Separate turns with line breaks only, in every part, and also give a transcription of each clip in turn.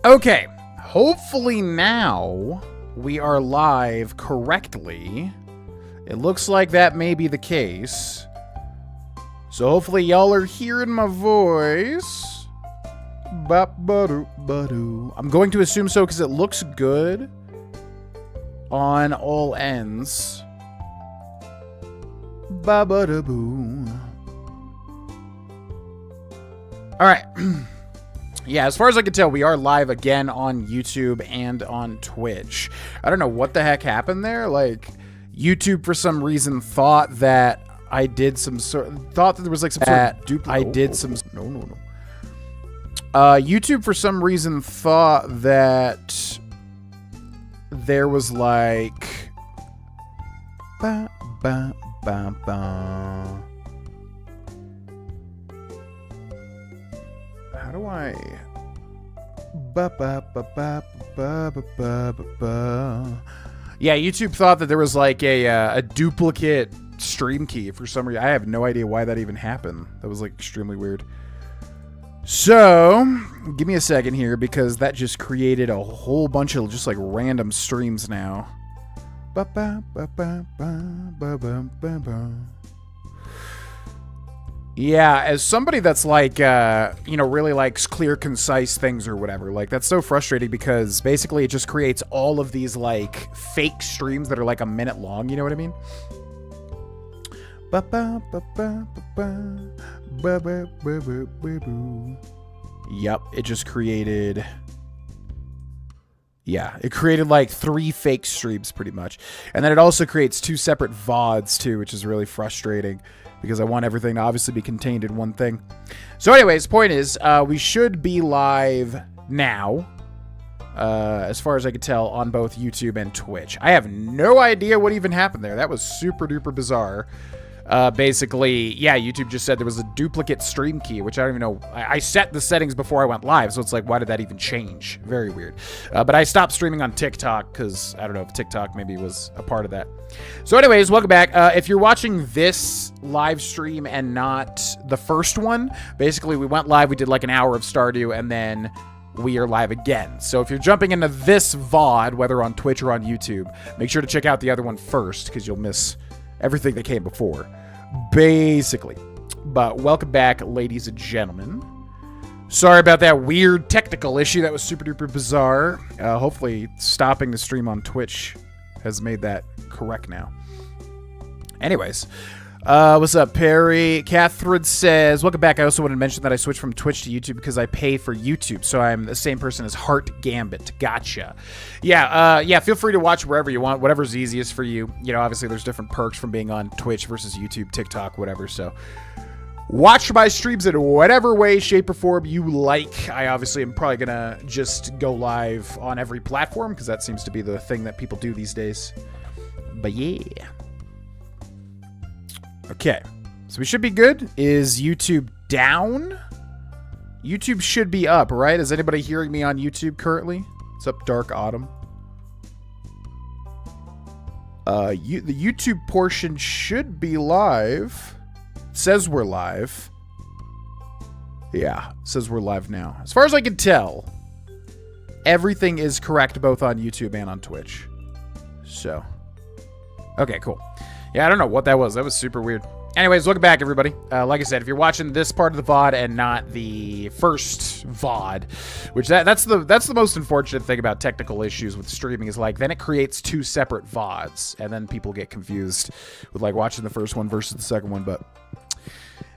Okay, hopefully now we are live correctly. It looks like that may be the case. So hopefully y'all are hearing my voice. Ba-ba-doo-ba-doo. I'm going to assume so because it looks good on all ends. Ba-ba-da-boo. All right. Yeah, as far as I can tell, we are live again on YouTube and on Twitch. I don't know what the heck happened there. Like, YouTube for some reason thought that I did some thought that there was like some sort of duplicate. I did some. No. YouTube for some reason thought that there was like. Ba ba ba ba. How do I? Ba ba ba ba ba ba ba ba. Yeah, YouTube thought that there was like a duplicate stream key for some reason. I have no idea why that even happened. That was like extremely weird. So, give me a second here because that just created a whole bunch of just like random streams now. Ba ba ba ba ba ba ba ba ba. Yeah, as somebody that's like, really likes clear, concise things or whatever, like, that's so frustrating because basically it just creates all of these, like, fake streams that are, like, a minute long, you know what I mean? Yep, it just created... Yeah, it created, like, 3 fake streams, pretty much. And then it also creates 2 separate VODs, too, which is really frustrating. Because I want everything to obviously be contained in one thing. So anyways, point is, we should be live now. As far as I could tell, on both YouTube and Twitch. I have no idea what even happened there. That was super duper bizarre. Basically, yeah, YouTube just said there was a duplicate stream key, which I don't even know. I set the settings before I went live, so it's like, why did that even change? Very weird. But I stopped streaming on TikTok because I don't know if TikTok maybe was a part of that. So anyways, welcome back. If you're watching this live stream and not the first one, basically we went live, we did like an hour of Stardew, and then we are live again. So if you're jumping into this VOD, whether on Twitch or on YouTube, make sure to check out the other one first because you'll miss everything that came before, basically. But welcome back, ladies and gentlemen. Sorry about that weird technical issue. That was super duper bizarre. Hopefully stopping the stream on Twitch has made that correct now. Anyways, what's up, Perry? Catherine says, welcome back. I also wanted to mention that I switched from Twitch to YouTube because I pay for YouTube, so I'm the same person as Heart Gambit. Gotcha. Yeah, feel free to watch wherever you want, whatever's easiest for you. You know, obviously there's different perks from being on Twitch versus YouTube, TikTok, whatever, so watch my streams in whatever way, shape, or form you like. I obviously am probably gonna just go live on every platform because that seems to be the thing that people do these days. But yeah. Okay, so we should be good. Is YouTube down? YouTube should be up, right? Is anybody hearing me on YouTube currently? It's up, Dark Autumn. The YouTube portion should be live. It says we're live. Yeah, it says we're live now. As far as I can tell, everything is correct both on YouTube and on Twitch. So, okay, cool. Yeah, I don't know what that was. That was super weird. Anyways, welcome back, everybody. Like I said, if you're watching this part of the VOD and not the first VOD, which that's the most unfortunate thing about technical issues with streaming is like then it creates 2 separate VODs, and then people get confused with like watching the first one versus the second one. But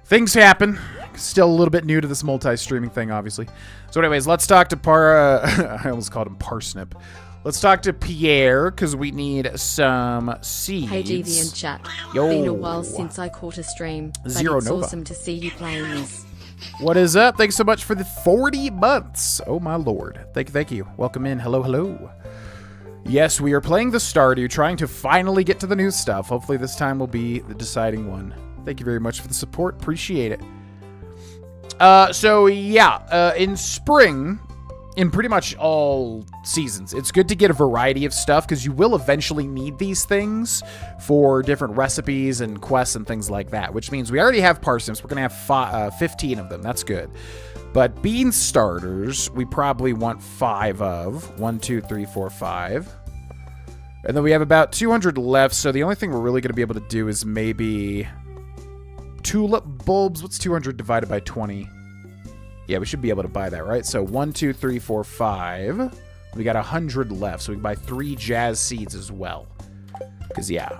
things happen. Still a little bit new to this multi-streaming thing, obviously. So, anyways, let's talk to I almost called him Parsnip. Let's talk to Pierre, because we need some seeds.
Hey, GV and chat.
Yo.
Been a while since I caught a stream, but
Zero
it's
Nova.
awesome to see you playing this.
What is up? Thanks so much for the 40 months. Oh, my lord. Thank you. Welcome in. Hello. Yes, we are playing the Stardew, trying to finally get to the new stuff. Hopefully this time will be the deciding one. Thank you very much for the support. Appreciate it. So, yeah. In spring... in pretty much all seasons. It's good to get a variety of stuff because you will eventually need these things for different recipes and quests and things like that, which means we already have parsnips. We're going to have 15 of them. That's good. But bean starters, we probably want 5 of. 1, 2, 3, 4, 5. And then we have about 200 left, so the only thing we're really going to be able to do is maybe tulip bulbs. What's 200 divided by 20? Yeah, we should be able to buy that, right? So 1, 2, 3, 4, 5. We got 100 left, so we can buy 3 jazz seeds as well. Because, yeah,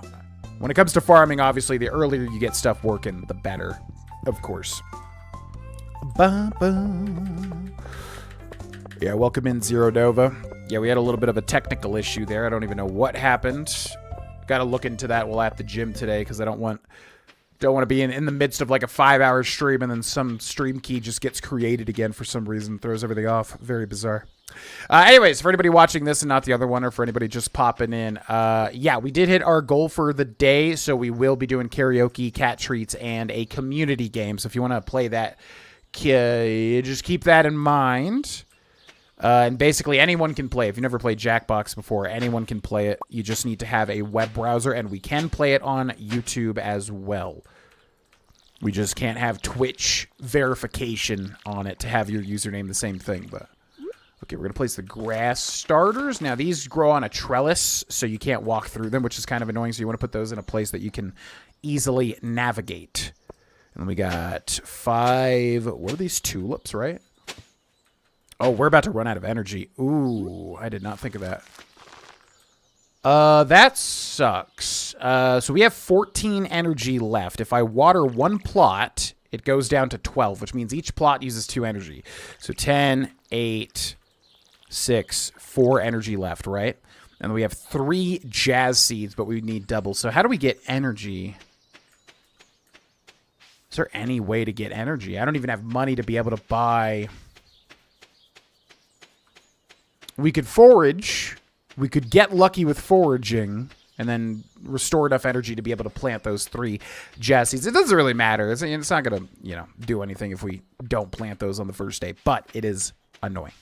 when it comes to farming, obviously, the earlier you get stuff working, the better, of course. Yeah, welcome in, Zero Nova. Yeah, we had a little bit of a technical issue there. I don't even know what happened. Got to look into that while at the gym today because I don't want to be in the midst of like a 5-hour stream and then some stream key just gets created again for some reason. Throws everything off. Very bizarre. Anyways, for anybody watching this and not the other one, or for anybody just popping in, yeah, we did hit our goal for the day, so we will be doing karaoke, cat treats, and a community game. So if you want to play that, just keep that in mind. And basically anyone can play. If you've never played Jackbox before, anyone can play it. You just need to have a web browser, and we can play it on YouTube as well. We just can't have Twitch verification on it to have your username the same thing. But okay, we're going to place the grass starters. Now, these grow on a trellis, so you can't walk through them, which is kind of annoying. So you want to put those in a place that you can easily navigate. And then we got 5... What are these tulips, right? Oh, we're about to run out of energy. Ooh, I did not think of that. That sucks. So we have 14 energy left. If I water one plot, it goes down to 12, which means each plot uses 2 energy. So 10, 8, 6, 4 energy left, right? And then we have 3 jazz seeds, but we need double. So how do we get energy? Is there any way to get energy? I don't even have money to be able to buy... We could forage, we could get lucky with foraging, and then restore enough energy to be able to plant those 3 jazz seeds. It doesn't really matter. It's not going to, do anything if we don't plant those on the first day, but it is annoying.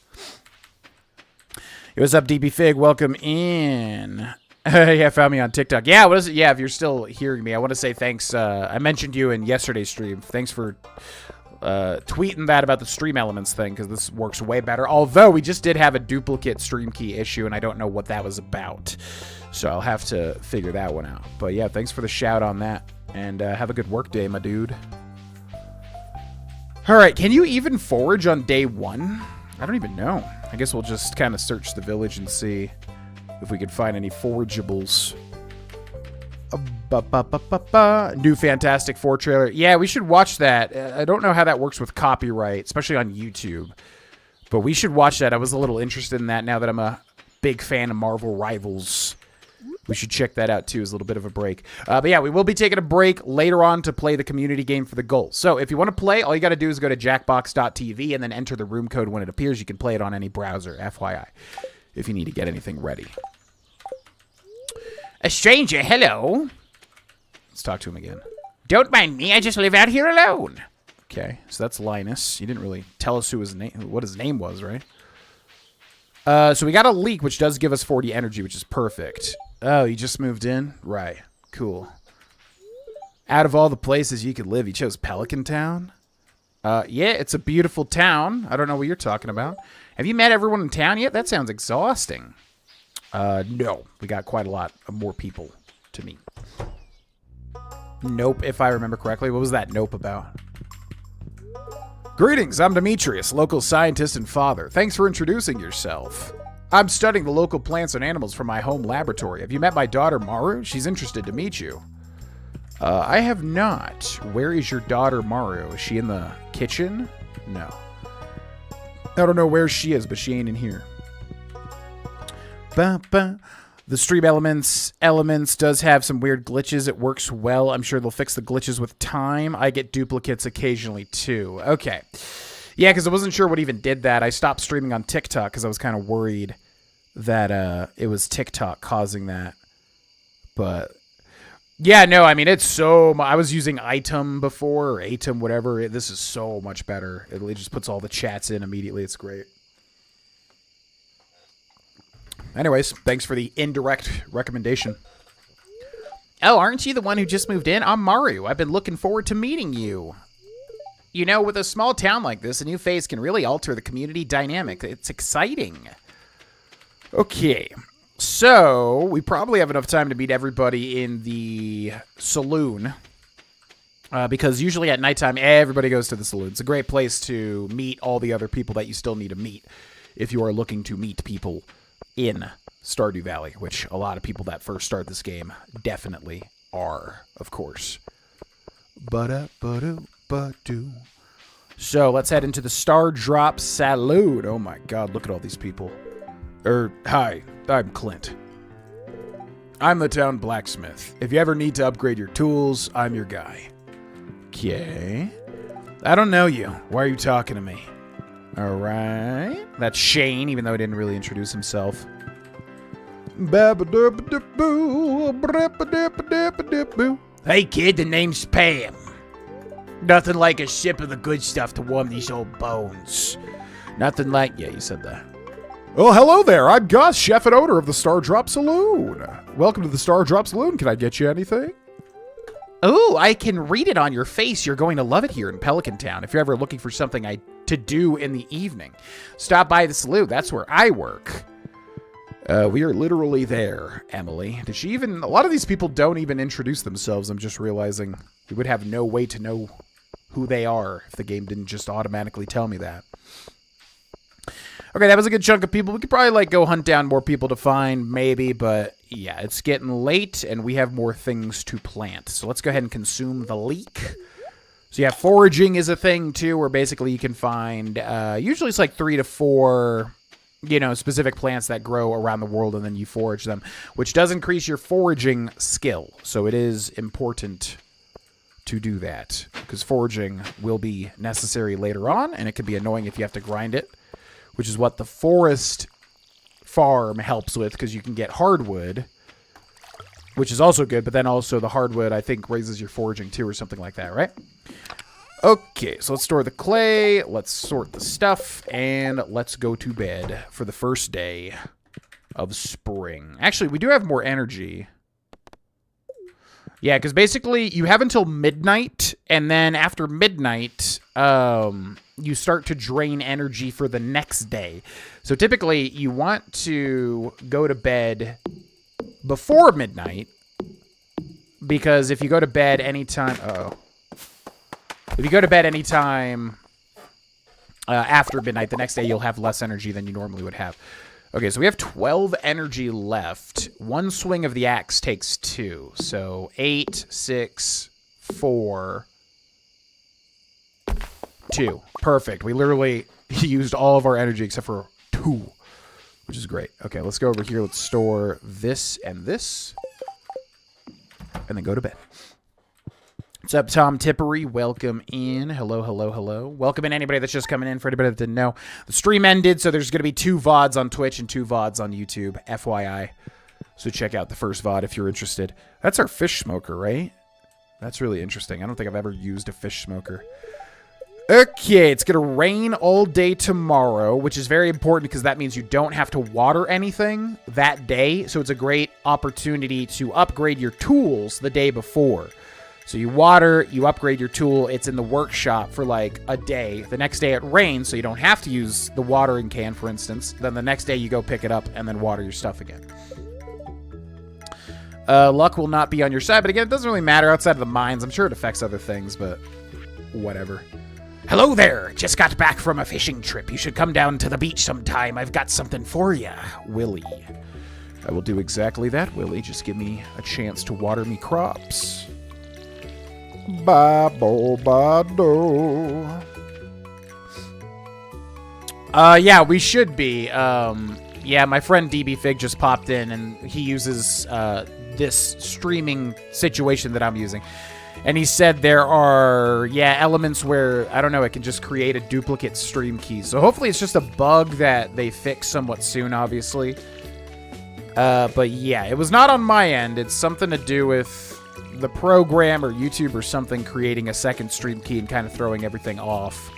Hey, what's up, DB Fig? Welcome in. Yeah, found me on TikTok. Yeah, what is it? Yeah, if you're still hearing me, I want to say thanks. I mentioned you in yesterday's stream. Thanks for... tweeting that about the stream elements thing, because this works way better. Although we just did have a duplicate stream key issue, and I don't know what that was about. So I'll have to figure that one out. But yeah, thanks for the shout on that. And have a good work day, my dude. Alright, can you even forage on day 1? I don't even know. I guess we'll just kind of search the village and see if we could find any forageables. New Fantastic Four trailer. Yeah, we should watch that. I don't know how that works with copyright, especially on YouTube. But we should watch that. I was a little interested in that now that I'm a big fan of Marvel Rivals. We should check that out, too, as a little bit of a break. But yeah, we will be taking a break later on to play the community game for the goal. So if you want to play, all you got to do is go to jackbox.tv and then enter the room code when it appears. You can play it on any browser, FYI, if you need to get anything ready. A stranger, hello. Let's talk to him again. Don't mind me, I just live out here alone. Okay, so that's Linus. You didn't really tell us what his name was, right? So we got a leek, which does give us 40 energy, which is perfect. Oh, you just moved in? Right, cool. Out of all the places you could live, you chose Pelican Town? Yeah, it's a beautiful town. I don't know what you're talking about. Have you met everyone in town yet? That sounds exhausting. No. We got quite a lot of more people to meet. Nope, if I remember correctly. What was that nope about? Greetings, I'm Demetrius, local scientist and father. Thanks for introducing yourself. I'm studying the local plants and animals from my home laboratory. Have you met my daughter, Maru? She's interested to meet you. I have not. Where is your daughter, Maru? Is she in the kitchen? No. I don't know where she is, but she ain't in here. The stream elements does have some weird glitches. It works well. I'm sure they'll fix the glitches with time. I get duplicates occasionally too. Okay. Yeah, because I wasn't sure what even did that. I stopped streaming on TikTok because I was kind of worried that it was TikTok causing that. But yeah, no, I mean, it's so... I was using Item before, or Atom, whatever. This is so much better. It just puts all the chats in immediately. It's great. Anyways, thanks for the indirect recommendation. Oh, aren't you the one who just moved in? I'm Mario. I've been looking forward to meeting you. You know, with a small town like this, a new face can really alter the community dynamic. It's exciting. Okay, so we probably have enough time to meet everybody in the saloon. Because usually at nighttime, everybody goes to the saloon. It's a great place to meet all the other people that you still need to meet if you are looking to meet people in Stardew Valley, which a lot of people that first start this game definitely are, of course. So let's head into the Star Drop Saloon. Oh my god, look at all these people. Hi, I'm Clint. I'm the town blacksmith. If you ever need to upgrade your tools, I'm your guy. Okay. I don't know you. Why are you talking to me? Alright. That's Shane, even though he didn't really introduce himself. Hey kid, the name's Pam. Nothing like a sip of the good stuff to warm these old bones. Nothing like... Yeah, you said that. Oh, hello there. I'm Gus, chef and owner of the Star Drop Saloon. Welcome to the Star Drop Saloon. Can I get you anything? Oh, I can read it on your face. You're going to love it here in Pelican Town. If you're ever looking for something to do in the evening, stop by the saloon. That's where I work. We are literally there, Emily. Did she even... A lot of these people don't even introduce themselves. I'm just realizing we would have no way to know who they are if the game didn't just automatically tell me that. Okay, that was a good chunk of people. We could probably, like, go hunt down more people to find, maybe, but yeah, it's getting late, and we have more things to plant. So let's go ahead and consume the leek. So yeah, foraging is a thing, too, where basically you can find, usually it's like 3 to 4, you know, specific plants that grow around the world, and then you forage them, which does increase your foraging skill. So it is important to do that, because foraging will be necessary later on, and it can be annoying if you have to grind it, which is what the forest farm helps with, because you can get hardwood, which is also good, but then also the hardwood, I think, raises your foraging too, or something like that, right? Okay, so let's store the clay, let's sort the stuff, and let's go to bed for the first day of spring. Actually, we do have more energy. Yeah, because basically you have until midnight, and then after midnight, you start to drain energy for the next day. So typically you want to go to bed before midnight, because if you go to bed anytime... If you go to bed anytime after midnight, the next day you'll have less energy than you normally would have. Okay, so we have 12 energy left. One swing of the axe takes 2. So 8, 6, 4, 2. Perfect. We literally used all of our energy except for 2, which is great. Okay, let's go over here. Let's store this and this, and then go to bed. What's up, Tom Tippery? Welcome in. Hello, hello, hello. Welcome in anybody that's just coming in. For anybody that didn't know, the stream ended, so there's going to be 2 VODs on Twitch and 2 VODs on YouTube, FYI. So check out the first VOD if you're interested. That's our fish smoker, right? That's really interesting. I don't think I've ever used a fish smoker. Okay, it's going to rain all day tomorrow, which is very important because that means you don't have to water anything that day. So it's a great opportunity to upgrade your tools the day before. So you water, you upgrade your tool, it's in the workshop for like a day. The next day it rains, so you don't have to use the watering can, for instance. Then the next day you go pick it up and then water your stuff again. Luck will not be on your side, but again, it doesn't really matter outside of the mines. I'm sure it affects other things, but whatever. Hello there! Just got back from a fishing trip. You should come down to the beach sometime. I've got something for you, Willy. I will do exactly that, Willy. Just give me a chance to water me crops. Yeah, we should be. Yeah, my friend DB Fig just popped in, and he uses this streaming situation that I'm using. And he said there are, elements where, I don't know, it can just create a duplicate stream key. So hopefully it's just a bug that they fix somewhat soon, obviously. But yeah, it was not on my end. It's something to do with the program or YouTube or something creating a second stream key and kind of throwing everything off.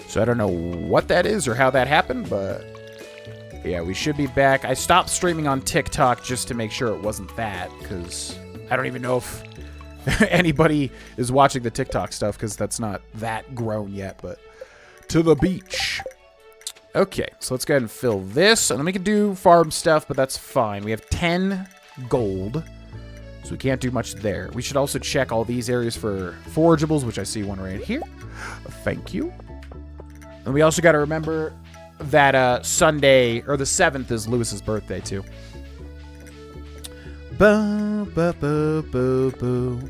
So I don't know what that is or how that happened, but Yeah, we should be back. I stopped streaming on TikTok just to make sure it wasn't that, because I don't even know if anybody is watching the TikTok stuff, because that's not that grown yet, but to the beach. Okay, so let's go ahead and fill this, and then we can do farm stuff, but that's fine. We have 10 gold, so we can't do much there. We should also check all these areas for forageables, which I see one right here. Thank you. And we also got to remember that Sunday, or the 7th, is Lewis's birthday, too.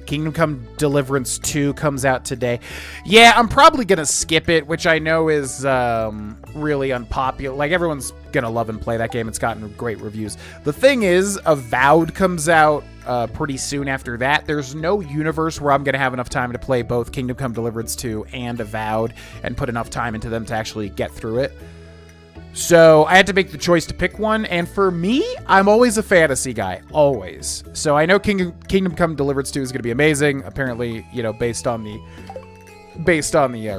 Kingdom Come Deliverance 2 comes out today. Yeah, I'm probably going to skip it, which I know is really unpopular. Like, everyone's going to love and play that game. It's gotten great reviews. The thing is, Avowed comes out pretty soon after that. There's no universe where I'm going to have enough time to play both Kingdom Come Deliverance 2 and Avowed and put enough time into them to actually get through it. So I had to make the choice to pick one, and for me, I'm always a fantasy guy, always. So I know Kingdom Come Deliverance 2 is going to be amazing, apparently, you know, based on the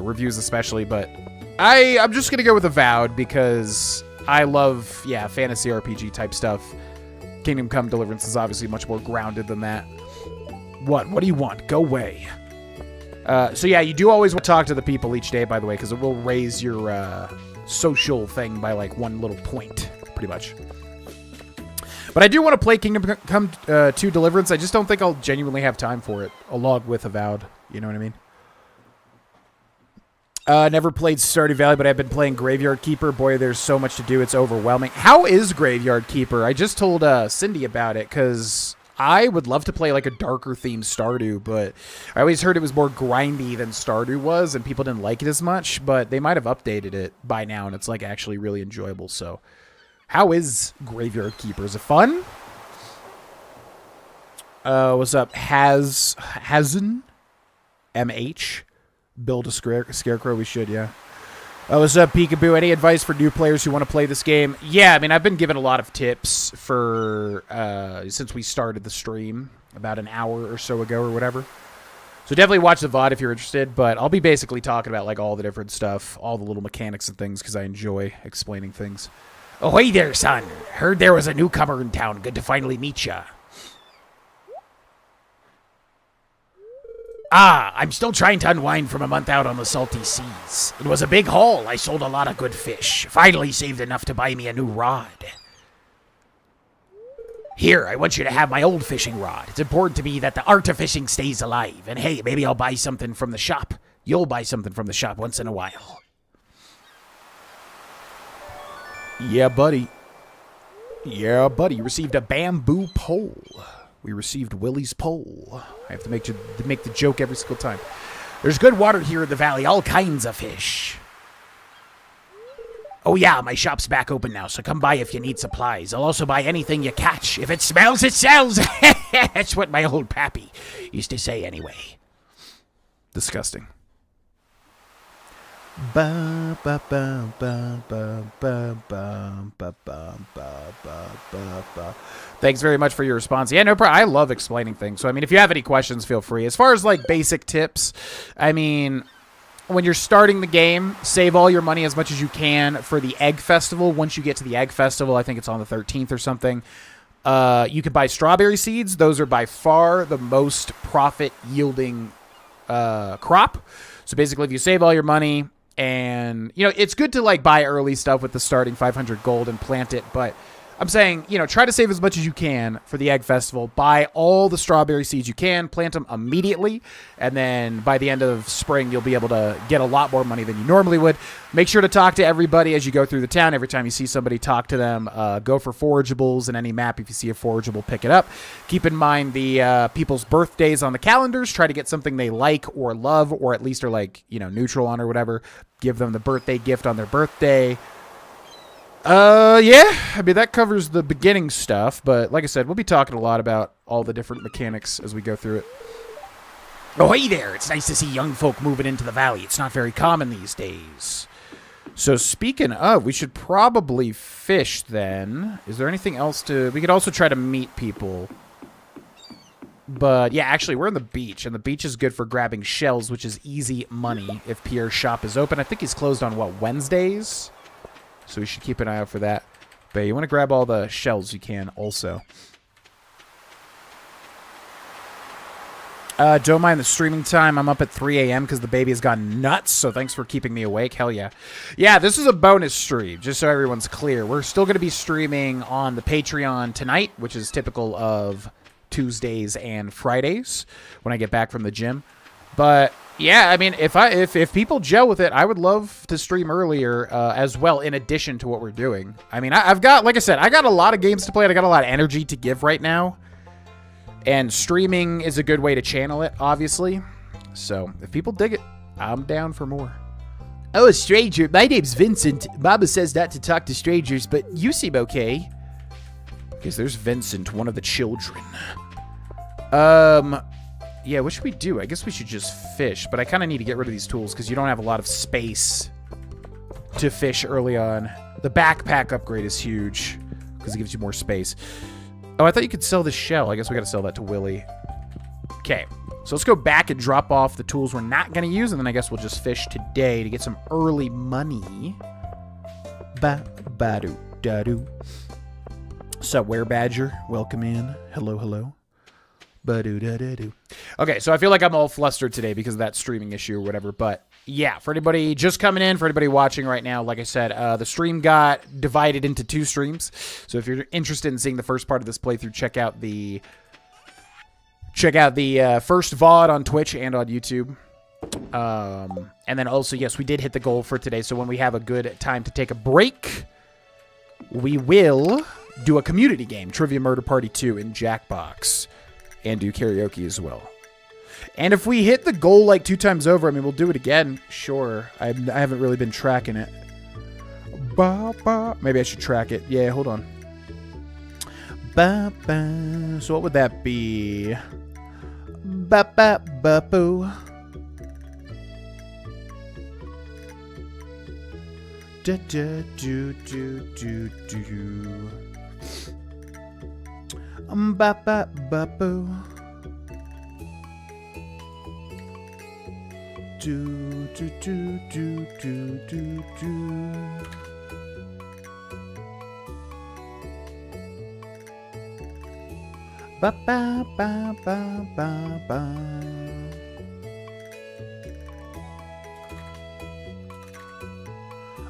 reviews especially, but I'm just going to go with Avowed because I love, yeah, fantasy RPG type stuff. Kingdom Come Deliverance is obviously much more grounded than that. What do you want? Go away. So yeah, you do always want to talk to the people each day, by the way, because it will raise your social thing by like 1 little point, pretty much. But I do want to play Kingdom Come 2 Deliverance. I just don't think I'll genuinely have time for it, along with Avowed. You know what I mean? Never played Stardew Valley, but I've been playing Graveyard Keeper. Boy, there's so much to do. It's overwhelming. How is Graveyard Keeper? I just told Cindy about it, because I would love to play like a darker themed Stardew, but I always heard it was more grindy than Stardew was, and people didn't like it as much, but they might have updated it by now, and it's like actually really enjoyable. So how is Graveyard Keeper? Is it fun? What's up? Hazen? MH? Build a scarecrow? We should, yeah. What's up, Peekaboo? Any advice for new players who want to play this game? Yeah, I mean, I've been given a lot of tips for since we started the stream about an hour or so ago or whatever. So definitely watch the VOD if you're interested, but I'll be basically talking about like all the different stuff, all the little mechanics and things, because I enjoy explaining things. Oh, hey there, son. Heard there was a newcomer in town. Good to finally meet ya. Ah, I'm still trying to unwind from a month out on the salty seas. It was a big haul. I sold a lot of good fish. Finally saved enough to buy me a new rod. Here, I want you to have my old fishing rod. It's important to me that the art of fishing stays alive. And hey, maybe I'll buy something from the shop. You'll buy something from the shop once in a while. Yeah, buddy. Yeah, buddy. You received a bamboo pole. We received Willy's pole. I have to make the joke every single time. There's good water here in the valley. All kinds of fish. Oh yeah, my shop's back open now, so come by if you need supplies. I'll also buy anything you catch. If it smells, it sells. That's what my old pappy used to say anyway. Disgusting. Thanks very much for your response. Yeah, no problem. I love explaining things. So, I mean, if you have any questions, feel free. As far as, like, basic tips, I mean, when you're starting the game, save all your money as much as you can for the Egg Festival. Once you get to the Egg Festival, I think it's on the 13th or something, you can buy strawberry seeds. Those are by far the most profit-yielding crop. So, basically, if you save all your money... And, you know, it's good to, like, buy early stuff with the starting 500 gold and plant it. But I'm saying, you know, try to save as much as you can for the Egg Festival. Buy all the strawberry seeds you can. Plant them immediately. And then by the end of spring, you'll be able to get a lot more money than you normally would. Make sure to talk to everybody as you go through the town. Every time you see somebody, talk to them. Go for forageables in any map. If you see a forageable, pick it up. Keep in mind the people's birthdays on the calendars. Try to get something they like or love, or at least are, like, you know, neutral on or whatever. Give them the birthday gift on their birthday. Yeah, I mean, that covers the beginning stuff, but like I said, we'll be talking a lot about all the different mechanics as we go through it. Oh, hey there. It's nice to see young folk moving into the valley. It's not very common these days. So speaking of, we should probably fish then. Is there anything else to... We could also try to meet people. But yeah, actually, we're on the beach, and the beach is good for grabbing shells, which is easy money if Pierre's shop is open. I think he's closed on, what, Wednesdays? So we should keep an eye out for that. But you want to grab all the shells you can also. Don't mind the streaming time. I'm up at 3 a.m. because the baby has gone nuts, so thanks for keeping me awake. Hell yeah. Yeah, this is a bonus stream, just so everyone's clear. We're still going to be streaming on the Patreon tonight, which is typical of Tuesdays and Fridays when I get back from the gym. But yeah, I mean, if people gel with it, I would love to stream earlier as well, in addition to what we're doing. I mean, I've got, like I said, I got a lot of games to play, and I got a lot of energy to give right now. And streaming is a good way to channel it, obviously. So, if people dig it, I'm down for more. Oh, a stranger. My name's Vincent. Mama says not to talk to strangers, but you seem okay. Because there's Vincent, one of the children. Yeah, what should we do? I guess we should just fish, but I kind of need to get rid of these tools because you don't have a lot of space to fish early on. The backpack upgrade is huge because it gives you more space. Oh, I thought you could sell the shell. I guess we got to sell that to Willy. Okay, so let's go back and drop off the tools we're not going to use, and then I guess we'll just fish today to get some early money. Ba-ba-do-da-do. What's up, Were Badger? Welcome in. Hello, hello. Ba-do-da-da-do. Okay, so I feel like I'm all flustered today because of that streaming issue or whatever, but yeah, for anybody just coming in, for anybody watching right now, like I said, the stream got divided into 2 streams. So if you're interested in seeing the first part of this playthrough, check out the first VOD on Twitch and on YouTube. And then also, yes, we did hit the goal for today. So when we have a good time to take a break, we will do a community game, Trivia Murder Party 2 in Jackbox, and do karaoke as well. And if we hit the goal like 2 times over, I mean, we'll do it again. Sure. I haven't really been tracking it. Maybe I should track it. Yeah, hold on. So what would that be? Boo. Boo. Ba ba ba ba ba ba.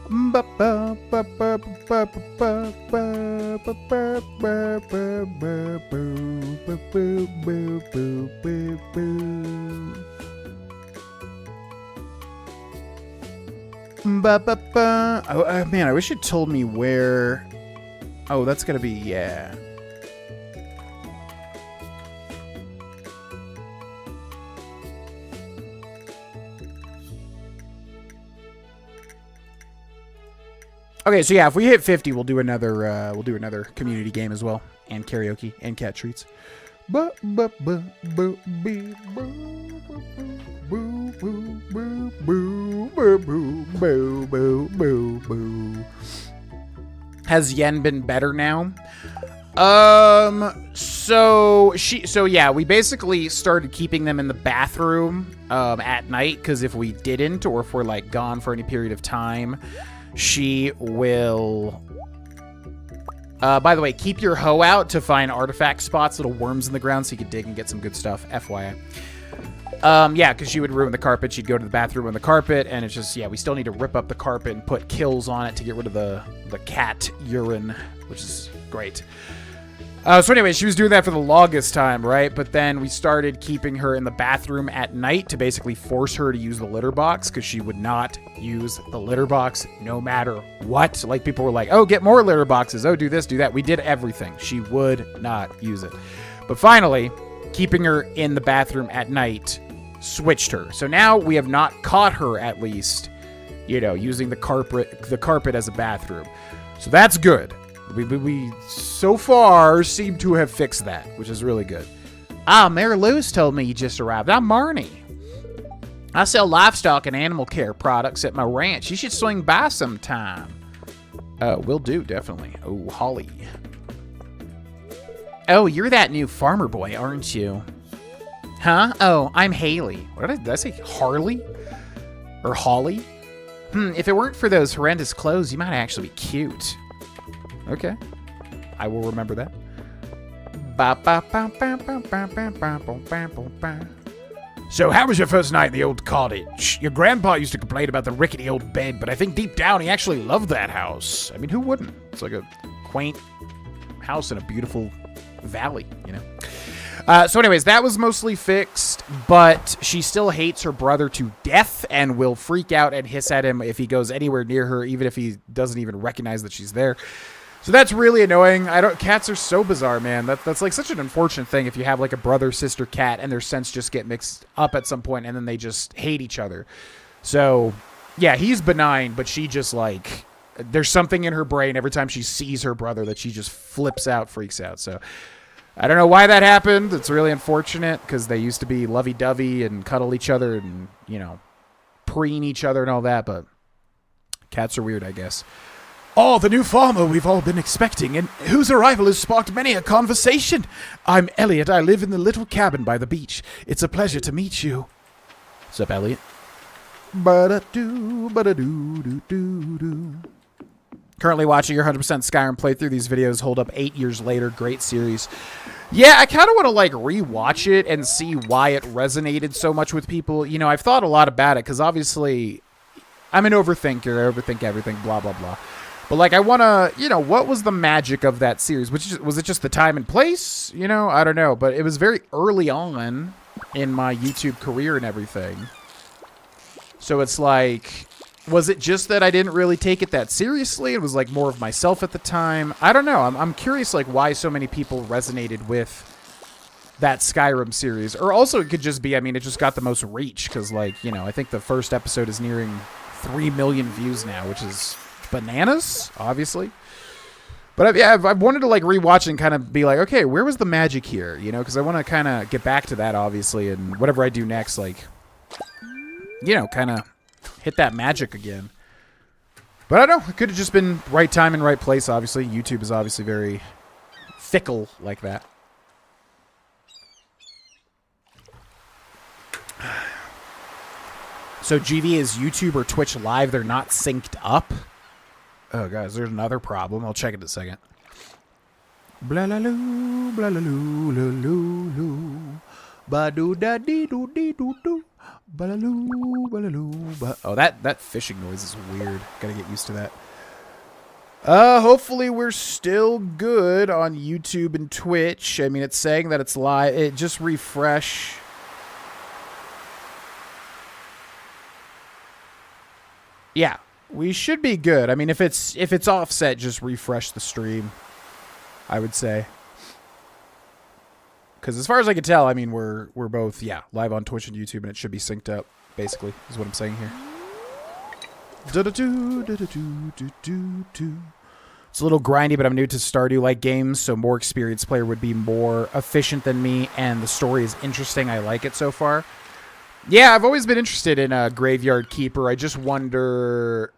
Ba ba ba ba ba ba ba ba ba ba ba ba. Ba-ba-ba. Oh, man, I wish it told me where... Oh, that's gonna be... Yeah. Okay, so yeah, if we hit 50, we'll do another community game as well, and karaoke and cat treats. Has Yen been better now? So yeah, we basically started keeping them in the bathroom at night, because if we didn't, or if we're like gone for any period of time, she will... by the way, keep your hoe out to find artifact spots, little worms in the ground, so you can dig and get some good stuff, FYI. Yeah, because she would ruin the carpet. She'd go to the bathroom on the carpet, and it's just, yeah, we still need to rip up the carpet and put kills on it to get rid of the cat urine, which is great. So anyway, she was doing that for the longest time, right? But then we started keeping her in the bathroom at night to basically force her to use the litter box, because she would not use the litter box no matter what. Like, people were like, oh, get more litter boxes. Oh, do this, do that. We did everything. She would not use it. But finally, keeping her in the bathroom at night switched her. So now we have not caught her, at least, you know, using the carpet as a bathroom. So that's good. We so far seem to have fixed that, which is really good. Ah, Mary Lou's told me you just arrived. I'm Marnie. I sell livestock and animal care products at my ranch. You should swing by sometime. Will do, definitely. Oh, Holly. Oh, you're that new farmer boy, aren't you? Huh? Oh, I'm Haley. What did I say? Harley? Or Holly? If it weren't for those horrendous clothes, you might actually be cute. Okay. I will remember that. So, how was your first night in the old cottage? Your grandpa used to complain about the rickety old bed, but I think deep down he actually loved that house. I mean, who wouldn't? It's like a quaint house in a beautiful valley, you know? So anyways, that was mostly fixed, but she still hates her brother to death and will freak out and hiss at him if he goes anywhere near her, even if he doesn't even recognize that she's there. So that's really annoying. Cats are so bizarre, man. That's like such an unfortunate thing if you have like a brother, sister cat and their scents just get mixed up at some point and then they just hate each other. So yeah, he's benign, but she just like, there's something in her brain every time she sees her brother that she just flips out, freaks out. So I don't know why that happened. It's really unfortunate because they used to be lovey-dovey and cuddle each other and, you know, preen each other and all that, but cats are weird, I guess. Oh, the new farmer we've all been expecting, and whose arrival has sparked many a conversation. I'm Elliot. I live in the little cabin by the beach. It's a pleasure to meet you. What's up, Elliot? Ba-da-doo, ba-da-doo-doo-doo-doo. Currently watching your 100% Skyrim playthrough. These videos hold up 8 years later. Great series. Yeah, I kind of want to, like, rewatch it and see why it resonated so much with people. You know, I've thought a lot about it, because obviously I'm an overthinker. I overthink everything, blah, blah, blah. But, like, I want to, you know, what was the magic of that series? Was it just the time and place? You know, I don't know. But it was very early on in my YouTube career and everything. So it's like, was it just that I didn't really take it that seriously? It was, like, more of myself at the time. I don't know. I'm curious, like, why so many people resonated with that Skyrim series. Or also it could just be, I mean, it just got the most reach. Because, like, you know, I think the first episode is nearing 3 million views now, which is bananas, obviously. But I've wanted to like rewatch and kind of be like, okay, where was the magic here? You know, because I want to kind of get back to that, obviously, and whatever I do next, like, you know, kind of hit that magic again. But I don't know, it could have just been right time and right place, obviously. YouTube is obviously very fickle like that. So GV is YouTube or Twitch Live, they're not synced up. Oh, guys, there's another problem. I'll check it in a second. Blah-la-loo, blah-la-loo, loo-loo-loo. Ba-doo-da-dee-doo-dee-doo-doo. Ba-la-loo, ba-la-loo. Oh, that fishing noise is weird. Gotta get used to that. Hopefully we're still good on YouTube and Twitch. I mean, it's saying that it's live. It just refresh. Yeah. We should be good. I mean, if it's offset, just refresh the stream, I would say. Because as far as I can tell, I mean, we're both, yeah, live on Twitch and YouTube, and it should be synced up, basically, is what I'm saying here. It's a little grindy, but I'm new to Stardew-like games, so more experienced player would be more efficient than me, and the story is interesting. I like it so far. Yeah, I've always been interested in a Graveyard Keeper. I just wonder...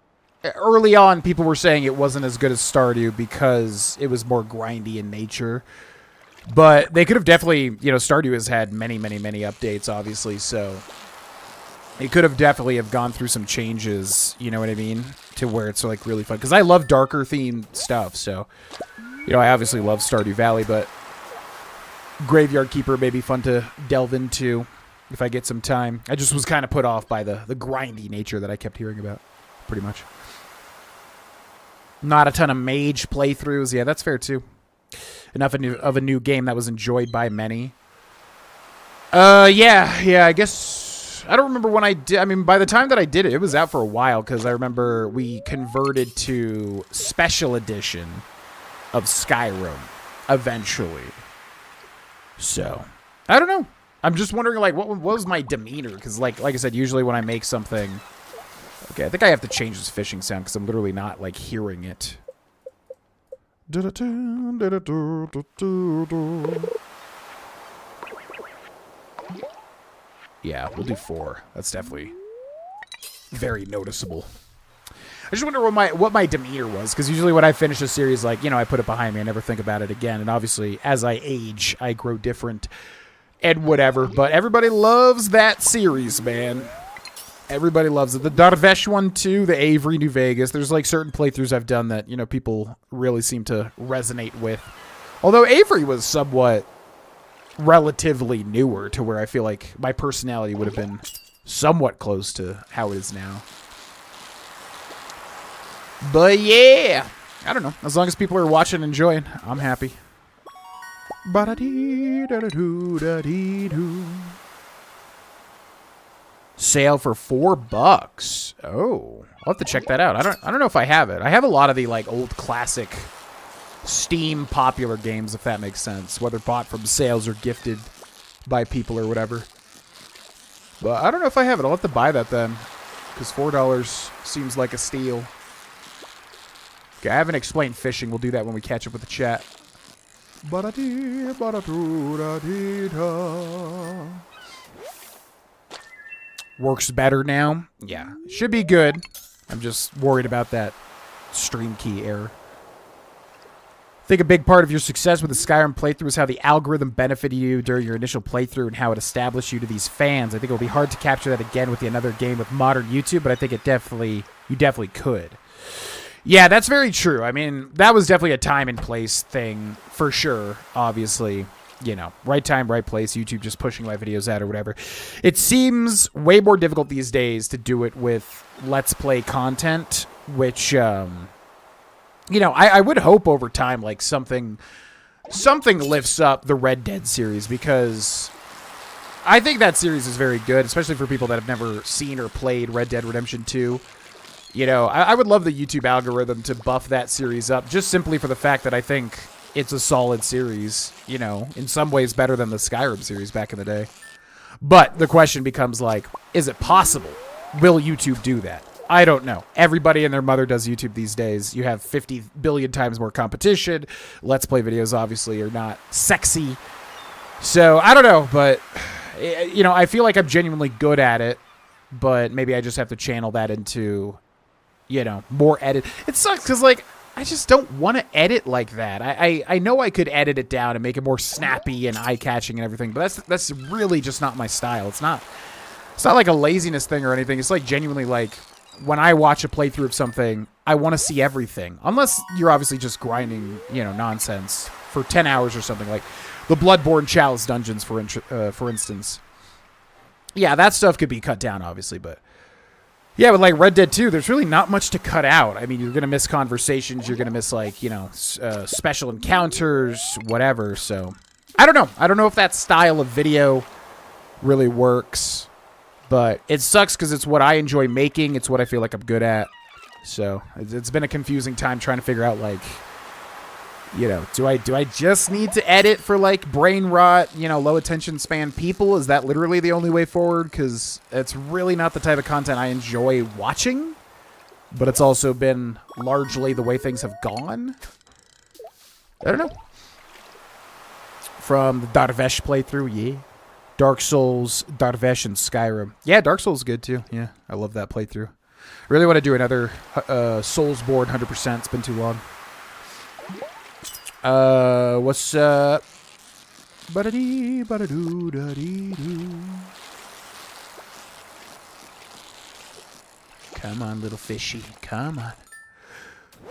Early on, people were saying it wasn't as good as Stardew because it was more grindy in nature. But they could have definitely, you know, Stardew has had many, many, many updates, obviously, so it could have definitely have gone through some changes, you know what I mean, to where it's, like, really fun. Because I love darker-themed stuff, so, you know, I obviously love Stardew Valley, but Graveyard Keeper may be fun to delve into if I get some time. I just was kind of put off by the grindy nature that I kept hearing about, pretty much. Not a ton of mage playthroughs. Yeah, that's fair, too. Enough of a new game that was enjoyed by many. Yeah, I guess... I don't remember when I did... I mean, by the time that I did it, it was out for a while, because I remember we converted to Special Edition of Skyrim, eventually. So, I don't know. I'm just wondering, like, what was my demeanor? Because, like I said, usually when I make something... Okay, I think I have to change this fishing sound because I'm literally not, like, hearing it. Yeah, we'll do 4. That's definitely very noticeable. I just wonder what my demeanor was, because usually when I finish a series, like, you know, I put it behind me, I never think about it again, and obviously, as I age, I grow different and whatever, but everybody loves that series, man. Everybody loves it. The Darvesh one, too. The Avery, New Vegas. There's, like, certain playthroughs I've done that, you know, people really seem to resonate with. Although Avery was somewhat relatively newer to where I feel like my personality would have been somewhat close to how it is now. But, yeah. I don't know. As long as people are watching and enjoying, I'm happy. Ba-da-dee-da-da-doo-da-dee-doo. Sale for $4. Oh, I'll have to check that out. I don't know if I have it. I have a lot of the like old classic Steam popular games, if that makes sense, whether bought from sales or gifted by people or whatever. But I don't know if I have it. I'll have to buy that then, because $4 seems like a steal. Okay, I haven't explained fishing. We'll do that when we catch up with the chat. Ba-da-dee, ba-da-doo-da-dee-da. Works better now. Yeah, should be good. I'm just worried about that stream key error. I think a big part of your success with the Skyrim playthrough is how the algorithm benefited you during your initial playthrough and how it established you to these fans. I think it will be hard to capture that again with another game with modern YouTube, but I think you definitely could. Yeah, that's very true. I mean, that was definitely a time and place thing for sure, obviously. You know, right time, right place, YouTube just pushing my videos out or whatever. It seems way more difficult these days to do it with Let's Play content, which, you know, I would hope over time, like, something lifts up the Red Dead series, because I think that series is very good, especially for people that have never seen or played Red Dead Redemption 2. You know, I would love the YouTube algorithm to buff that series up, just simply for the fact that I think it's a solid series, you know, in some ways better than the Skyrim series back in the day. But the question becomes, like, is it possible? Will YouTube do that? I don't know. Everybody and their mother does YouTube these days. You have 50 billion times more competition. Let's Play videos, obviously, are not sexy. So, I don't know, but, you know, I feel like I'm genuinely good at it, but maybe I just have to channel that into, you know, more edit. It sucks because, like, I just don't want to edit like that. I know I could edit it down and make it more snappy and eye-catching and everything, but that's really just not my style. It's not like a laziness thing or anything. It's like genuinely like when I watch a playthrough of something, I want to see everything. Unless you're obviously just grinding, you know, nonsense for 10 hours or something, like the Bloodborne Chalice dungeons, for instance. Yeah, that stuff could be cut down, obviously, but yeah, but like Red Dead 2, there's really not much to cut out. I mean, you're going to miss conversations. You're going to miss, like, you know, special encounters, whatever. So, I don't know. I don't know if that style of video really works. But it sucks because it's what I enjoy making. It's what I feel like I'm good at. So, it's been a confusing time trying to figure out, like, you know, do I just need to edit for, like, brain rot, you know, low attention span people? Is that literally the only way forward? Because it's really not the type of content I enjoy watching. But it's also been largely the way things have gone. I don't know. From the Darvesh playthrough, yeah. Dark Souls, Darvesh, and Skyrim. Yeah, Dark Souls is good, too. Yeah, I love that playthrough. I really want to do another Soulsborne 100%. It's been too long. What's up? Ba-da-dee, ba-da-doo-da-dee-doo. Come on, little fishy. Come on.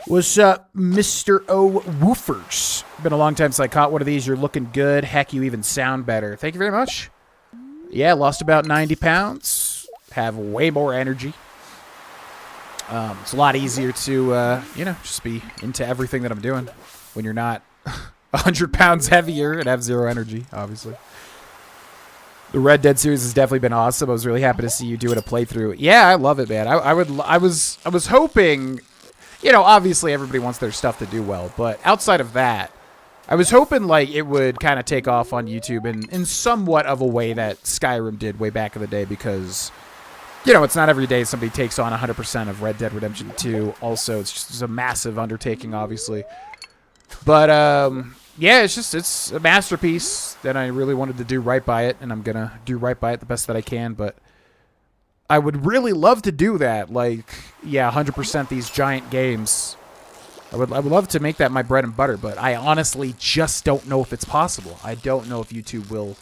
What's up, Mr. O Woofers? Been a long time since I caught one of these. You're looking good. Heck, you even sound better. Thank you very much. Yeah, lost about 90 pounds. Have way more energy. It's a lot easier to, you know, just be into everything that I'm doing when you're not 100 pounds heavier and have zero energy, obviously. The Red Dead series has definitely been awesome. I was really happy to see you doing a playthrough. Yeah, I love it, man. I was hoping, you know, obviously everybody wants their stuff to do well, but outside of that, I was hoping like it would kind of take off on YouTube in somewhat of a way that Skyrim did way back in the day, because, you know, it's not every day somebody takes on 100% of Red Dead Redemption 2. Also, it's just a massive undertaking, obviously. But, yeah, it's a masterpiece that I really wanted to do right by it, and I'm going to do right by it the best that I can, but I would really love to do that. Like, yeah, 100% these giant games. I would love to make that my bread and butter, but I honestly just don't know if it's possible. I don't know if YouTube will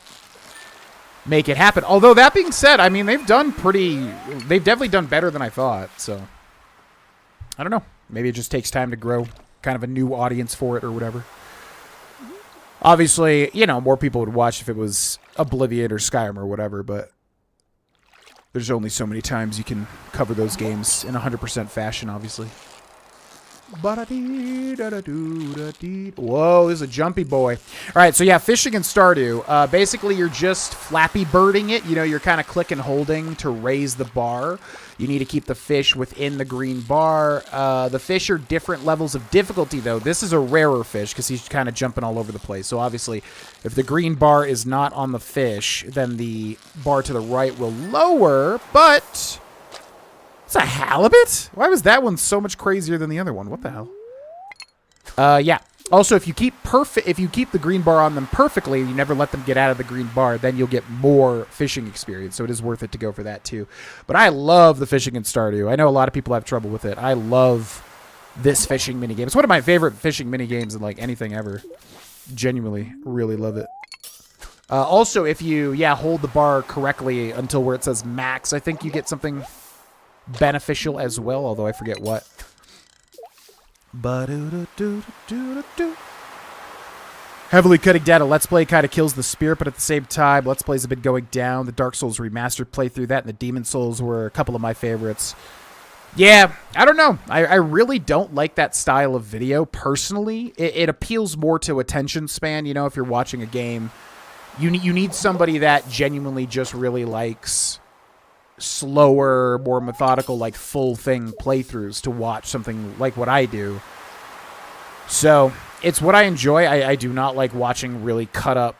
make it happen. Although that being said, I mean, they've definitely done better than I thought. So I don't know. Maybe it just takes time to grow kind of a new audience for it or whatever. Obviously, you know, more people would watch if it was Oblivion or Skyrim or whatever, but there's only so many times you can cover those games in 100% fashion, obviously. Whoa, this is a jumpy boy. All right, so yeah, fishing in Stardew. Basically, you're just Flappy Birding it. You know, you're kind of click and holding to raise the bar. You need to keep the fish within the green bar. The fish are different levels of difficulty, though. This is a rarer fish because he's kind of jumping all over the place. So obviously, if the green bar is not on the fish, then the bar to the right will lower, but... It's a halibut? Why was that one so much crazier than the other one? What the hell? Yeah. Also, if you keep the green bar on them perfectly, you never let them get out of the green bar, then you'll get more fishing experience. So it is worth it to go for that too. But I love the fishing in Stardew. I know a lot of people have trouble with it. I love this fishing minigame. It's one of my favorite fishing minigames in like anything ever. Genuinely, really love it. Also, if you hold the bar correctly until where it says max, I think you get something beneficial as well, although I forget what. Heavily cutting data. Let's Play kind of kills the spirit, but at the same time, Let's Plays have been going down. The Dark Souls Remastered playthrough, that and the Demon Souls were a couple of my favorites. Yeah, I don't know. I really don't like that style of video, personally. It appeals more to attention span. You know, if you're watching a game, you need somebody that genuinely just really likes slower, more methodical, like full thing playthroughs to watch something like what I do. So it's what I enjoy. I do not like watching really cut up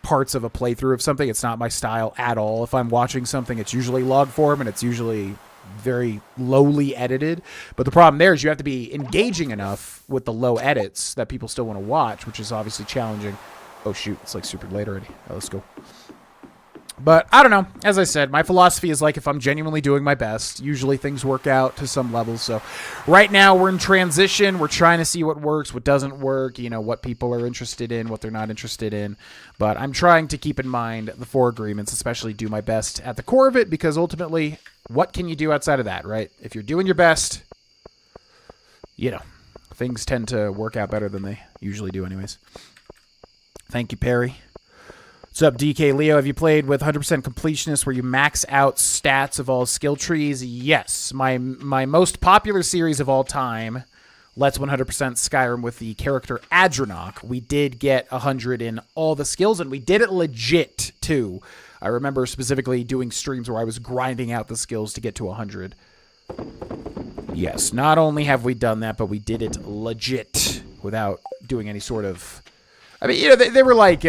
parts of a playthrough of something. It's not my style at all. If I'm watching something, it's usually log form and it's usually very lowly edited. But the problem there is you have to be engaging enough with the low edits that people still want to watch, which is obviously challenging. Oh shoot, it's like super late already. Oh, let's go. But I don't know. As I said, my philosophy is like if I'm genuinely doing my best, usually things work out to some level. So right now we're in transition. We're trying to see what works, what doesn't work, you know, what people are interested in, what they're not interested in. But I'm trying to keep in mind the 4 agreements, especially do my best at the core of it, because ultimately, what can you do outside of that, right? If you're doing your best, you know, things tend to work out better than they usually do anyways. Thank you, Perry. What's up, DK Leo? Have you played with 100% completionist where you max out stats of all skill trees? Yes. My most popular series of all time, Let's 100% Skyrim with the character Adranok. We did get 100 in all the skills, and we did it legit, too. I remember specifically doing streams where I was grinding out the skills to get to 100. Yes, not only have we done that, but we did it legit without doing any sort of... I mean, you know, they were like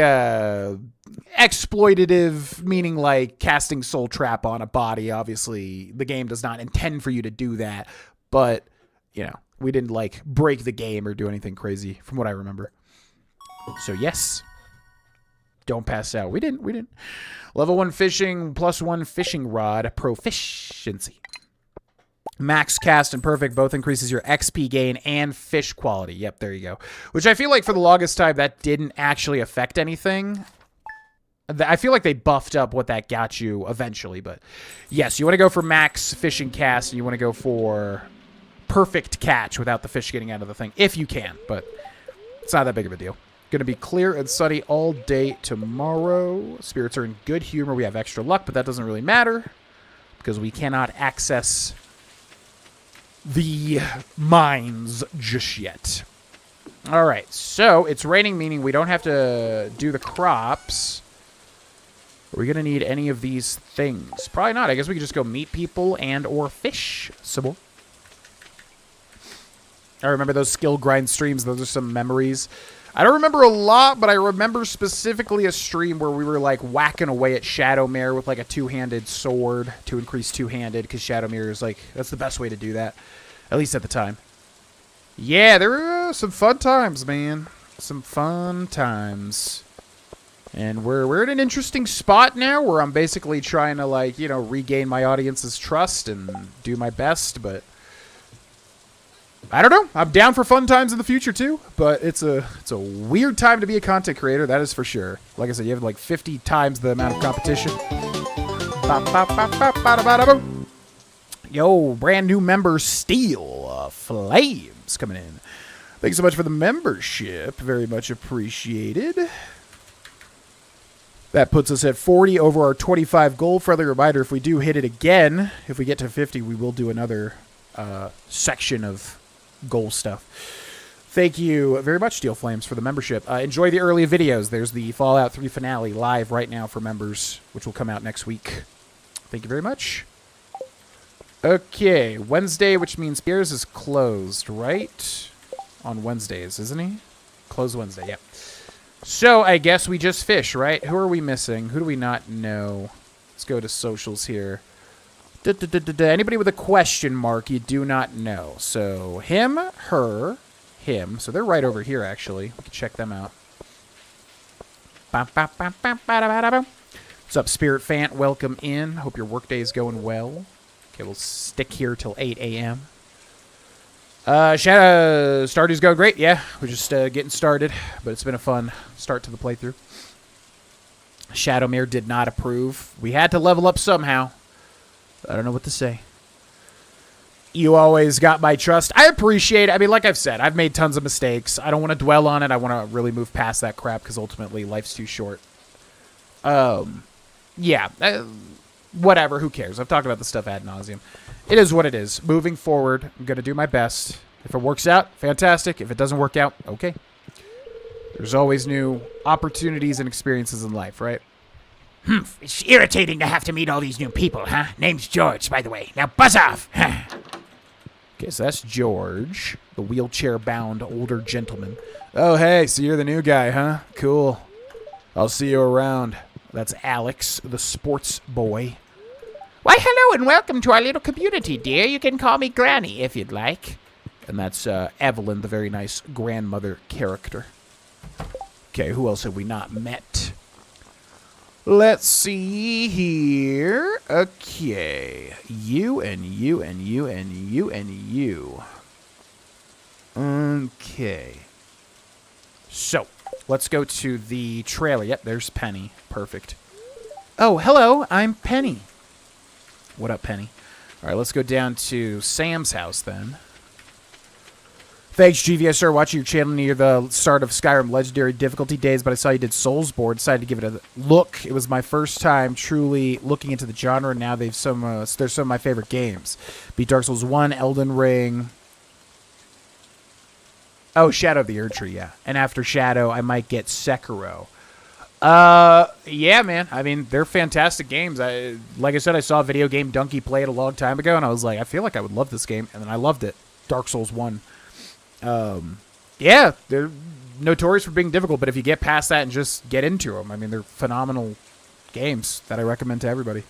exploitative, meaning like casting Soul Trap on a body. Obviously, the game does not intend for you to do that, but, you know, we didn't like break the game or do anything crazy from what I remember. So, yes. Don't pass out. We didn't. Level 1 fishing, +1 fishing rod proficiency. Max cast and perfect both increases your XP gain and fish quality. Yep, there you go. Which I feel like for the longest time that didn't actually affect anything. I feel like they buffed up what that got you eventually, but yes, you want to go for max fishing cast and you want to go for perfect catch without the fish getting out of the thing, if you can, but it's not that big of a deal. Going to be clear and sunny all day tomorrow. Spirits are in good humor. We have extra luck, but that doesn't really matter because we cannot access the mines just yet. All right, so it's raining, meaning we don't have to do the crops. Are we going to need any of these things? Probably not. I guess we could just go meet people and or fish some more. I remember those skill grind streams. Those are some memories. I don't remember a lot, but I remember specifically a stream where we were like whacking away at Shadowmere with like a two-handed sword to increase two-handed, because Shadowmere is like, that's the best way to do that, at least at the time. Yeah, there were some fun times, man. Some fun times. And we're in an interesting spot now where I'm basically trying to, like, you know, regain my audience's trust and do my best, but I don't know. I'm down for fun times in the future too, but it's a weird time to be a content creator, that is for sure. Like I said, you have like 50 times the amount of competition. Yo, brand new member Steel Flames coming in. Thanks so much for the membership. Very much appreciated. That puts us at 40 over our 25 goal. Friendly reminder, if we do hit it again, if we get to 50, we will do another section of goal stuff. Thank you very much, Steel Flames, for the membership. Enjoy the early videos. There's the Fallout 3 finale live right now for members, which will come out next week. Thank you very much. Okay, Wednesday, which means Pierre's is closed, right? On Wednesdays, isn't he? Closed Wednesday, yep. So, I guess we just fish, right? Who are we missing? Who do we not know? Let's go to socials here. Anybody with a question mark you do not know. So, him, her, him. So, they're right over here, actually. We can check them out. What's up, Spirit Fant? Welcome in. Hope your workday is going well. Okay, we'll stick here till 8 a.m. Stardew's going great. Yeah, we're just getting started, but it's been a fun start to the playthrough. Shadowmere did not approve. We had to level up somehow. I don't know what to say. You always got my trust. I appreciate it. I mean, like I've said, I've made tons of mistakes. I don't want to dwell on it. I want to really move past that crap because ultimately life's too short. Yeah. Whatever. Who cares? I've talked about this stuff ad nauseum. It is what it is. Moving forward, I'm going to do my best. If it works out, fantastic. If it doesn't work out, okay. There's always new opportunities and experiences in life, right?
It's irritating to have to meet all these new people, huh? Name's George, by the way. Now buzz off!
Okay, so that's George, the wheelchair-bound older gentleman. Oh, hey, so you're the new guy, huh? Cool. I'll see you around. That's Alex, the sports boy.
Why, hello and welcome to our little community, dear. You can call me Granny if you'd like.
And that's Evelyn, the very nice grandmother character. Okay, who else have we not met? Let's see here. Okay. You and you and you and you and you. Okay. So, let's go to the trailer. Yep, there's Penny. Perfect. Oh, hello. I'm Penny. What up, Penny? All right, let's go down to Sam's house then. Thanks, GV. I started watching your channel near the start of Skyrim Legendary difficulty days, but I saw you did Soulsboard. Decided to give it a look. It was my first time truly looking into the genre, and now there's some of my favorite games. Beat Dark Souls 1, Elden Ring. Oh, Shadow of the Erdtree, yeah. And after Shadow, I might get Sekiro. Yeah, man. I mean, they're fantastic games. Like I said, I saw a Video Game Donkey play it a long time ago, and I was like, I feel like I would love this game, and then I loved it. Dark Souls 1. Yeah, they're notorious for being difficult, but if you get past that and just get into them, I mean, they're phenomenal games that I recommend to everybody.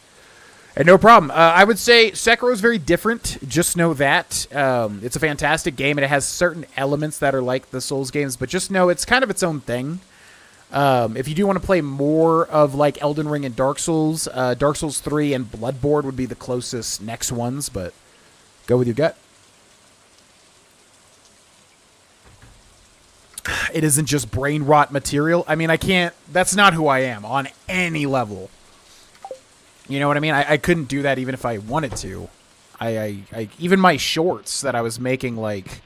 And no problem. I would say Sekiro is very different. Just know that. It's a fantastic game, and it has certain elements that are like the Souls games, but just know it's kind of its own thing. If you do want to play more of like Elden Ring and Dark Souls 3 and Bloodborne would be the closest next ones, but go with your gut. It isn't just brain rot material. I mean, I can't... That's not who I am on any level. You know what I mean? I couldn't do that even if I wanted to. Even my shorts that I was making, like...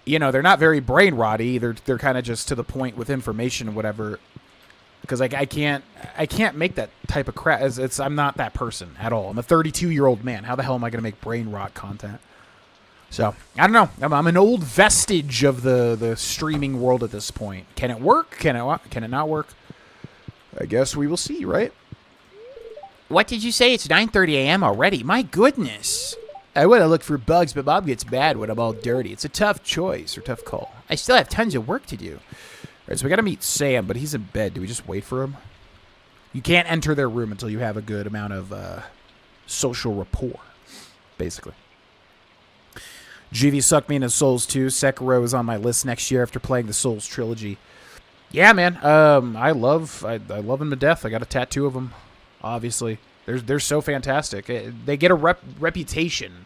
You know, they're not very brain rotty. They're kind of just to the point with information and whatever. Because I can't make that type of crap. I'm not that person at all. I'm a 32-year-old man. How the hell am I going to make brain rot content? So, I don't know. I'm an old vestige of the streaming world at this point. Can it work? Can it not work? I guess we will see, right?
What did you say? It's 9:30 a.m. already. My goodness.
I want to look for bugs, but Mom gets mad when I'm all dirty. It's a tough choice or tough call.
I still have tons of work to do.
All right, so we got to meet Sam, but he's in bed. Do we just wait for him? You can't enter their room until you have a good amount of social rapport, basically. GV sucked me into Souls 2. Sekiro is on my list next year after playing the Souls trilogy. Yeah, man. I love them to death. I got a tattoo of them, obviously. They're so fantastic. They get a reputation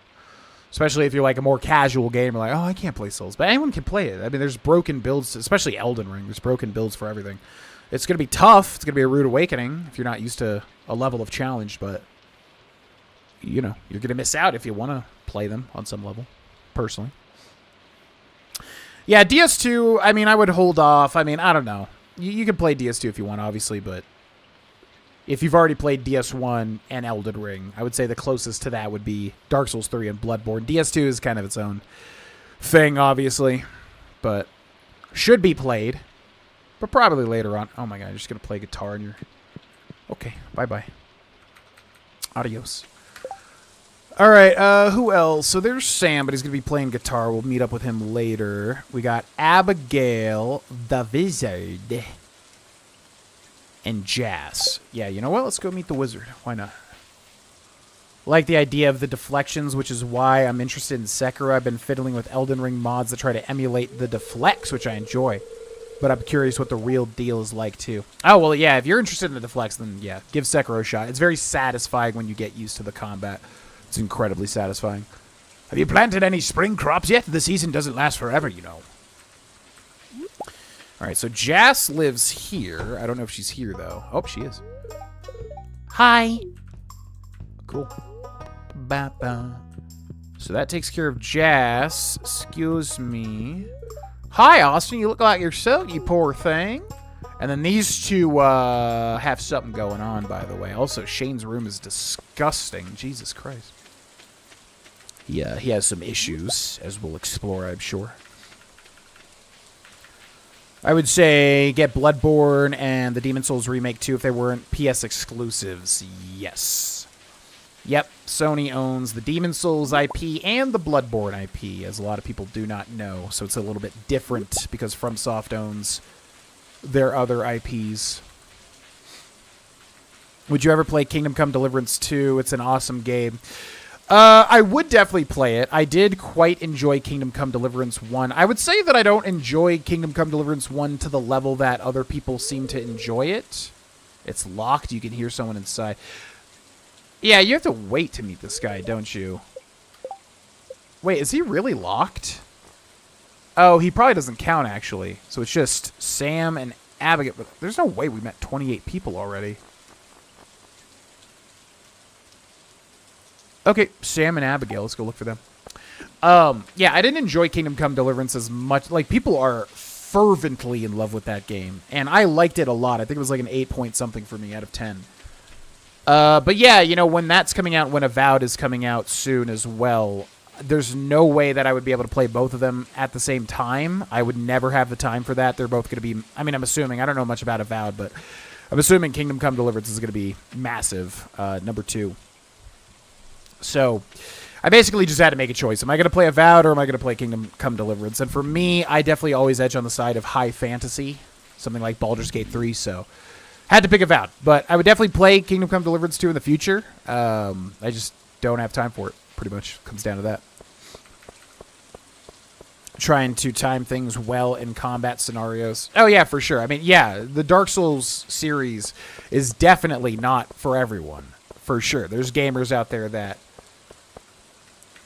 Especially if you're like a more casual gamer, like, oh, I can't play Souls. But anyone can play it. I mean, there's broken builds, especially Elden Ring. There's broken builds for everything. It's going to be tough. It's going to be a rude awakening if you're not used to a level of challenge. But, you know, you're going to miss out if you want to play them on some level, personally. Yeah, DS2, I mean, I would hold off. I mean, I don't know. You can play DS2 if you want, obviously, but if you've already played DS1 and Elden Ring, I would say the closest to that would be Dark Souls 3 and Bloodborne. DS2 is kind of its own thing, obviously, but should be played, but probably later on. Oh my god, you're just going to play guitar and you're... Okay, bye-bye. Adios. Alright, who else? So there's Sam, but he's going to be playing guitar. We'll meet up with him later. We got Abigail the Wizard. And Jazz. Yeah, you know what? Let's go meet the wizard. Why not? Like the idea of the deflections, which is why I'm interested in Sekiro. I've been fiddling with Elden Ring mods that try to emulate the deflects, which I enjoy. But I'm curious what the real deal is like, too. Oh, well, yeah, if you're interested in the deflects, then, yeah, give Sekiro a shot. It's very satisfying when you get used to the combat. It's incredibly satisfying.
Have you planted any spring crops yet? The season doesn't last forever, you know.
All right, so Jazz lives here. I don't know if she's here, though. Oh, she is. Hi. Cool. Ba-ba. So that takes care of Jazz. Excuse me. Hi, Austin. You look like yourself, you poor thing. And then these two have something going on, by the way. Also, Shane's room is disgusting. Jesus Christ. He has some issues, as we'll explore, I'm sure. I would say get Bloodborne and the Demon Souls remake too if they weren't PS exclusives. Yes. Yep, Sony owns the Demon Souls IP and the Bloodborne IP, as a lot of people do not know. So it's a little bit different because FromSoft owns their other IPs. Would you ever play Kingdom Come Deliverance 2? It's an awesome game. I would definitely play it. I did quite enjoy Kingdom Come Deliverance 1. I would say that I don't enjoy Kingdom Come Deliverance 1 to the level that other people seem to enjoy it. It's locked. You can hear someone inside. Yeah, you have to wait to meet this guy, don't you? Wait, is he really locked? Oh, he probably doesn't count, actually. So it's just Sam and Abigail. But there's no way we met 28 people already. Okay, Sam and Abigail. Let's go look for them. Yeah, I didn't enjoy Kingdom Come Deliverance as much. Like, people are fervently in love with that game. And I liked it a lot. I think it was like an 8 point something for me out of 10. But yeah, you know, when that's coming out, when Avowed is coming out soon as well, there's no way that I would be able to play both of them at the same time. I would never have the time for that. They're both going to be... I mean, I'm assuming. I don't know much about Avowed, but I'm assuming Kingdom Come Deliverance is going to be massive. Number 2. So, I basically just had to make a choice. Am I going to play Avowed or am I going to play Kingdom Come Deliverance? And for me, I definitely always edge on the side of high fantasy. Something like Baldur's Gate 3, so... Had to pick Avowed. But I would definitely play Kingdom Come Deliverance 2 in the future. I just don't have time for it. Pretty much comes down to that. Trying to time things well in combat scenarios. Oh, yeah, for sure. I mean, yeah, the Dark Souls series is definitely not for everyone. For sure. There's gamers out there that,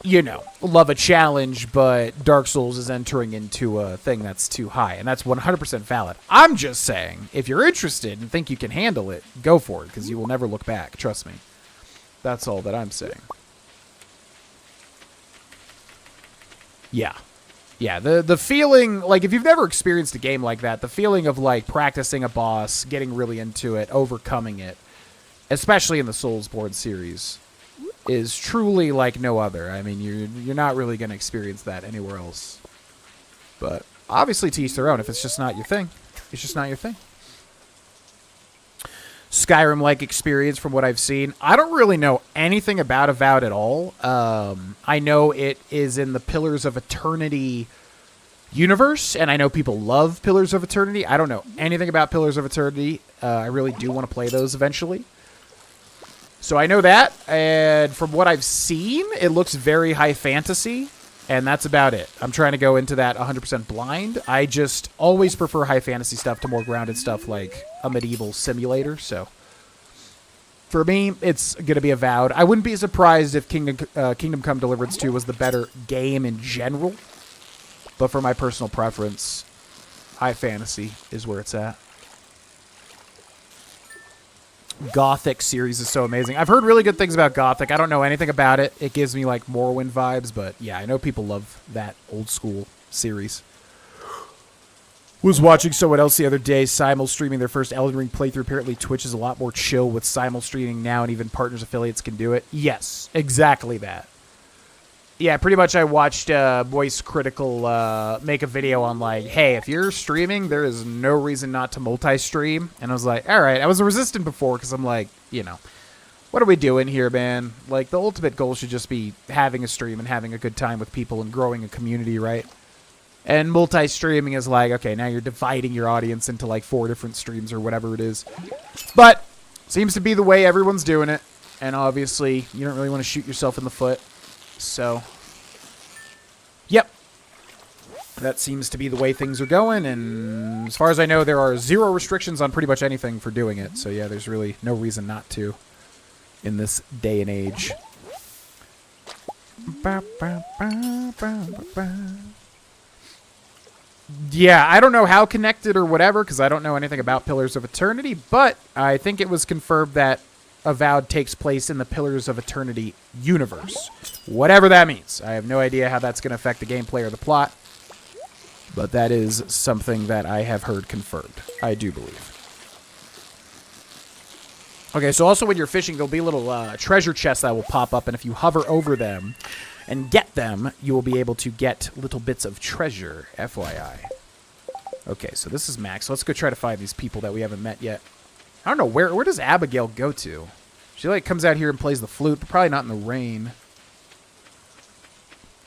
you know, love a challenge, but Dark Souls is entering into a thing that's too high, and that's 100% valid. I'm just saying, if you're interested and think you can handle it, go for it, because you will never look back. Trust me. That's all that I'm saying. Yeah. Yeah, the feeling, like, if you've never experienced a game like that, the feeling of, like, practicing a boss, getting really into it, overcoming it, especially in the Soulsborne series, is truly like no other. I mean, you're not really going to experience that anywhere else. But obviously to each their own. If it's just not your thing, it's just not your thing. Skyrim-like experience from what I've seen. I don't really know anything about Avowed at all. I know it is in the Pillars of Eternity universe, and I know people love Pillars of Eternity. I don't know anything about Pillars of Eternity. I really do want to play those eventually. So I know that, and from what I've seen, it looks very high fantasy, and that's about it. I'm trying to go into that 100% blind. I just always prefer high fantasy stuff to more grounded stuff like a medieval simulator, so For me, it's going to be Avowed. I wouldn't be surprised if Kingdom Come Deliverance 2 was the better game in general. But for my personal preference, High Fantasy is where it's at. Gothic series is so amazing. I've heard really good things about Gothic. I don't know anything about it. It gives me like Morrowind vibes, but yeah, I know people love that old school series. Was watching someone else the other day simul-streaming their first Elden Ring playthrough. Apparently Twitch is a lot more chill with simul-streaming now, and even partners affiliates can do it. Yes, exactly that. Yeah, pretty much I watched Voice Critical make a video on like, hey, if you're streaming, there is no reason not to multi-stream. And I was like, all right. I was resistant before because I'm like, you know, what are we doing here, man? Like, the ultimate goal should just be having a stream and having a good time with people and growing a community, right? And multi-streaming is like, okay, now you're dividing your audience into like 4 different streams or whatever it is. But seems to be the way everyone's doing it. And obviously, you don't really want to shoot yourself in the foot. So, yep. That seems to be the way things are going. And as far as I know, there are 0 restrictions on pretty much anything for doing it. So, yeah, there's really no reason not to in this day and age. Yeah, I don't know how connected or whatever, because I don't know anything about Pillars of Eternity, but I think it was confirmed that Avowed takes place in the Pillars of Eternity universe. Whatever that means. I have no idea how that's going to affect the gameplay or the plot, but that is something that I have heard confirmed. I do believe. Okay, so also when you're fishing, there'll be little treasure chests that will pop up, and if you hover over them and get them, you will be able to get little bits of treasure, FYI. Okay, so this is Max. Let's go try to find these people that we haven't met yet. I don't know, where does Abigail go to? She, like, comes out here and plays the flute, but probably not in the rain.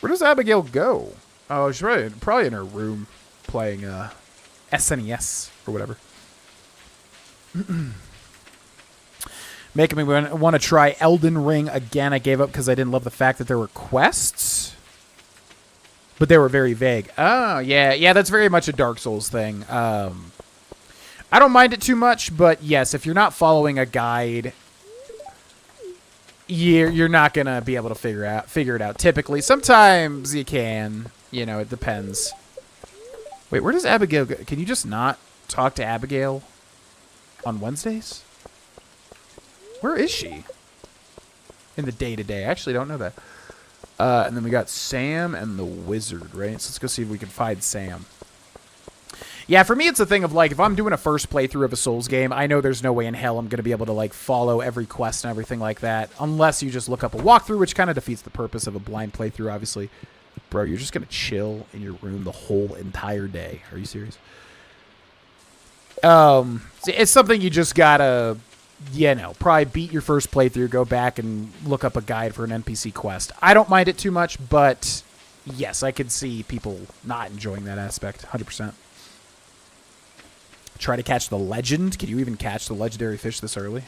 Where does Abigail go? Oh, she's probably in her room playing SNES or whatever. Making me want to try Elden Ring again. I gave up because I didn't love the fact that there were quests. But they were very vague. Oh, yeah. Yeah, that's very much a Dark Souls thing. I don't mind it too much, but yes, if you're not following a guide, you're not going to be able to figure it out. Typically, sometimes you can. You know, it depends. Wait, where does Abigail go? Can you just not talk to Abigail on Wednesdays? Where is she? In the day-to-day. I actually don't know that. And then we got Sam and the Wizard, right? So let's go see if we can find Sam. Yeah, for me, it's a thing of, like, if I'm doing a first playthrough of a Souls game, I know there's no way in hell I'm going to be able to, like, follow every quest and everything like that. Unless you just look up a walkthrough, which kind of defeats the purpose of a blind playthrough, obviously. Bro, you're just going to chill in your room the whole entire day. Are you serious? It's something you just gotta, you know, probably beat your first playthrough, go back and look up a guide for an NPC quest. I don't mind it too much, but yes, I could see people not enjoying that aspect, 100%. Try to catch the legend. Can you even catch the legendary fish this early?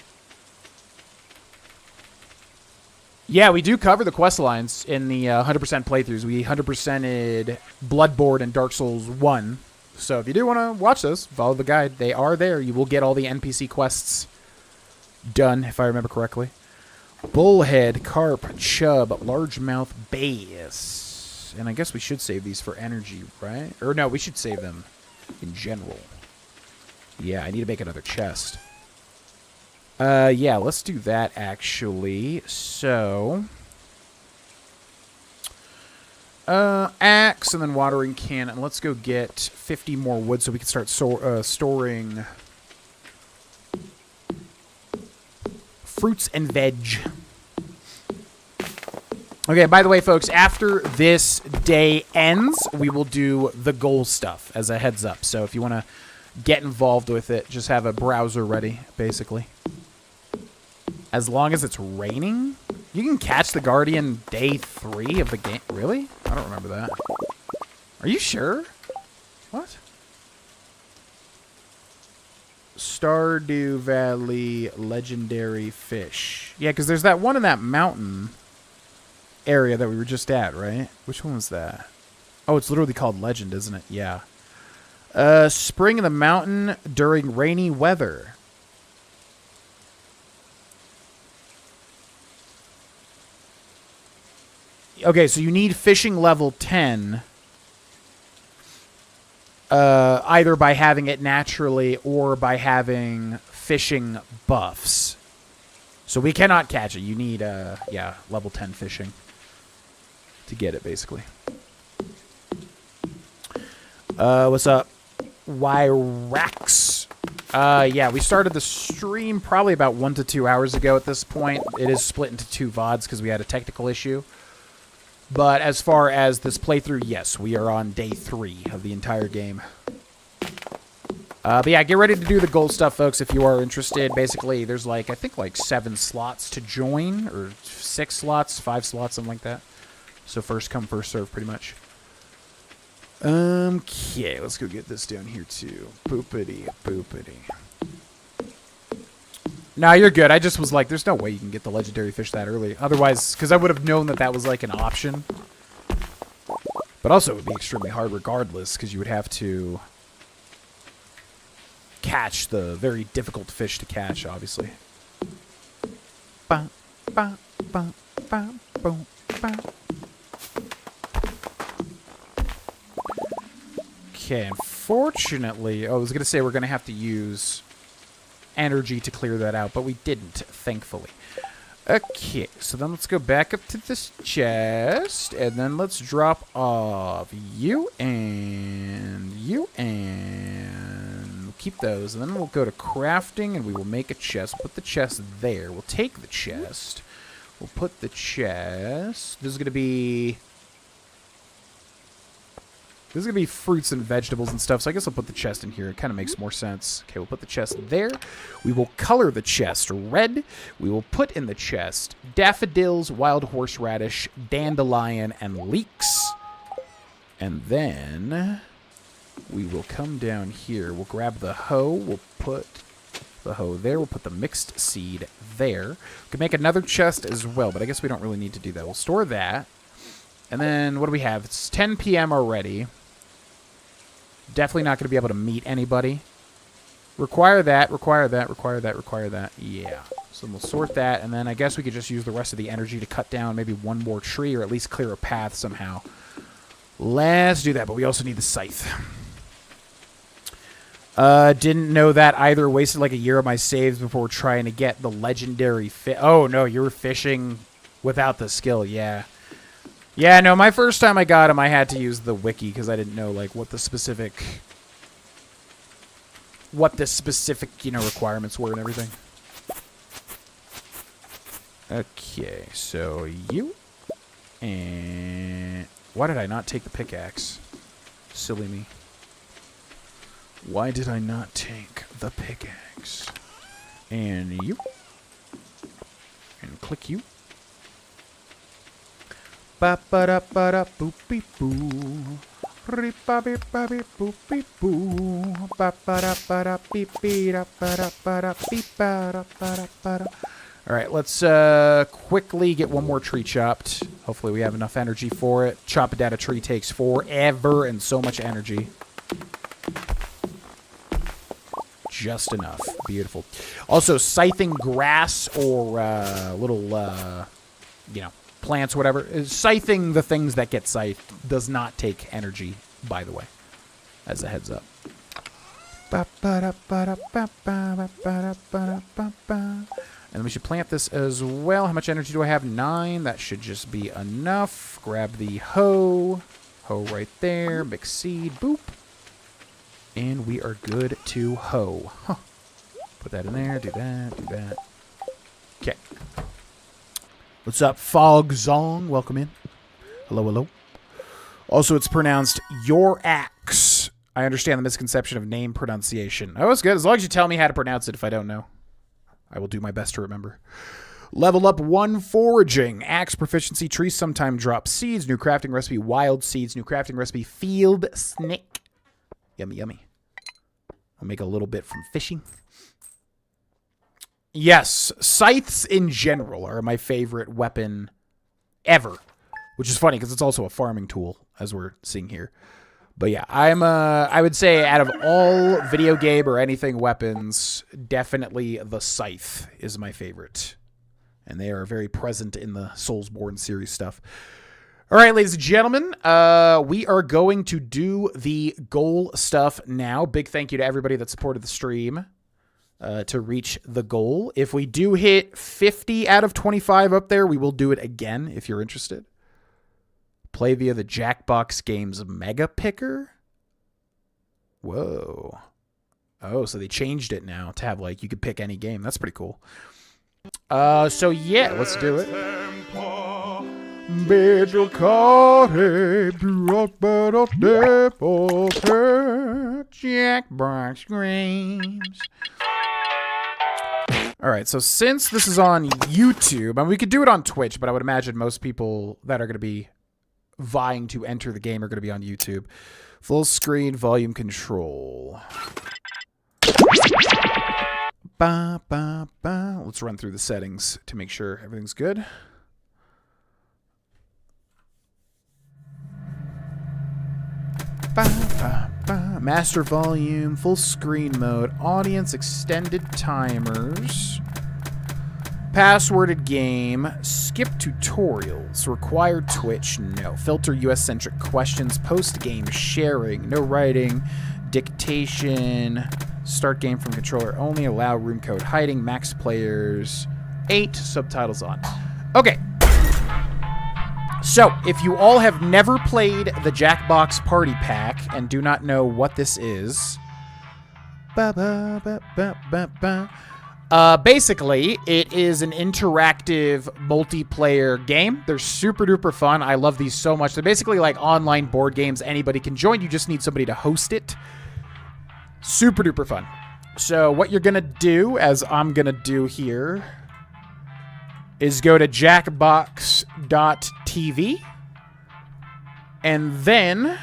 Yeah, we do cover the quest lines in the 100% playthroughs. We 100%ed Bloodborne and Dark Souls 1. So if you do want to watch those, follow the guide. They are there. You will get all the NPC quests done, if I remember correctly. Bullhead, carp, chub, largemouth bass. And I guess we should save these for energy, right? Or no, we should save them in general. Yeah, I need to make another chest. Yeah, let's do that, actually. So, axe and then watering can. And let's go get 50 more wood so we can start storing fruits and veg. Okay, by the way, folks, after this day ends, we will do the goal stuff as a heads up. So if you want to get involved with it, just have a browser ready, basically. As long as it's raining, you can catch the Guardian day 3 of the game. Really? I don't remember that. Are you sure? What? Stardew Valley legendary fish. Yeah, because there's that one in that mountain area that we were just at, right? Which one was that? Oh, it's literally called Legend, isn't it? Yeah. Spring in the mountain during rainy weather. Okay, so you need fishing level 10 either by having it naturally or by having fishing buffs. So we cannot catch it. You need, level 10 fishing to get it, basically. What's up? Wyrax. Yeah, we started the stream probably about 1 to 2 hours ago at this point. It is split into 2 VODs because we had a technical issue. But as far as this playthrough, yes, we are on day 3 of the entire game. But yeah, get ready to do the gold stuff, folks, if you are interested. Basically, there's I think 7 slots to join, or 6 slots, 5 slots, something like that. So first come, first serve, pretty much. Okay, let's go get this down here, too. Boopity, boopity. Nah, you're good. I just was like, there's no way you can get the legendary fish that early. Otherwise, because I would have known that that was an option. But also, it would be extremely hard regardless, because you would have to catch the very difficult fish to catch, obviously. Ba, ba, ba, ba, boom, ba. Okay, unfortunately, I was going to say we're going to have to use energy to clear that out, but we didn't, thankfully. Okay, so then let's go back up to this chest, and then let's drop off you and we'll keep those, and then we'll go to crafting, and we will make a chest. Put the chest there. We'll take the chest. We'll put the chest. This is going to be fruits and vegetables and stuff, so I guess I'll put the chest in here. It kind of makes more sense. Okay, we'll put the chest there. We will color the chest red. We will put in the chest daffodils, wild horseradish, dandelion, and leeks. And then we will come down here. We'll grab the hoe. We'll put the hoe there. We'll put the mixed seed there. We can make another chest as well, but I guess we don't really need to do that. We'll store that. And then what do we have? It's 10 p.m. already. Definitely not going to be able to meet anybody. Require that, require that, require that, require that. Yeah. So we'll sort that, and then I guess we could just use the rest of the energy to cut down maybe one more tree, or at least clear a path somehow. Let's do that, but we also need the scythe. Didn't know that either. Wasted a year of my saves before trying to get the legendary fish. Oh, no, you were fishing without the skill, yeah. Yeah, no, my first time I got him, I had to use the wiki because I didn't know what the specific requirements were and everything. Okay, so you and why did I not take the pickaxe? Silly me. Why did I not take the pickaxe? And you and click you. Ba ba da ba da boop beep boo. Ri ba beep ba beep boop beep boo. Ba ba da ba da beep beep da ba da ba da beep ba da ba da ba da. All right, let's quickly get one more tree chopped. Hopefully we have enough energy for it. Chopping down a tree takes forever and so much energy. Just enough. Beautiful. Also, scything grass or little, plants, whatever. Scything the things that get scythed does not take energy, by the way, as a heads up. And we should plant this as well. How much energy do I have? 9. That should just be enough. Grab the hoe. Hoe right there. Mix seed. Boop. And we are good to hoe. Huh. Put that in there. Do that. Do that. Okay. What's up, Fogzong? Welcome in. Hello, hello. Also, it's pronounced your axe. I understand the misconception of name pronunciation. Oh, it's good. As long as you tell me how to pronounce it if I don't know. I will do my best to remember. Level up 1 foraging. Axe proficiency. Trees sometime drop seeds. New crafting recipe. Wild seeds. New crafting recipe. Field snake. Yummy, yummy. I'll make a little bit from fishing. Yes, scythes in general are my favorite weapon ever, which is funny because it's also a farming tool, as we're seeing here. But yeah, I would say out of all video game or anything weapons, definitely the scythe is my favorite. And they are very present in the Soulsborne series stuff. All right, ladies and gentlemen, we are going to do the goal stuff now. Big thank you to everybody that supported the stream to reach the goal. If we do hit 50 out of 25 up there, we will do it again if you're interested. Play via the Jackbox Games Mega Picker. Whoa. Oh, so they changed it now to have, like, you could pick any game. That's pretty cool. So yeah, let's do it. Jackbox Games. All right, so since this is on YouTube, and we could do it on Twitch, but I would imagine most people that are going to be vying to enter the game are going to be on YouTube. Full screen volume control. Ba, ba, ba. Let's run through the settings to make sure everything's good. Ba, ba, ba. Master volume, full screen mode, audience extended timers, passworded game, skip tutorials, required Twitch, no. Filter US-centric questions, post-game sharing, no writing, dictation, start game from controller only, allow room code hiding, max players, 8, subtitles on. Okay. So, if you all have never played the Jackbox Party Pack and do not know what this is, basically, it is an interactive multiplayer game. They're super duper fun. I love these so much. They're basically like online board games. Anybody can join. You just need somebody to host it. Super duper fun. So what you're going to do, as I'm going to do here, is go to jackbox.tv and then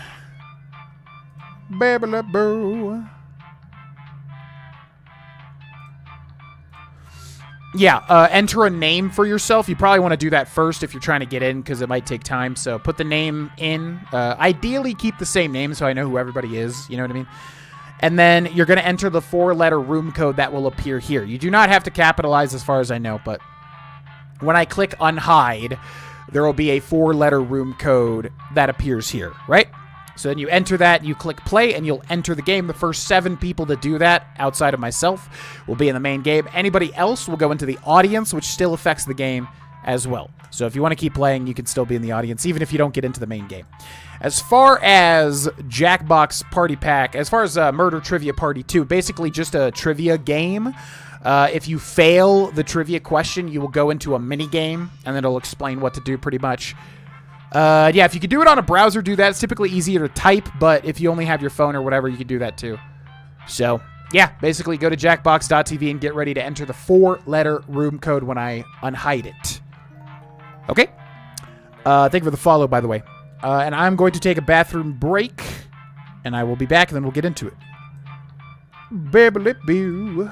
enter a name for yourself. You probably want to do that first if you're trying to get in because it might take time. So put the name in. Ideally, keep the same name so I know who everybody is. You know what I mean? And then you're going to enter the 4-letter room code that will appear here. You do not have to capitalize as far as I know, but when I click unhide, there will be a 4-letter room code that appears here, right? So then you enter that, you click play, and you'll enter the game. The first 7 people to do that, outside of myself, will be in the main game. Anybody else will go into the audience, which still affects the game as well. So if you want to keep playing, you can still be in the audience, even if you don't get into the main game. As far as Jackbox Party Pack, as far as Murder Trivia Party 2, basically just a trivia game. If you fail the trivia question, you will go into a mini game, and then it'll explain what to do pretty much. Yeah, if you could do it on a browser, do that. It's typically easier to type, but if you only have your phone or whatever, you can do that too. So, yeah, basically go to jackbox.tv and get ready to enter the 4-letter room code when I unhide it. Okay? Thank you for the follow, by the way. And I'm going to take a bathroom break, and I will be back, and then we'll get into it. Baby-lip-boo.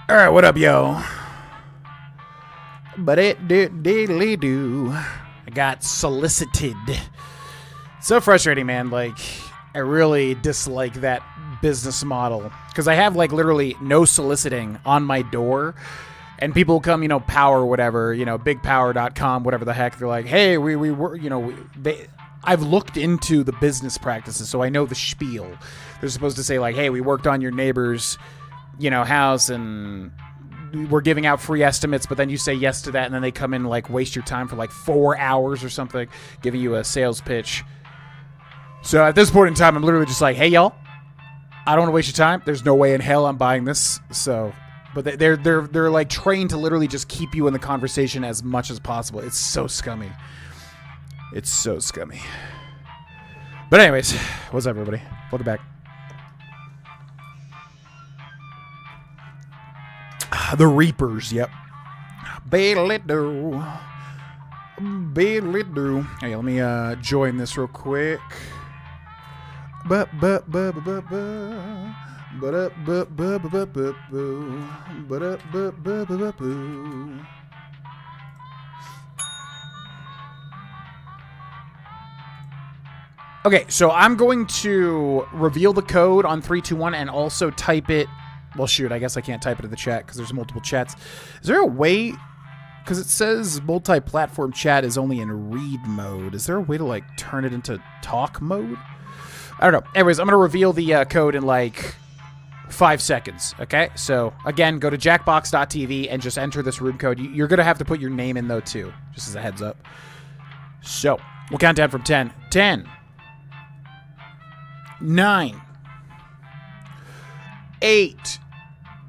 All right, what up, yo? But it diddly do. I got solicited. So frustrating, man. Like, I really dislike that business model because I have like literally no soliciting on my door, and people come, you know, Power, whatever, you know, bigpower.com, whatever the heck. They're like, hey, we were, you know, I've looked into the business practices, so I know the spiel. They're supposed to say like, hey, we worked on your neighbor's, you know, house and we're giving out free estimates, but then you say yes to that, and then they come in and like waste your time for like 4 hours or something, giving you a sales pitch. So at this point in time, I'm literally just like, hey, y'all, I don't want to waste your time. There's no way in hell I'm buying this. So, but they're like trained to literally just keep you in the conversation as much as possible. It's so scummy. It's so scummy. But anyways, what's up, everybody? Welcome back. The Reapers, yep. Bailey-doo. Bailey-doo. Hey, let me join this real quick. Okay, so I'm going to reveal the code on 3, 2, 1 and also type it. Well, shoot, I guess I can't type it in the chat because there's multiple chats. Is there a way? Because it says multi-platform chat is only in read mode. Is there a way to, like, turn it into talk mode? I don't know. Anyways, I'm going to reveal the code in, like, 5 seconds, okay? So, again, go to jackbox.tv and just enter this room code. You're going to have to put your name in, though, too, just as a heads up. So, we'll count down from 10. 10. 9. 8.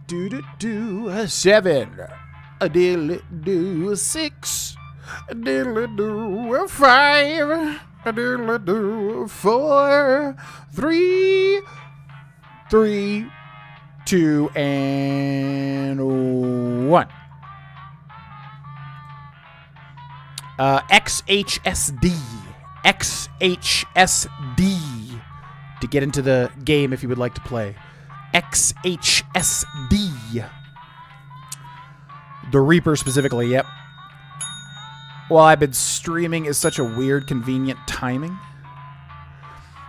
7. A diddly do 6. A diddly do 5. A diddly do 4. 3. 2 and 1. XHSD. XHSD to get into the game if you would like to play. XHSD. The Reaper specifically, yep. While I've been streaming is such a weird, convenient timing.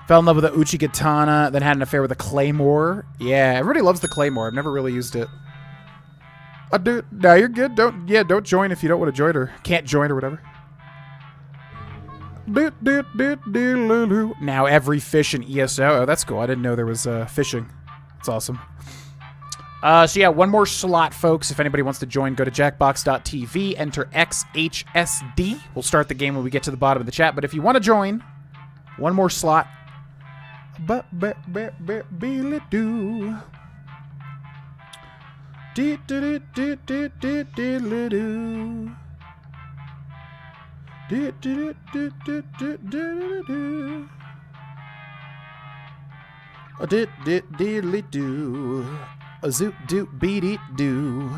Fell in love with the Uchigatana, then had an affair with a Claymore. Yeah, everybody loves the Claymore. I've never really used it. No, you're good. Don't join if you don't want to join or can't join or whatever. Now every fish in ESO. Oh, that's cool. I didn't know there was fishing. That's awesome. So yeah, one more slot, folks. If anybody wants to join, go to jackbox.tv, enter XHSD. We'll start the game when we get to the bottom of the chat. But if you want to join, one more slot. Do. A diddly do. A zoot doot beat it do.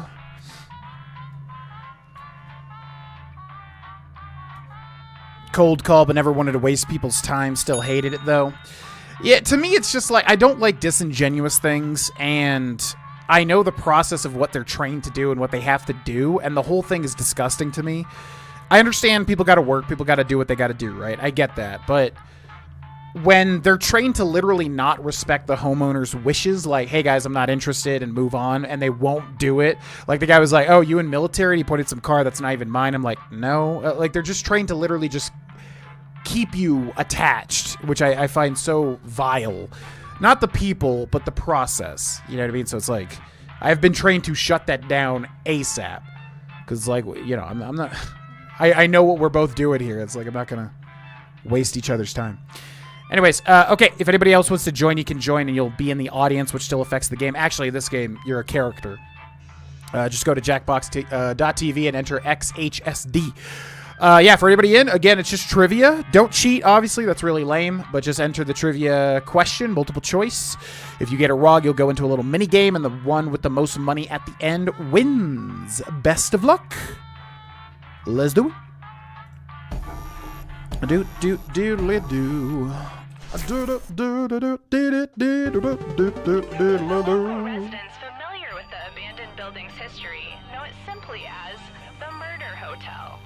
Cold call, but never wanted to waste people's time. Still hated it though. Yeah, to me it's just like I don't like disingenuous things, and I know the process of what they're trained to do and what they have to do, and the whole thing is disgusting to me. I understand people got to work, people got to do what they got to do, right? I get that, but when they're trained to literally not respect the homeowner's wishes, like, hey guys, I'm not interested, and move on, and they won't do it. Like the guy was like, oh, you in military? He pointed some car that's not even mine. I'm like, no. Like they're just trained to literally just keep you attached, which I find so vile. Not the people, but the process. You know what I mean? So it's like, I've been trained to shut that down ASAP. Because like, you know, I'm not, I know what we're both doing here. It's like, I'm not going to waste each other's time. Anyways, okay, if anybody else wants to join, you can join, and you'll be in the audience, which still affects the game. Actually, this game, you're a character. Just go to jackbox.tv and enter XHSD. Yeah, for anybody in, again, it's just trivia. Don't cheat, obviously. That's really lame. But just enter the trivia question, multiple choice. If you get it wrong, you'll go into a little mini game, and the one with the most money at the end wins. Best of luck. Let's do it. Do.
Residents familiar with the abandoned building locally as the Murder Hotel.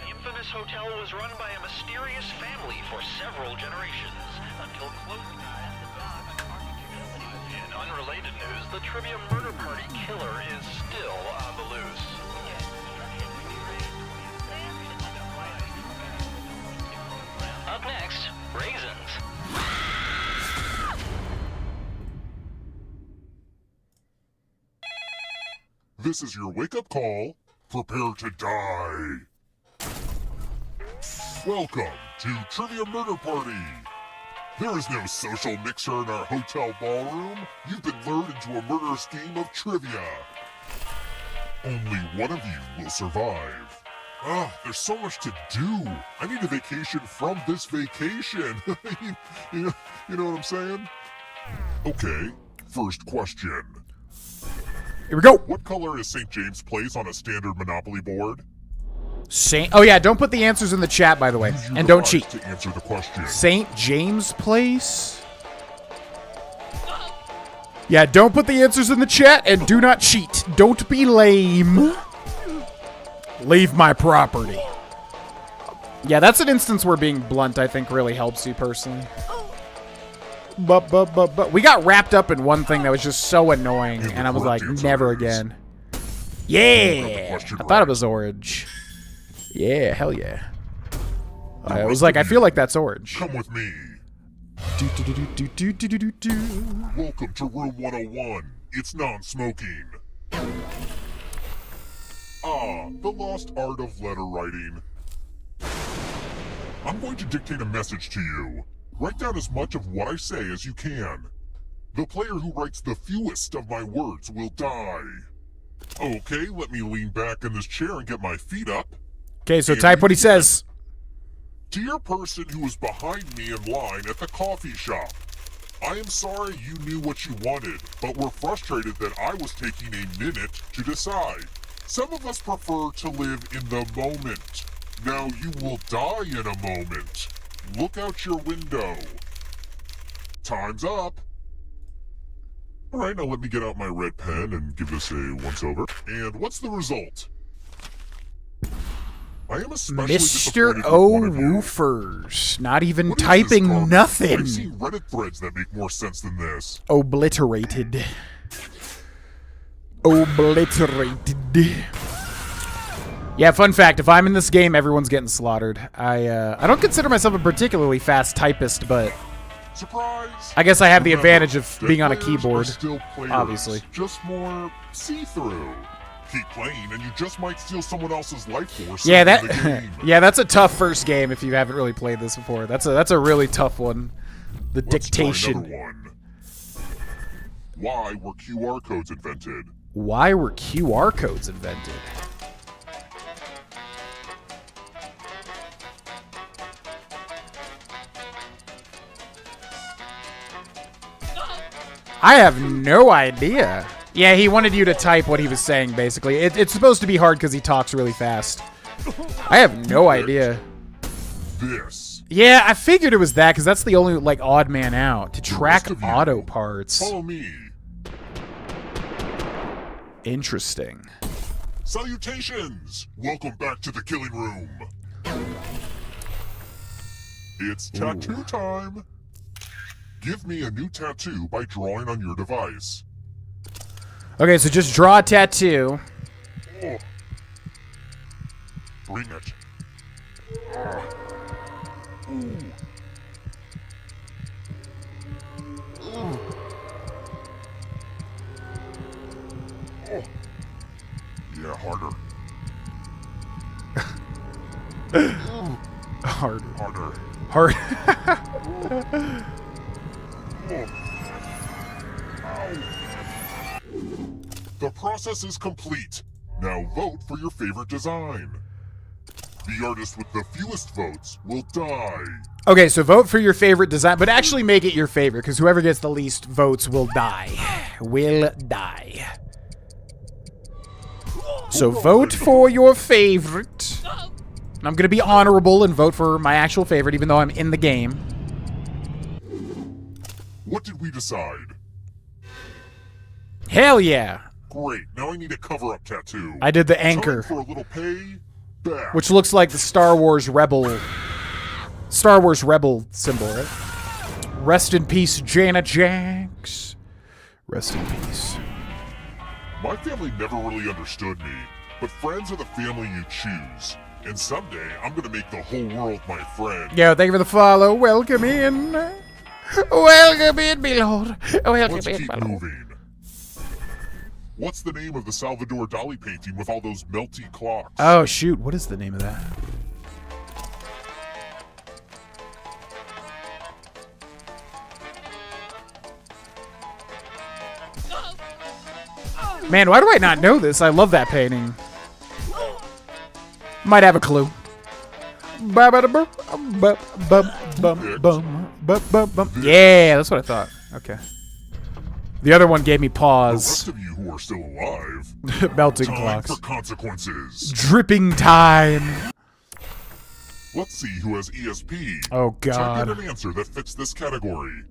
The infamous hotel was run by a mysterious family for several generations until close. In unrelated news, the trivia murder party killer is still on the loose. Up next, raisins.
This is your wake-up call. Prepare to die. Welcome to Trivia Murder Party. There is no social mixer in our hotel ballroom. You've been lured into a murderous game of trivia. Only one of you will survive. There's so much to do. I need a vacation from this vacation. you know what I'm saying? Okay, first question.
Here we go.
What color is St. James Place on a standard Monopoly board?
Oh yeah, don't put the answers in the chat, by the way,
Use your
and don't
device
cheat.
to answer the question.
St. James Place? Yeah, don't put the answers in the chat and do not cheat. Don't be lame. Leave my property. Yeah, that's an instance where being blunt, I think, really helps you personally. But we got wrapped up in one thing that was just so annoying, and I was like, never again. Yeah! I thought it was orange. Yeah, hell yeah. I was like, I feel like that's orange.
Come with me.
Do.
Welcome to room 101. It's non-smoking. The lost art of letter writing. I'm going to dictate a message to you. Write down as much of what I say as you can. The player who writes the fewest of my words will die. Okay, let me lean back in this chair and get my feet up.
Okay, so type what he says.
Dear person who was behind me in line at the coffee shop, I am sorry you knew what you wanted, but were frustrated that I was taking a minute to decide. Some of us prefer to live in the moment. Now you will die in a moment. Look out your window. Time's up. Alright, now let me get out my red pen and give this a once-over. And what's the result? I am especially
Mr.
disappointed with one of you.
Woofers. Not even
What is this
typing
garbage?
nothing.
I've seen Reddit threads that make more sense than this.
Obliterated. Obliterated. Yeah, fun fact, if I'm in this game, everyone's getting slaughtered. I don't consider myself a particularly fast typist, but
Surprise!
I guess I have the
Remember,
advantage of
dead
being on a
players are
keyboard,
still players,
obviously.
Just more see-through. Keep playing, and you just might steal someone else's life force.
Yeah,
in the
that
game.
yeah, that's a tough first game if you haven't really played this before. That's a really tough one. The
Let's try
dictation.
another one. Why were QR codes invented?
Why were QR codes invented? I have no idea. Yeah, he wanted you to type what he was saying, basically. It's supposed to be hard because he talks really fast. I have no idea.
This.
Yeah, I figured it was that because that's the only, like, odd man out. To track
rest of you,
auto parts.
Follow me.
Interesting.
Salutations! Welcome back to the killing room. It's tattoo time. Give me a new tattoo by drawing on your device.
Okay, so just draw a tattoo.
Oh. Bring it. Ooh. Ooh. Oh. Yeah, harder.
Hard.
Harder.
Hard.
The process is complete. Now vote for your favorite design. The artist with the fewest votes will die.
Okay, so vote for your favorite design, but actually make it your favorite, because whoever gets the least votes will die. Will die. So vote for your favorite. I'm going to be honorable and vote for my actual favorite, even though I'm in the game.
What did we decide?
Hell yeah.
Great. Now I need a cover-up tattoo.
I did the anchor,
Time for a little pay back.
which looks like the Star Wars Rebel symbol, right? Rest in peace, Jaina Jax. Rest in peace.
My family never really understood me, but friends are the family you choose. And someday, I'm gonna make the whole world my friend.
Yo, thank you for the follow. Welcome in. Welcome in, me lord. Welcome
Let's
in,
keep
my lord.
moving. What's the name of the Salvador Dali painting with all those melty clocks?
Oh, shoot. What is the name of that? Man, why do I not know this? I love that painting. Might have a clue. Yeah, that's what I thought. Okay. The other one gave me
The
pause.
rest of you who are still alive,
Melting
time
clocks.
for consequences.
Dripping time.
Let's see who has ESP.
Oh,
Type
God.
in an answer that fits this category.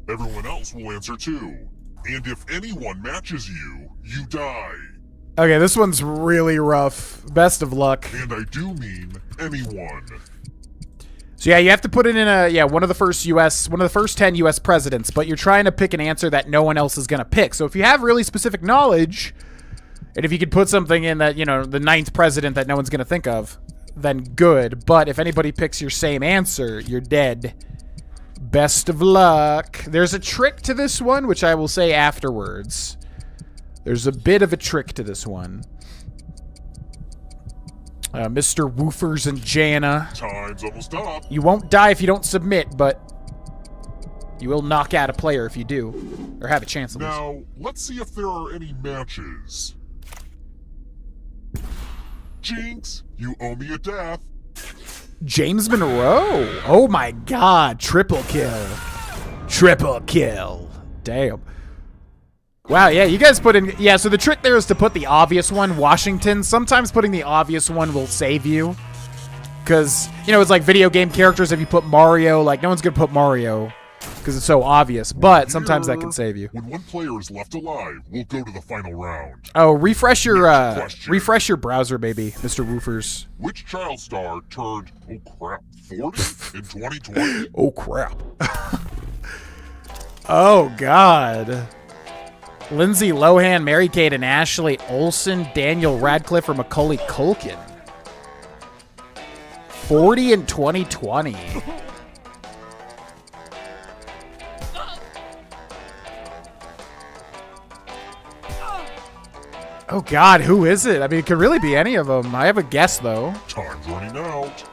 Everyone else will answer too. And if anyone matches you, you die.
Okay, this one's really rough. Best of luck.
And I do mean anyone.
So yeah, you have to put it in one of the first 10 US presidents, but you're trying to pick an answer that no one else is going to pick. So if you have really specific knowledge, and if you could put something in that, the 9th president that no one's going to think of, then good. But if anybody picks your same answer, you're dead. Best of luck. There's a trick to this one, which I will say afterwards. There's a bit of a trick to this one. Mr. Woofers and Jana.
Time's almost up.
You won't die if you don't submit, but you will knock out a player if you do. Or have a chance at least.
Now, let's see if there are any matches. Jinx, you owe me a death.
James Monroe. Oh my god. Triple kill. Triple kill. Damn. Wow, yeah, you guys put in... Yeah, so the trick there is to put the obvious one, Washington. Sometimes putting the obvious one will save you. Because, it's like video game characters. If you put Mario, like, no one's going to put Mario. Because it's so obvious. But sometimes that can save you.
When one player is left alive, we'll go to the final round.
Oh, refresh your
Question.
browser, baby, Mr. Woofers.
Which child star turned, 40 in 2020?
Oh, crap. Oh, God. Lindsay Lohan, Mary-Kate and Ashley Olsen, Daniel Radcliffe, or Macaulay Culkin. 40 in 2020. Oh, God, who is it? I mean, it could really be any of them. I have a guess, though.
Time's running out.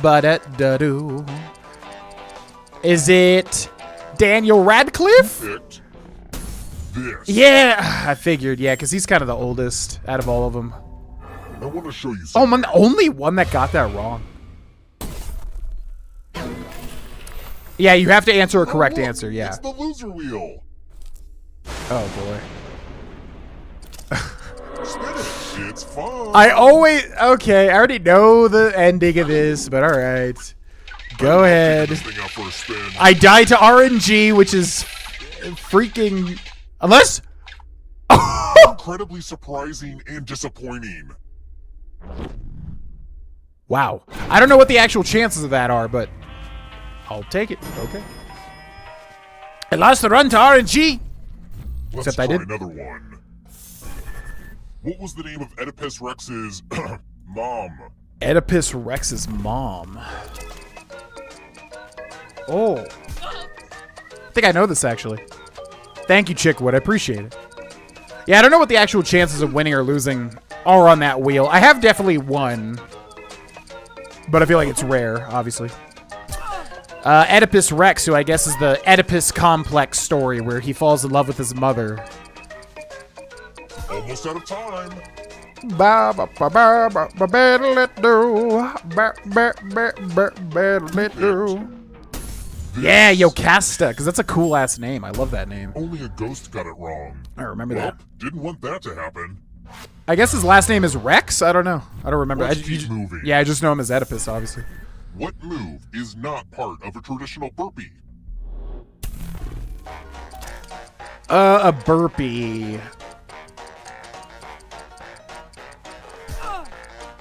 Ba-da-da-doo. Is it Daniel Radcliffe?
Picked this.
Yeah, I figured, yeah, because he's kind of the oldest out of all of them.
I want to show you
Oh,
something.
man, the only one that got that wrong. Yeah, you have to answer a correct
look,
answer, yeah.
It's the loser wheel.
Oh, boy.
Spin it. It's fun.
Okay, I already know the ending of this, but all right. Go ahead.
This thing out for a spin.
I die to RNG, which is freaking... Unless...
Incredibly surprising and disappointing.
Wow. I don't know what the actual chances of that are, but I'll take it. Okay. I lost the run to RNG.
Let's
Except
try
I did.
another one. What was the name of Oedipus Rex's mom?
Oedipus Rex's mom. Oh. I think I know this, actually. Thank you, Chickwood. I appreciate it. Yeah, I don't know what the actual chances of winning or losing are on that wheel. I have definitely won. But I feel like it's rare, obviously. Oedipus Rex, who I guess is the Oedipus complex story where he falls in love with his mother.
Almost out of time.
Yeah, Yocasta, because that's a cool ass name. I love that name.
Only a ghost got it wrong.
I remember
Well,
that.
didn't want that to happen.
I guess his last name is Rex? I don't know. I don't remember.
Let's keep moving.
Yeah, I just know him as Oedipus, obviously.
What move is not part of a traditional burpee?
A burpee.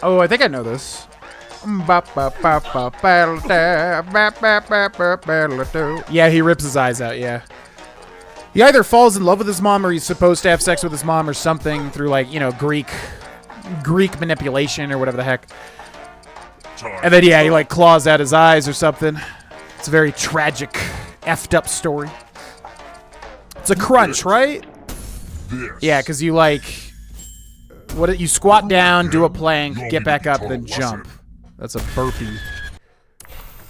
Oh, I think I know this. Yeah, he rips his eyes out, yeah. He either falls in love with his mom or he's supposed to have sex with his mom or something through, like, you know, Greek manipulation or whatever the heck. And then, yeah, he, like, claws out his eyes or something. It's a very tragic, effed up story. It's a crunch, right? Yeah, because you, like... you squat down, do a plank, get back up, then jump. That's a burpee.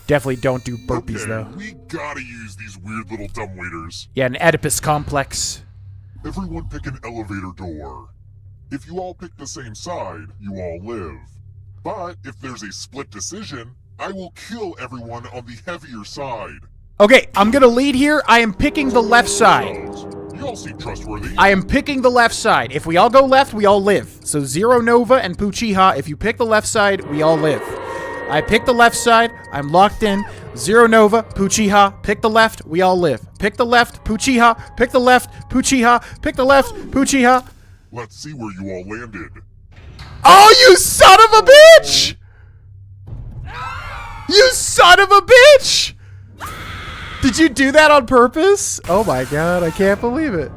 Definitely don't do burpees, though.
We gotta use these weird little dumbwaiters.
Yeah, an Oedipus complex.
Everyone pick an elevator door. If you all pick the same side, you all live. But if there's a split decision, I will kill everyone on the heavier side.
Okay, I'm gonna lead here. I am picking the left side.
You all seem trustworthy.
I am picking the left side. If we all go left, we all live. So Zero Nova and Puchiha, if you pick the left side, we all live. I pick the left side. I'm locked in. Zero Nova, Puchiha, pick the left, we all live. Pick the left, Puchiha, pick the left, Puchiha, pick the left, Puchiha.
Let's see where you all landed.
Oh, you son of a bitch! You son of a bitch! Did you do that on purpose? Oh my god, I can't believe it.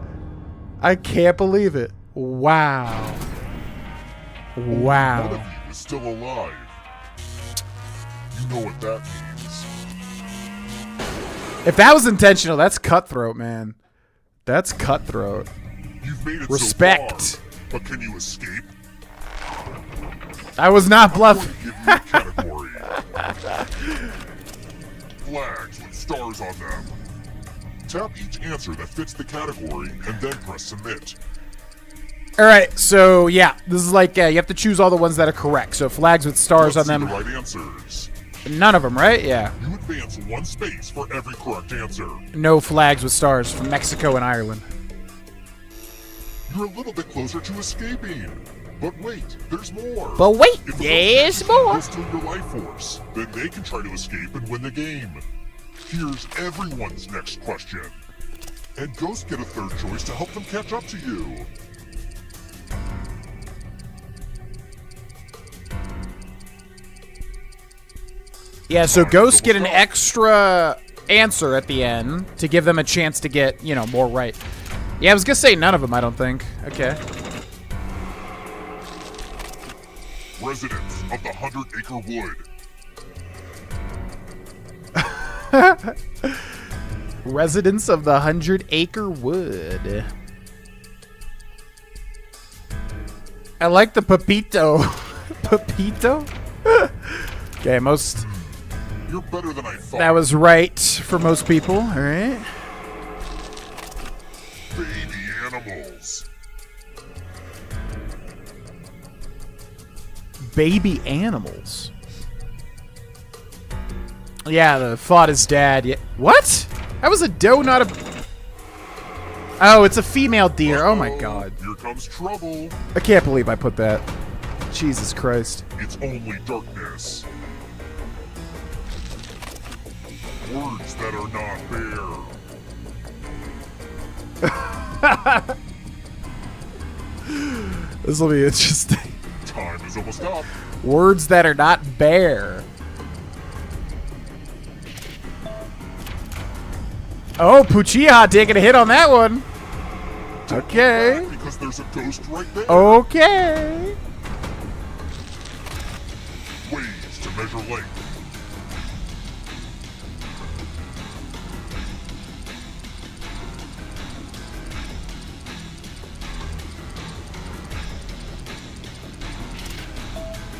I can't believe it. Wow. Wow.
One of you is still alive. You know what that means.
If that was intentional, that's cutthroat, man. That's cutthroat.
You've made it
Respect.
so far, but can you escape?
I was not
I'm
bluffing.
going to give you a category. Flags with stars on them. Tap each answer that fits the category and then press submit.
Alright, so yeah, this is like, you have to choose all the ones that are correct. So flags with stars
Let's
on
see
them.
the right answers.
None of them, right? Yeah.
You advance one space for every correct answer.
No flags with stars from Mexico and Ireland.
You're a little bit closer to escaping. But wait, there's more.
But wait,
If the
there's
person
more.
goes to your life force, then they can try to escape and win the game. Here's everyone's next question. And ghosts get a third choice to help them catch up to you.
Yeah, so ghosts get an extra answer at the end to give them a chance to get, you know, more right. Yeah, I was gonna say none of them, I don't think. Okay.
Residents of the 100-acre wood.
Residents of the 100-acre wood. I like the Pepito. Pepito? Okay, most...
You're better than I thought.
That was right for most people, alright.
Baby animals.
Baby animals. Yeah, the fought his dad. Yeah. What? That was a doe, not a... Oh, it's a female deer. Oh my god.
Here comes trouble.
I can't believe I put that. Jesus Christ.
It's only darkness. Words that are not bare.
This will be interesting.
Time is almost up.
Words that are not bare. Oh, Puchiha taking a hit on that one. Okay.
Because there's a ghost right there.
Okay.
Ways to measure length.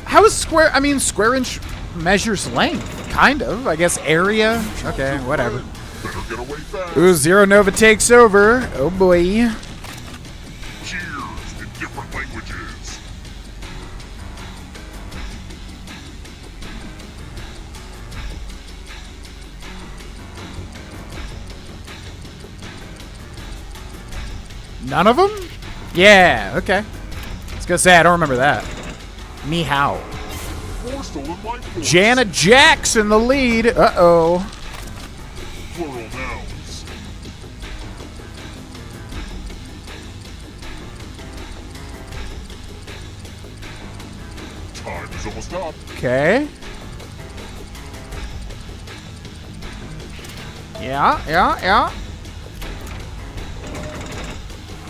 How is square? I mean, square inch measures length. Kind of. I guess area. Okay, whatever.
Better get away fast.
Ooh, Zero Nova takes over. Oh boy.
Cheers in different languages.
None of them? Yeah, okay. I was gonna say, I don't remember that. Me how?
Four stolen life force.
Janet Jackson, the lead. Uh-oh.
Plural nouns. Time's almost up.
Okay. Yeah.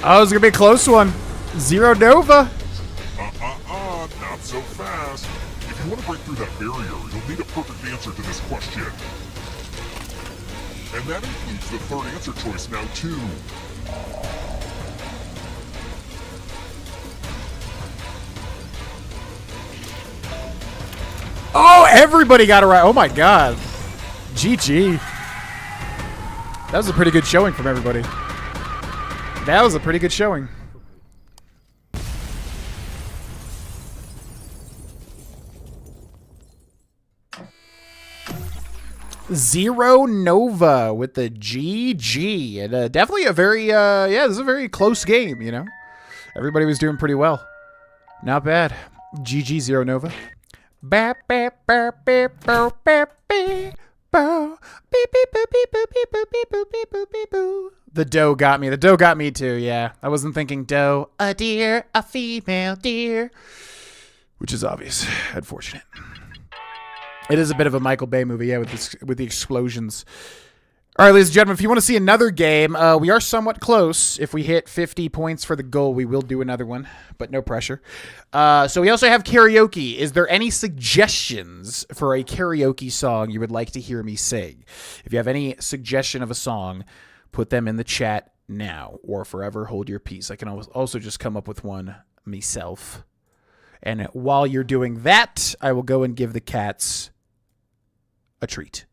Oh, it's gonna be a close one. Zero Nova.
Not so fast. If you want to break through that barrier, you'll need a perfect answer to this question. And that includes the third answer choice now, too.
Oh, everybody got it right. Oh my god. GG. That was a pretty good showing from everybody. That was a pretty good showing. Zero Nova with the GG. And definitely a very, this is a very close game, you know? Everybody was doing pretty well. Not bad. GG, Zero Nova. The doe got me. The doe got me too, yeah. I wasn't thinking doe. A deer, a female deer. Which is obvious. Unfortunate. It is a bit of a Michael Bay movie, yeah, with the explosions. All right, ladies and gentlemen, if you want to see another game, we are somewhat close. If we hit 50 points for the goal, we will do another one, but no pressure. So we also have karaoke. Is there any suggestions for a karaoke song you would like to hear me sing? If you have any suggestion of a song, put them in the chat now, or forever hold your peace. I can also just come up with one myself. And while you're doing that, I will go and give the cats a treat.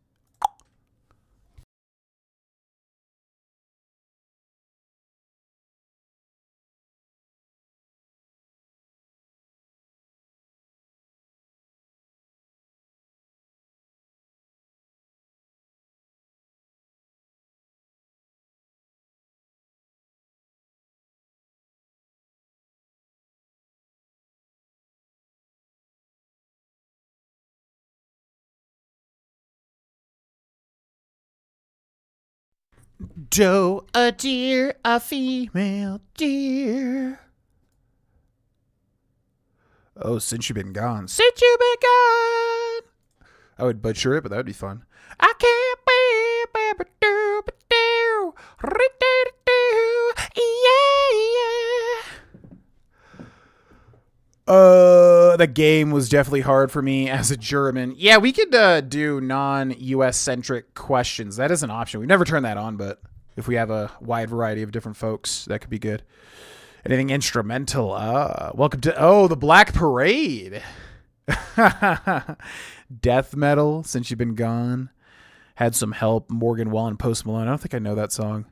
Doe, a deer, a female deer. Oh, since you've been gone. Since you've been gone. I would butcher it, but that would be fun. I can't be the game was definitely hard for me as a German. Yeah, we could do non-US centric questions. That is an option. We've never turned that on, but if we have a wide variety of different folks, that could be good. Anything instrumental? Welcome to the Black Parade. Death metal, Since You've Been Gone. Had Some Help, Morgan Wallen, Post Malone. I don't think I know that song.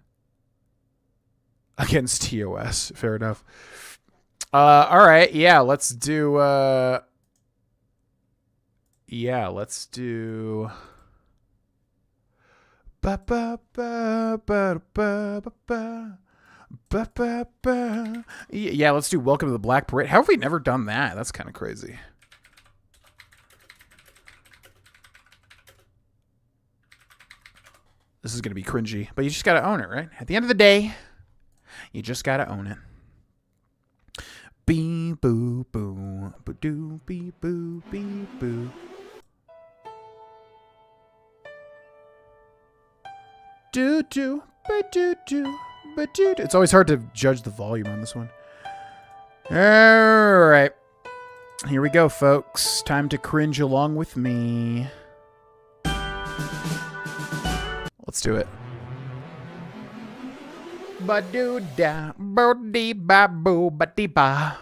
Against TOS. Fair enough. All right. Yeah, let's do yeah, let's do Welcome to the Black Parade. How have we never done that? That's kind of crazy. This is going to be cringy, but you just got to own it, right? At the end of the day, you just got to own it. Bee boo boo, boo doo bee boo bee boo. Do do ba do do ba do do. It's always hard to judge the volume on this one. All right, here we go, folks. Time to cringe along with me. Let's do it. Ba-doo-da, bo-dee-ba-boo, ba-dee-ba.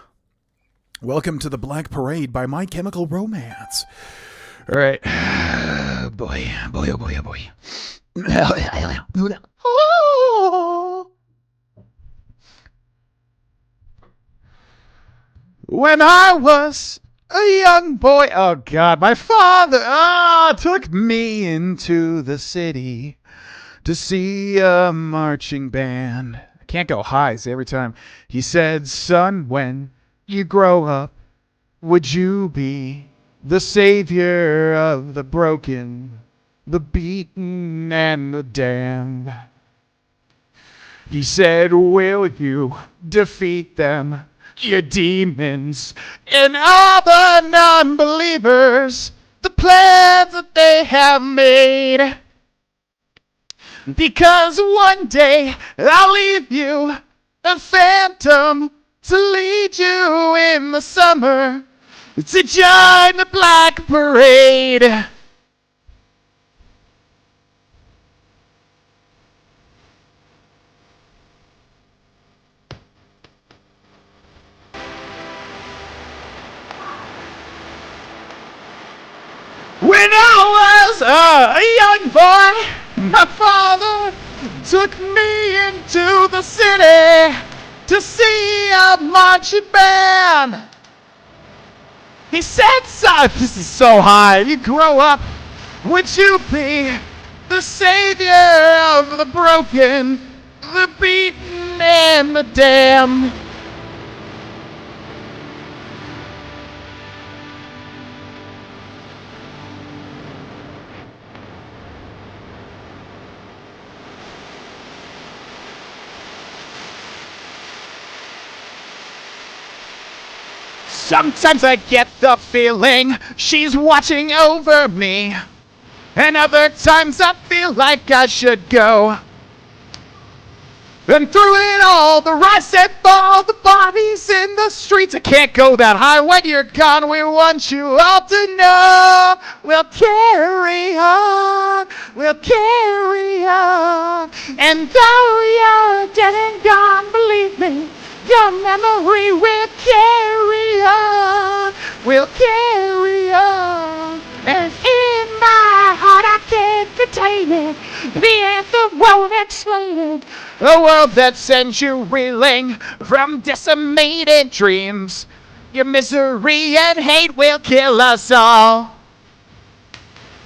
Welcome to the Black Parade by My Chemical Romance. All right. Boy, oh boy, oh boy. When I was a young boy, oh God, my father took me into the city to see a marching band. I can't go high, see, every time. He said, son, when you grow up, would you be the savior of the broken, the beaten, and the damned? He said, will you defeat them your demons and all the non-believers, the plans that they have made. Because one day I'll leave you a phantom to lead you in the summer to join the Black Parade. When I was a young boy, my father took me into the city to see a marching band. He said, son, this is so high, you grow up, would you be the savior of the broken, the beaten, and the damned? Sometimes I get the feeling she's watching over me, and other times I feel like I should go. And through it all, the rise and fall, the bodies in the streets. I can't go that high when you're gone. We want you all to know we'll carry on, we'll carry on. And though you're dead and gone, believe me, your memory will carry on, will carry on. And in my heart I can't contain it, the anthem won't explain it. A world that sends you reeling from decimated dreams. Your misery and hate will kill us all.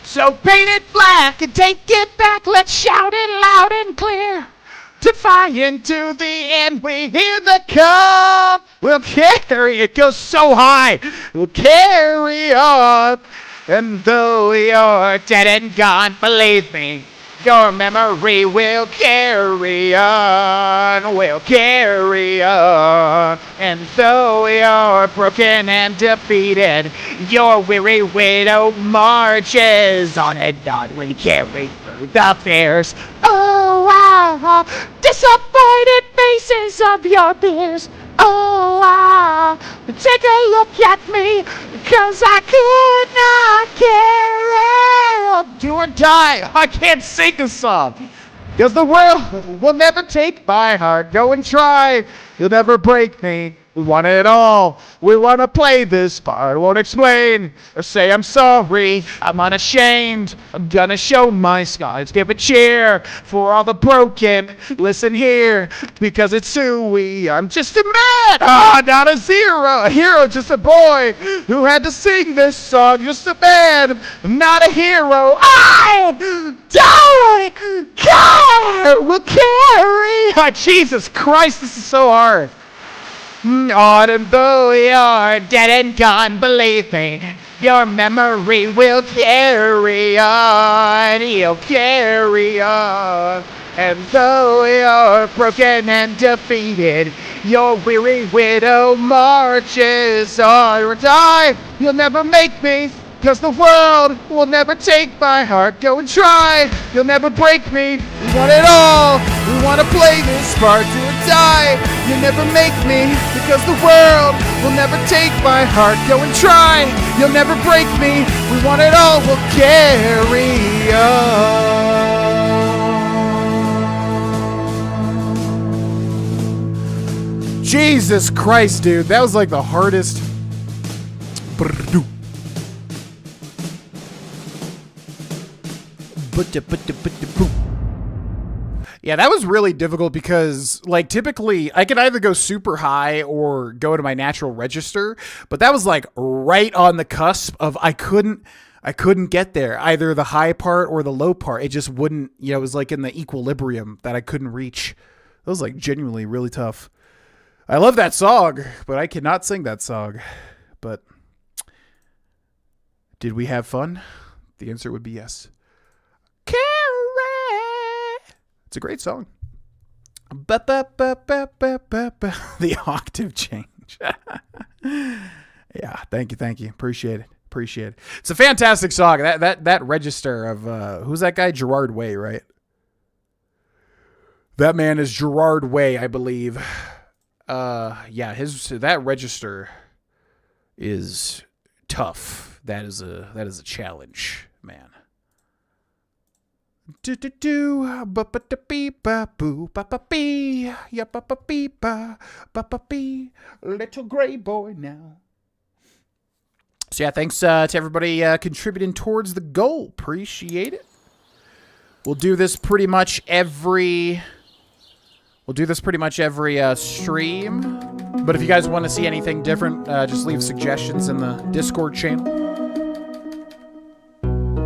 So paint it black and take it back, let's shout it loud and clear. Defying to the end, we hear the call. We'll carry it, goes so high. We'll carry on. And though you're dead and gone, believe me, your memory will carry on. Will carry on. And though you're broken and defeated, your weary widow marches on and on. We carry through the fears. Oh, wow. Disappointed faces of your peers. Oh, wow. Take a look at me, 'cause I could not care. Do or die. I can't sing a song, 'cause the world will never take my heart. Go and try. You'll never break me. We want it all. We want to play this part. Won't explain or say I'm sorry. I'm unashamed. I'm gonna show my scars. Give a cheer for all the broken. Listen here, because it's who we are. I'm just a man. Not a zero. A hero, just a boy who had to sing this song. Just a man, not a hero. I don't care. We'll carry. Oh, Jesus Christ, this is so hard. And though you're dead and gone, believe me, your memory will carry on. You'll carry on. And though you're broken and defeated, your weary widow marches on. Or die, you'll never make me, 'cause the world will never take my heart. Go and try, you'll never break me. We want it all, we want to play this part. Do or die, you'll never make me, because the world will never take my heart. Go and try, you'll never break me. We want it all, we'll carry on. Jesus Christ, dude, that was like the hardest. Yeah, that was really difficult because, like, typically I could either go super high or go to my natural register, but that was like right on the cusp of I couldn't get there, either the high part or the low part. It just wouldn't, it was like in the equilibrium that I couldn't reach. That was like genuinely really tough. I love that song, but I cannot sing that song. But did we have fun? The answer would be yes. It's a great song. The octave change. much. Yeah, thank you. Appreciate it. It's a fantastic song. That register of who's that guy? Gerard Way, right? That man is Gerard Way, I believe. Yeah, that register is tough. That is a challenge, man. Do do do ba ba da bee ba boo ba ba bee ya ba ba bee ba bee, little gray boy now. So yeah, thanks to everybody contributing towards the goal. Appreciate it. We'll do this pretty much every stream. But if you guys want to see anything different, just leave suggestions in the Discord channel.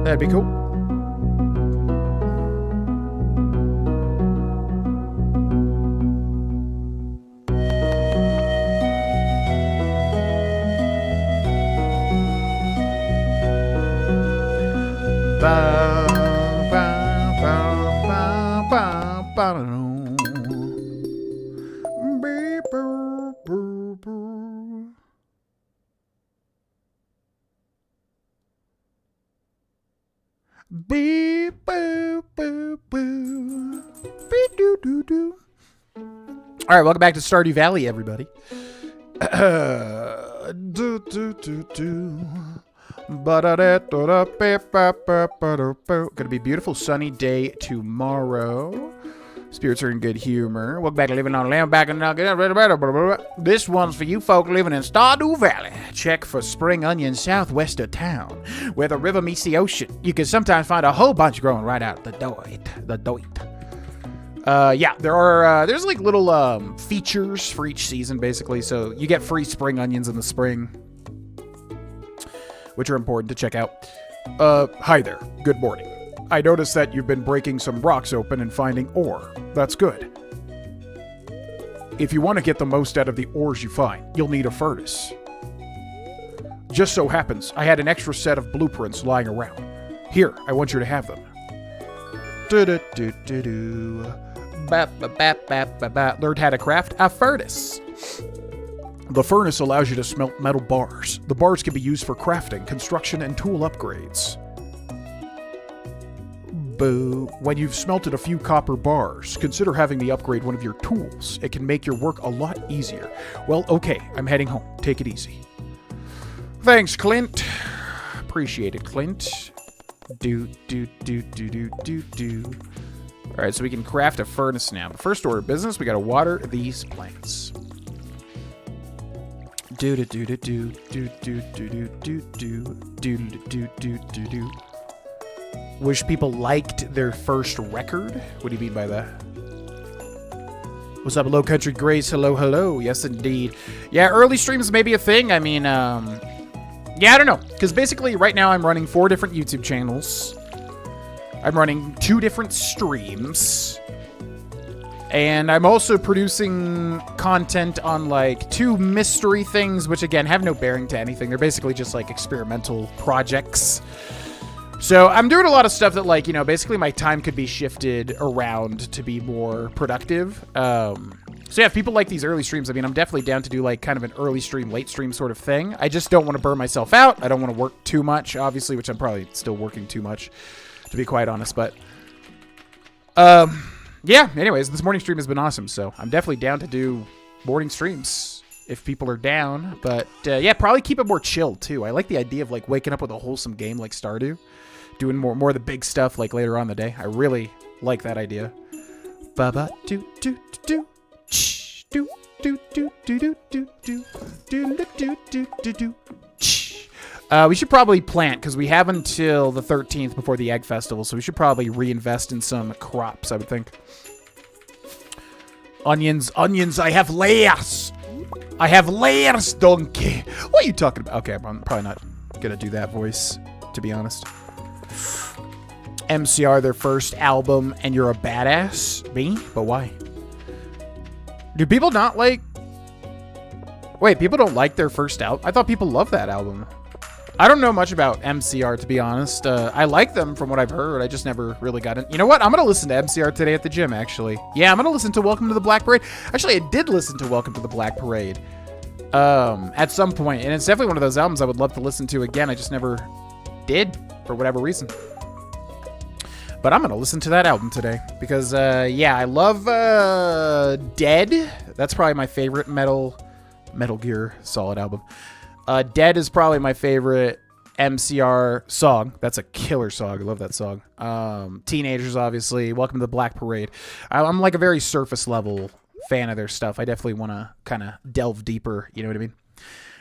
That'd be cool. All right, welcome back to Stardew Valley, everybody. Gonna be a beautiful sunny day tomorrow. Spirits are in good humor. Welcome back to Living on Land. This one's for you folk living in Stardew Valley. Check for spring onions southwest of town, where the river meets the ocean. You can sometimes find a whole bunch growing right out the doit. Yeah, there's like little features for each season, basically. So you get free spring onions in the spring, which are important to check out. Hi there. Good morning. I noticed that you've been breaking some rocks open and finding ore. That's good. If you want to get the most out of the ores you find, you'll need a furnace. Just so happens, I had an extra set of blueprints lying around. Here, I want you to have them. Learned how to craft a furnace. The furnace allows you to smelt metal bars. The bars can be used for crafting, construction, and tool upgrades. Boo. When you've smelted a few copper bars, consider having me upgrade one of your tools. It can make your work a lot easier. Well, okay, I'm heading home. Take it easy. Thanks, Clint. Appreciate it, Clint. Do. Alright, so we can craft a furnace now. But first order of business, we gotta water these plants. Do. Wish people liked their first record? What do you mean by that? What's up, Low Country Grace? Hello. Yes, indeed. Yeah, early streams may be a thing. I mean, yeah, I don't know. Because basically, right now, I'm running 4 different YouTube channels. I'm running 2 different streams. And I'm also producing content on, like, 2 mystery things, which, again, have no bearing to anything. They're basically just, like, experimental projects. So I'm doing a lot of stuff that, like, you know, basically my time could be shifted around to be more productive. So yeah, if people like these early streams, I mean, I'm definitely down to do, like, kind of an early stream, late stream sort of thing. I just don't want to burn myself out. I don't want to work too much, obviously, which I'm probably still working too much, to be quite honest. But, yeah, anyways, this morning stream has been awesome. So I'm definitely down to do morning streams if people are down. But, yeah, probably keep it more chill, too. I like the idea of, like, waking up with a wholesome game like Stardew. Doing more of the big stuff, like, later on in the day. I really like that idea. Ba-ba, do, do, do, ch, do, do, do, do, do, do, do, do, do, do, do, do, ch. We should probably plant, because we have until the 13th before the Egg Festival, so we should probably reinvest in some crops, I would think. Onions, I have layers! I have layers, donkey! What are you talking about? Okay, I'm probably not gonna do that voice, to be honest. MCR, their first album, and you're a badass? Me? But why? Do people not like... Wait, people don't like their first album? I thought people loved that album. I don't know much about MCR, to be honest. I like them from what I've heard. I just never really got it. You know what? I'm going to listen to MCR today at the gym, actually. Yeah, I'm going to listen to Welcome to the Black Parade. Actually, I did listen to Welcome to the Black Parade. at some point. And it's definitely one of those albums I would love to listen to again. I just never did for whatever reason. But I'm going to listen to that album today because, yeah, I love Dead. That's probably my favorite Metal Gear Solid album. Dead is probably my favorite MCR song. That's a killer song. I love that song. Teenagers, obviously. Welcome to the Black Parade. I'm like a very surface level fan of their stuff. I definitely want to kind of delve deeper. You know what I mean?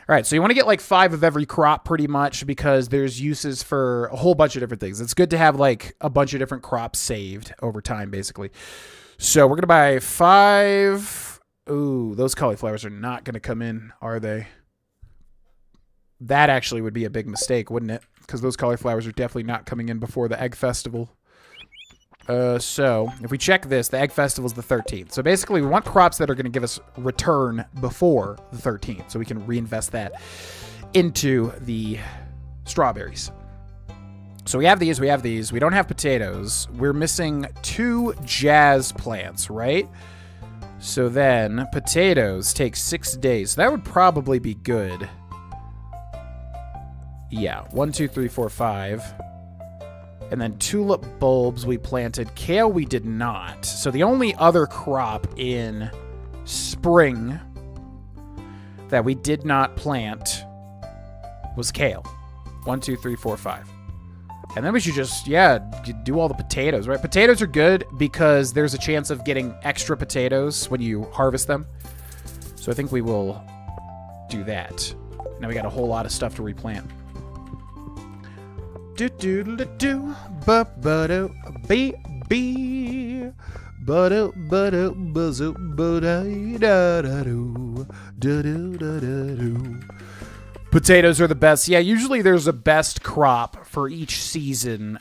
All right, so you want to get like 5 of every crop pretty much because there's uses for a whole bunch of different things. It's good to have like a bunch of different crops saved over time, basically. So we're going to buy 5. Ooh, those cauliflowers are not going to come in, are they? That actually would be a big mistake, wouldn't it? Because those cauliflowers are definitely not coming in before the Egg Festival. So if we check this, the Egg Festival is the 13th. So basically we want crops that are going to give us return before the 13th. So we can reinvest that into the strawberries. So we have these, we have these. We don't have potatoes. We're missing 2 jazz plants, right? So then potatoes take 6 days. So that would probably be good. Yeah, 1, 2, 3, 4, 5. And then tulip bulbs we planted. Kale we did not. So the only other crop in spring that we did not plant was kale. 1, 2, 3, 4, 5. And then we should just, yeah, do all the potatoes, right? Potatoes are good because there's a chance of getting extra potatoes when you harvest them. So I think we will do that. Now we got a whole lot of stuff to replant. Do do do do ba ba do be be ba do buzzo ba da da do do do do do. Potatoes are the best. Yeah, usually there's a best crop for each season.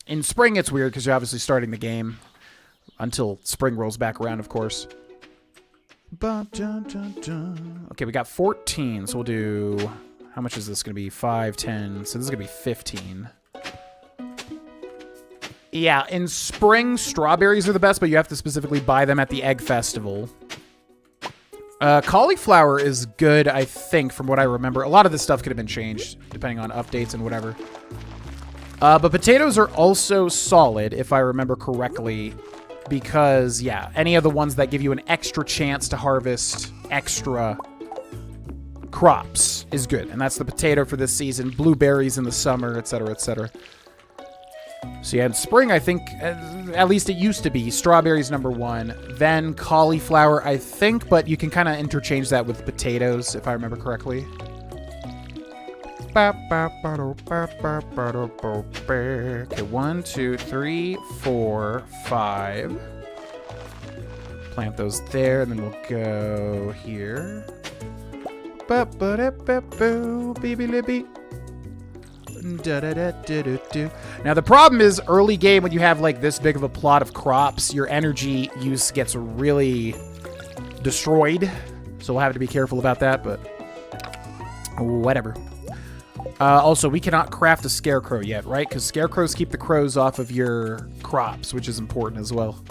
In spring it's weird because you're obviously starting the game until spring rolls back around, of course. Okay, we got 14, so we'll do. How much is this going to be? 5, 10. So this is going to be 15. Yeah, in spring, strawberries are the best, but you have to specifically buy them at the Egg Festival. Cauliflower is good, I think, from what I remember. A lot of this stuff could have been changed, depending on updates and whatever. But potatoes are also solid, if I remember correctly, because, yeah, any of the ones that give you an extra chance to harvest extra crops is good, and that's the potato for this season. Blueberries in the summer, etc., etc. So yeah, in spring, I think, at least it used to be, strawberries number 1, then cauliflower, I think, but you can kind of interchange that with potatoes, if I remember correctly. Okay, 1, 2, 3, 4, 5. Plant those there, and then we'll go here. Now the problem is early game when you have like this big of a plot of crops, your energy use gets really destroyed. So we'll have to be careful about that, but whatever. Also, we cannot craft a scarecrow yet, right? Because scarecrows keep the crows off of your crops, which is important as well.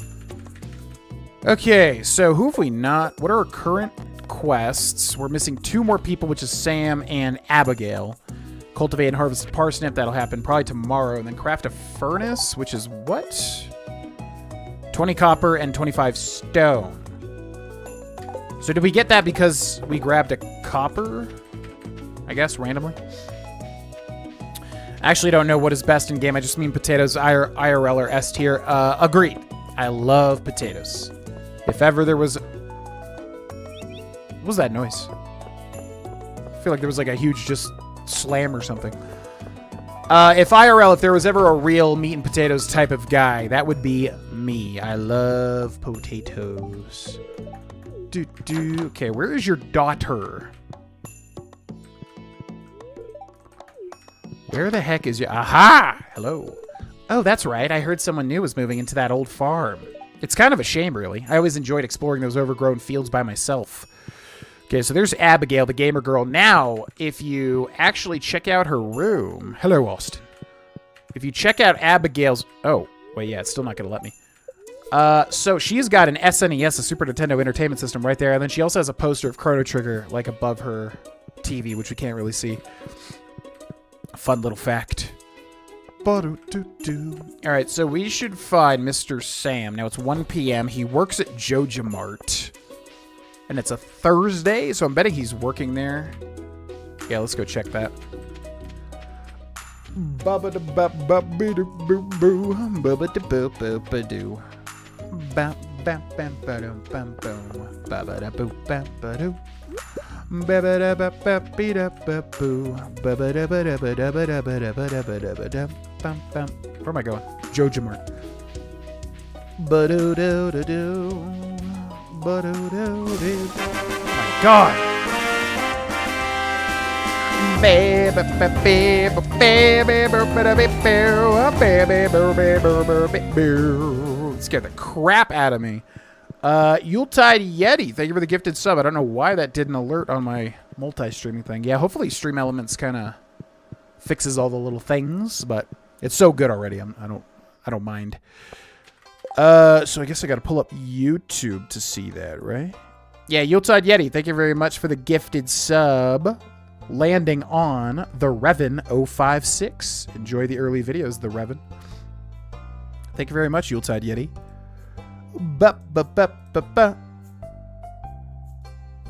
Okay, so who have we not? What are our current quests? We're missing 2 more people, which is Sam and Abigail. Cultivate and harvest a parsnip. That'll happen probably tomorrow. And then craft a furnace, which is what? 20 copper and 25 stone. So did we get that because we grabbed a copper? I guess, randomly. I actually don't know what is best in game. I just mean potatoes, IRL or S tier. Agreed. I love potatoes. If ever there was... What was that noise? I feel like there was like a huge just slam or something. If there was ever a real meat and potatoes type of guy, that would be me. I love potatoes. Okay, where is your daughter? Where the heck is your... Aha! Hello. Oh, that's right. I heard someone new was moving into that old farm. It's kind of a shame, really. I always enjoyed exploring those overgrown fields by myself. Okay, so there's Abigail, the gamer girl. Now, if you actually check out her room... Hello, Austin. If you check out Abigail's... Oh, wait, yeah, it's still not going to let me. So she's got an SNES, a Super Nintendo Entertainment System, right there, and then she also has a poster of Chrono Trigger like above her TV, which we can't really see. A fun little fact. All right, so we should find Mr. Sam. Now it's 1 p.m. He works at Jojamart, and it's a Thursday, so I'm betting he's working there. Yeah, let's go check that. Where am I going? Jojamart. Oh my God. It scared the crap out of me. Yuletide Yeti, thank you for the gifted sub. I don't know why that didn't alert on my multi-streaming thing. Yeah, hopefully Stream Elements kind of fixes all the little things, but it's so good already. I don't mind. So I guess I got to pull up YouTube to see that, right? Yeah, Yuletide Yeti, thank you very much for the gifted sub. Landing on the Revan 056. Enjoy the early videos, the Revan. Thank you very much, Yuletide Yeti.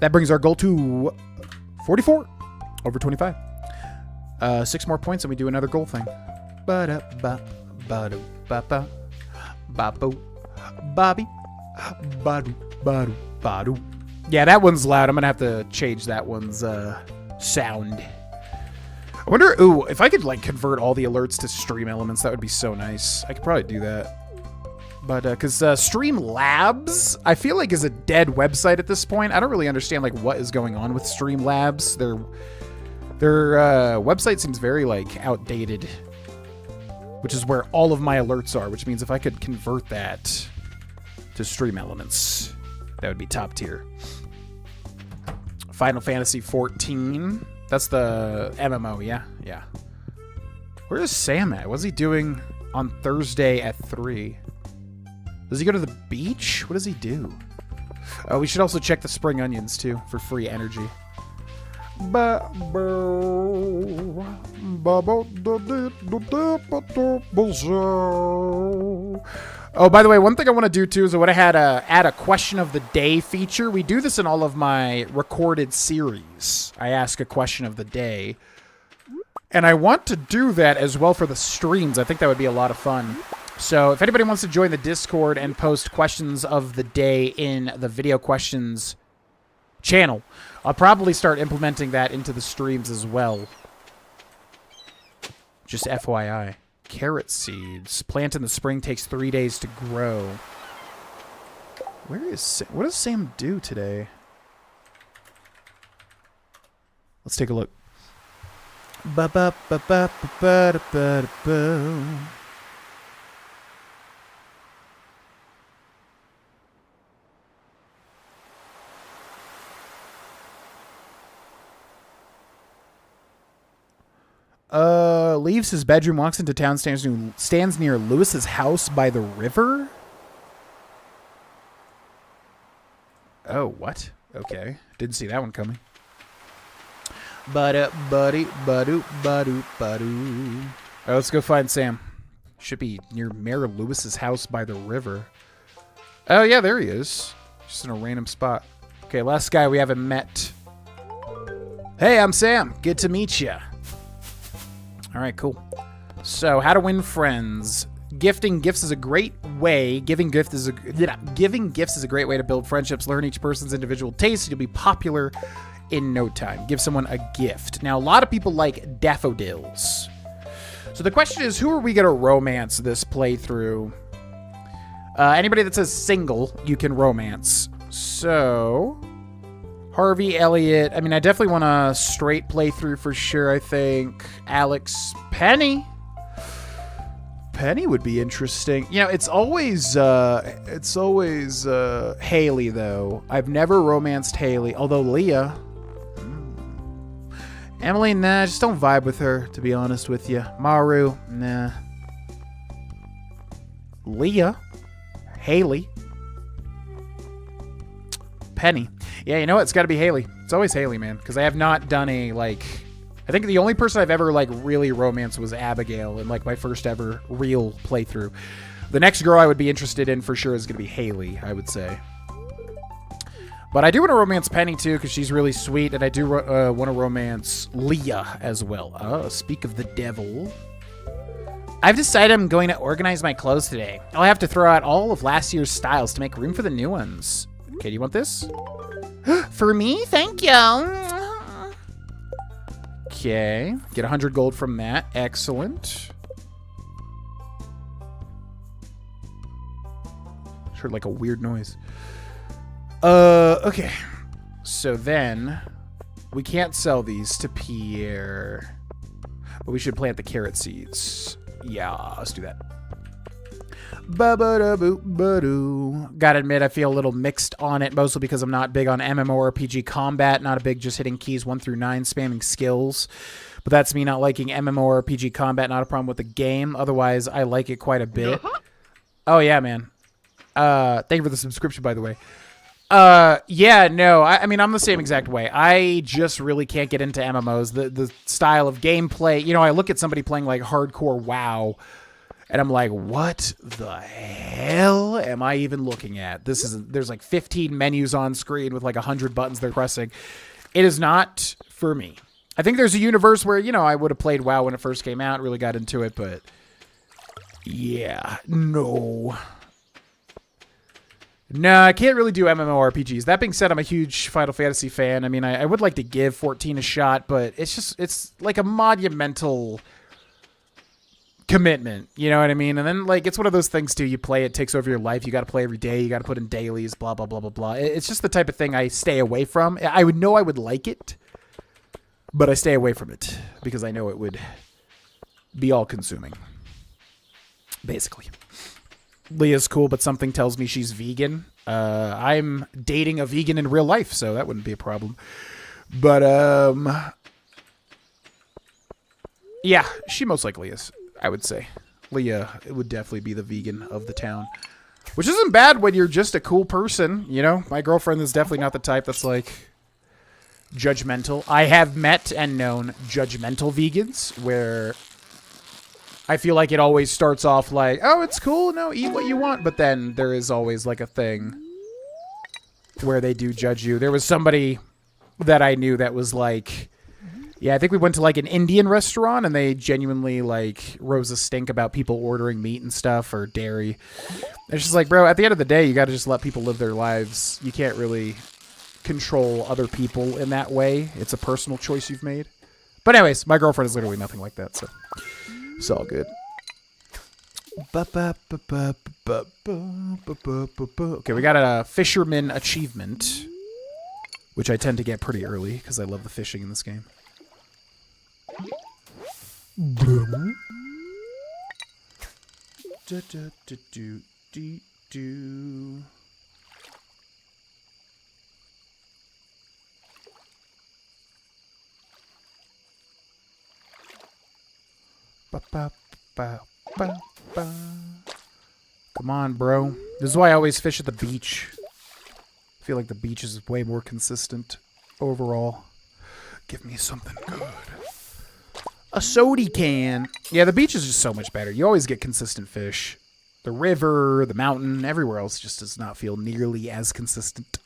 That brings our goal to 44 over 25. 6 more points and we do another goal thing. Yeah, that one's loud. I'm gonna have to change that one's sound. I wonder, ooh, if I could like convert all the alerts to Stream Elements, that would be so nice. I could probably do that. But because Streamlabs, I feel like is a dead website at this point. I don't really understand like what is going on with Streamlabs. Their website seems very like outdated, which is where all of my alerts are. Which means if I could convert that to Stream Elements, that would be top tier. Final Fantasy 14. That's the MMO, yeah? Yeah. Where is Sam at? What's he doing on Thursday at 3? Does he go to the beach? What does he do? Oh, we should also check the spring onions, too, for free energy. Oh, by the way, one thing I want to do, too, is I want to add a question of the day feature. We do this in all of my recorded series. I ask a question of the day. And I want to do that as well for the streams. I think that would be a lot of fun. So if anybody wants to join the Discord and post questions of the day in the video questions channel, I'll probably start implementing that into the streams as well. Just FYI. Carrot seeds. Plant in the spring takes 3 days to grow. Where is Sam? What does Sam do today? Let's take a look. Leaves his bedroom, walks into town, stands near Lewis's house by the river. Oh, what? Okay. Didn't see that one coming. Buddy. Alright, let's go find Sam. Should be near Mayor Lewis's house by the river. Oh, yeah, there he is. Just in a random spot. Okay, last guy we haven't met. Hey, I'm Sam. Good to meet ya. Alright, cool. So, how to win friends. Gifting gifts is a great way. Giving gifts is a great way to build friendships. Learn each person's individual taste. You'll be popular in no time. Give someone a gift. Now, a lot of people like daffodils. So the question is, who are we going to romance this playthrough? Anybody that says single, you can romance. So, Harvey, Elliot. I mean, I definitely want a straight playthrough for sure, I think. Alex, Penny. Penny would be interesting. You know, it's always Haley, though. I've never romanced Haley, although Leah. Emily, nah, just don't vibe with her, to be honest with you. Maru, nah. Leah. Haley. Penny. Yeah, you know what? It's got to be Haley. It's always Haley, man. Because I have not done a, like... I think the only person I've ever, like, really romanced was Abigail in, like, my first ever real playthrough. The next girl I would be interested in for sure is going to be Haley, I would say. But I do want to romance Penny, too, because she's really sweet. And I do want to romance Leah as well. Oh, speak of the devil. I've decided I'm going to organize my clothes today. I'll have to throw out all of last year's styles to make room for the new ones. Okay, do you want this? For me? Thank you. Okay. Get 100 gold from that. Excellent. Heard like a weird noise. Okay. So then we can't sell these to Pierre. But we should plant the carrot seeds. Yeah, let's do that. Ba-ba-da-boo-ba-doo. Gotta admit, I feel a little mixed on it, mostly because I'm not big on MMORPG combat, not a big just hitting keys 1 through 9, spamming skills. But that's me not liking MMORPG combat, not a problem with the game. Otherwise, I like it quite a bit. Oh, yeah, man. Thank you for the subscription, by the way. Yeah, no, I mean, I'm the same exact way. I just really can't get into MMOs. The style of gameplay, you know, I look at somebody playing, like, hardcore WoW, and I'm like, what the hell am I even looking at? There's like 15 menus on screen with like 100 buttons they're pressing. It is not for me. I think there's a universe where, you know, I would have played WoW when it first came out, really got into it, but yeah, no. No, I can't really do MMORPGs. That being said, I'm a huge Final Fantasy fan. I mean, I would like to give 14 a shot, but it's like a monumental commitment, you know what I mean? And then, like, it's one of those things, too. You play, it takes over your life. You got to play every day. You got to put in dailies, blah, blah, blah, blah, blah. It's just the type of thing I stay away from. I would know I would like it, but I stay away from it because I know it would be all-consuming, basically. Leah's cool, but something tells me she's vegan. I'm dating a vegan in real life, so that wouldn't be a problem. But, yeah, she most likely is. I would say. Leah would definitely be the vegan of the town. Which isn't bad when you're just a cool person, you know? My girlfriend is definitely not the type that's, like, judgmental. I have met and known judgmental vegans where I feel like it always starts off like, oh, it's cool, no, eat what you want. But then there is always, like, a thing where they do judge you. There was somebody that I knew that was, like... Yeah, I think we went to, like, an Indian restaurant, and they genuinely, like, rose a stink about people ordering meat and stuff, or dairy. It's just like, bro, at the end of the day, you gotta just let people live their lives. You can't really control other people in that way. It's a personal choice you've made. But anyways, my girlfriend is literally nothing like that, so it's all good. Okay, we got a fisherman achievement, which I tend to get pretty early, because I love the fishing in this game. Come on, bro. This is why I always fish at the beach. I feel like the beach is way more consistent overall. Give me something good. A soda can. Yeah, the beach is just so much better. You always get consistent fish. The river, the mountain, everywhere else just does not feel nearly as consistent.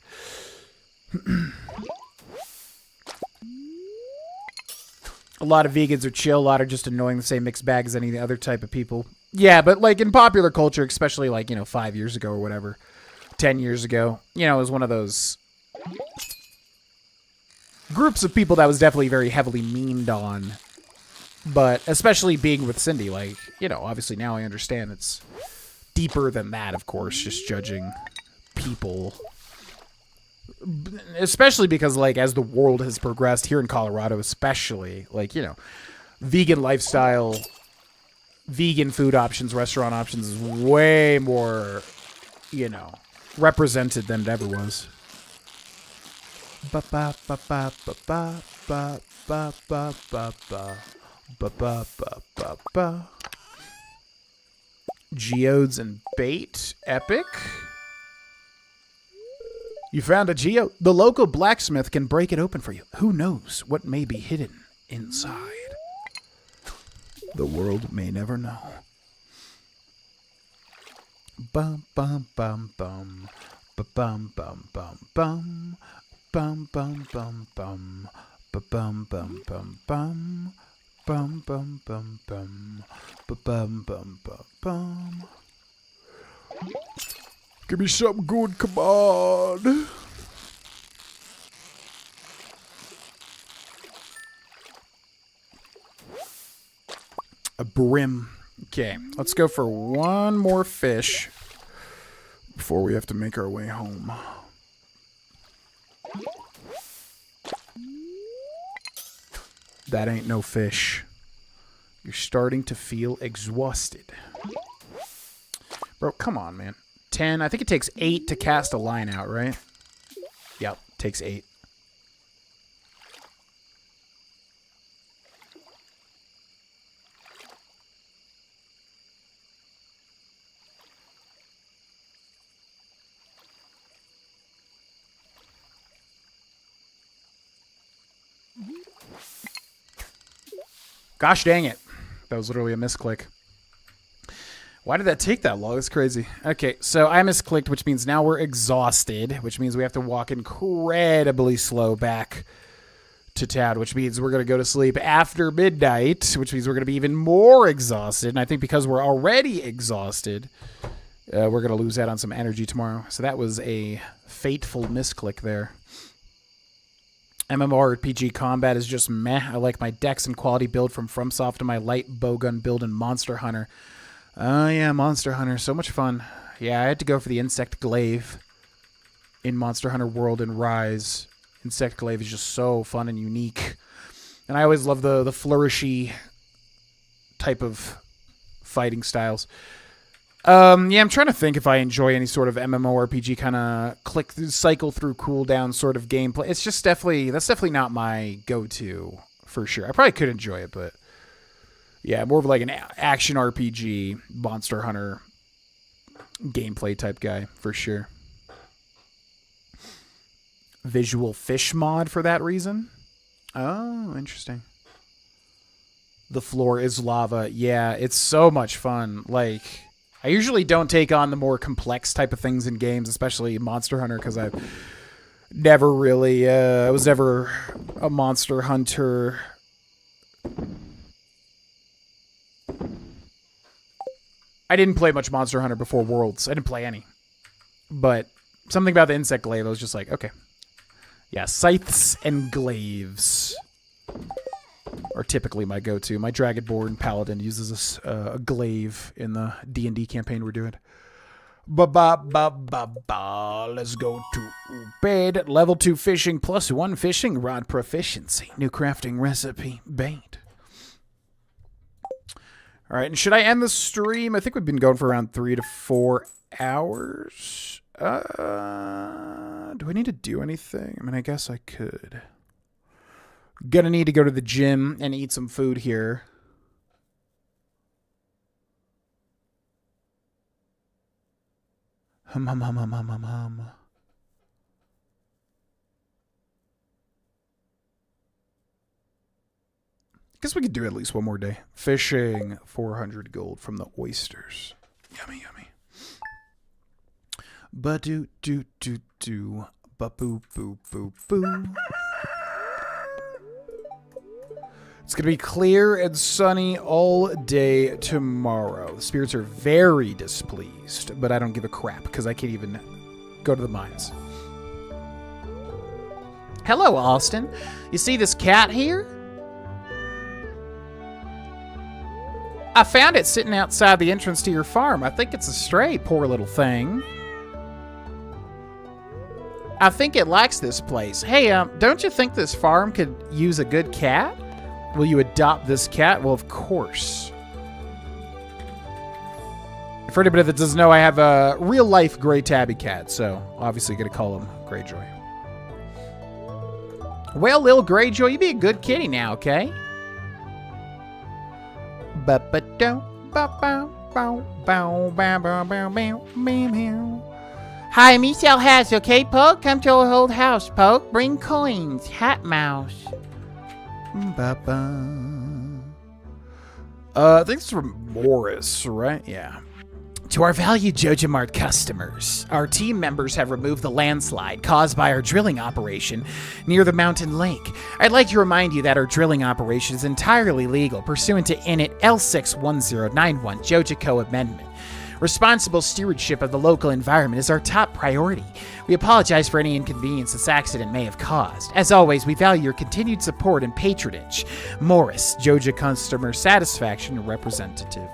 A lot of vegans are chill. A lot are just annoying, the same mixed bag as any other type of people. Yeah, but like in popular culture, especially like, you know, 5 years ago or whatever, 10 years ago, you know, it was one of those groups of people that was definitely very heavily meaned on. But especially being with Cindy, like, you know, obviously now I understand it's deeper than that, of course, just judging people. Especially because, like, as the world has progressed here in Colorado, especially, like, you know, vegan lifestyle, vegan food options, restaurant options is way more, you know, represented than it ever was. Geodes and bait. Epic. You found a geode. The local blacksmith can break it open for you. Who knows what may be hidden inside? The world may never know. Bum bum bum bum. Ba-bum bum bum bum. Bum bum bum bum. Ba-bum bum bum bum. Bum bum bum bum. Ba-bum bum bum bum. Give me something good, come on. A brim. Okay, let's go for one more fish before we have to make our way home. That ain't no fish. You're starting to feel exhausted. Bro, come on, man. 10. I think it takes 8 to cast a line out, right? Yep, takes 8. Gosh dang it. That was literally a misclick. Why did that take that long? That's crazy. Okay, so I misclicked, which means now we're exhausted, which means we have to walk incredibly slow back to town, which means we're going to go to sleep after midnight, which means we're going to be even more exhausted. And I think because we're already exhausted, we're going to lose out on some energy tomorrow. So that was a fateful misclick there. MMORPG combat is just meh. I like my dex and quality build from FromSoft and my light bowgun build in Monster Hunter. Oh, yeah, Monster Hunter. So much fun. Yeah, I had to go for the Insect Glaive in Monster Hunter World and Rise. Insect Glaive is just so fun and unique. And I always love the flourishy type of fighting styles. Yeah, I'm trying to think if I enjoy any sort of MMORPG kind of cycle through cooldown sort of gameplay. It's just that's definitely not my go-to for sure. I probably could enjoy it, but yeah, more of like an action RPG, Monster Hunter gameplay type guy for sure. Visual fish mod for that reason. Oh, interesting. The floor is lava. Yeah, it's so much fun. Like, I usually don't take on the more complex type of things in games, especially Monster Hunter, because I've never really, I was never a Monster Hunter. I didn't play much Monster Hunter before Worlds. I didn't play any. But something about the Insect Glaive, I was just like, okay. Yeah, scythes and glaives are typically my go-to. My Dragonborn Paladin uses a glaive in the D&D campaign we're doing. Let's go to bed. Level 2 fishing plus 1 fishing rod proficiency. New crafting recipe. Bait. All right, and should I end the stream? I think we've been going for around 3 to 4 hours. Do I need to do anything? I mean, I guess I could. Gonna need to go to the gym and eat some food here. Hum. Guess we could do at least one more day. Fishing, 400 gold from the oysters. Yummy, yummy. Ba-do-do-do-do. Ba-boo-boo-boo-boo. It's going to be clear and sunny all day tomorrow. The spirits are very displeased, but I don't give a crap because I can't even go to the mines. Hello, Austin. You see this cat here? I found it sitting outside the entrance to your farm. I think it's a stray, poor little thing. I think it likes this place. Hey, don't you think this farm could use a good cat? Will you adopt this cat? Well, of course. For anybody that doesn't know, I have a real-life gray tabby cat, so obviously going to call him Greyjoy. Well, Lil Greyjoy, you be a good kitty now, okay? Ba-ba-dum, ba-bum, Bow, bow, bow, bow, bow, bow, meow.
Hi, me sell hats, okay, Poke? Come to our old house, Poke. Bring coins. Hat mouse.
Ba-ba. I think it's from Morris, right? Yeah. To our valued Jojamart customers, our team members have removed the landslide caused by our drilling operation near the mountain lake. I'd like to remind you that our drilling operation is entirely legal pursuant to Init L61091 Jojaco Amendment. Responsible stewardship of the local environment is our top priority. We apologize for any inconvenience this accident may have caused. As always, we value your continued support and patronage. Morris, Joja Customer Satisfaction Representative.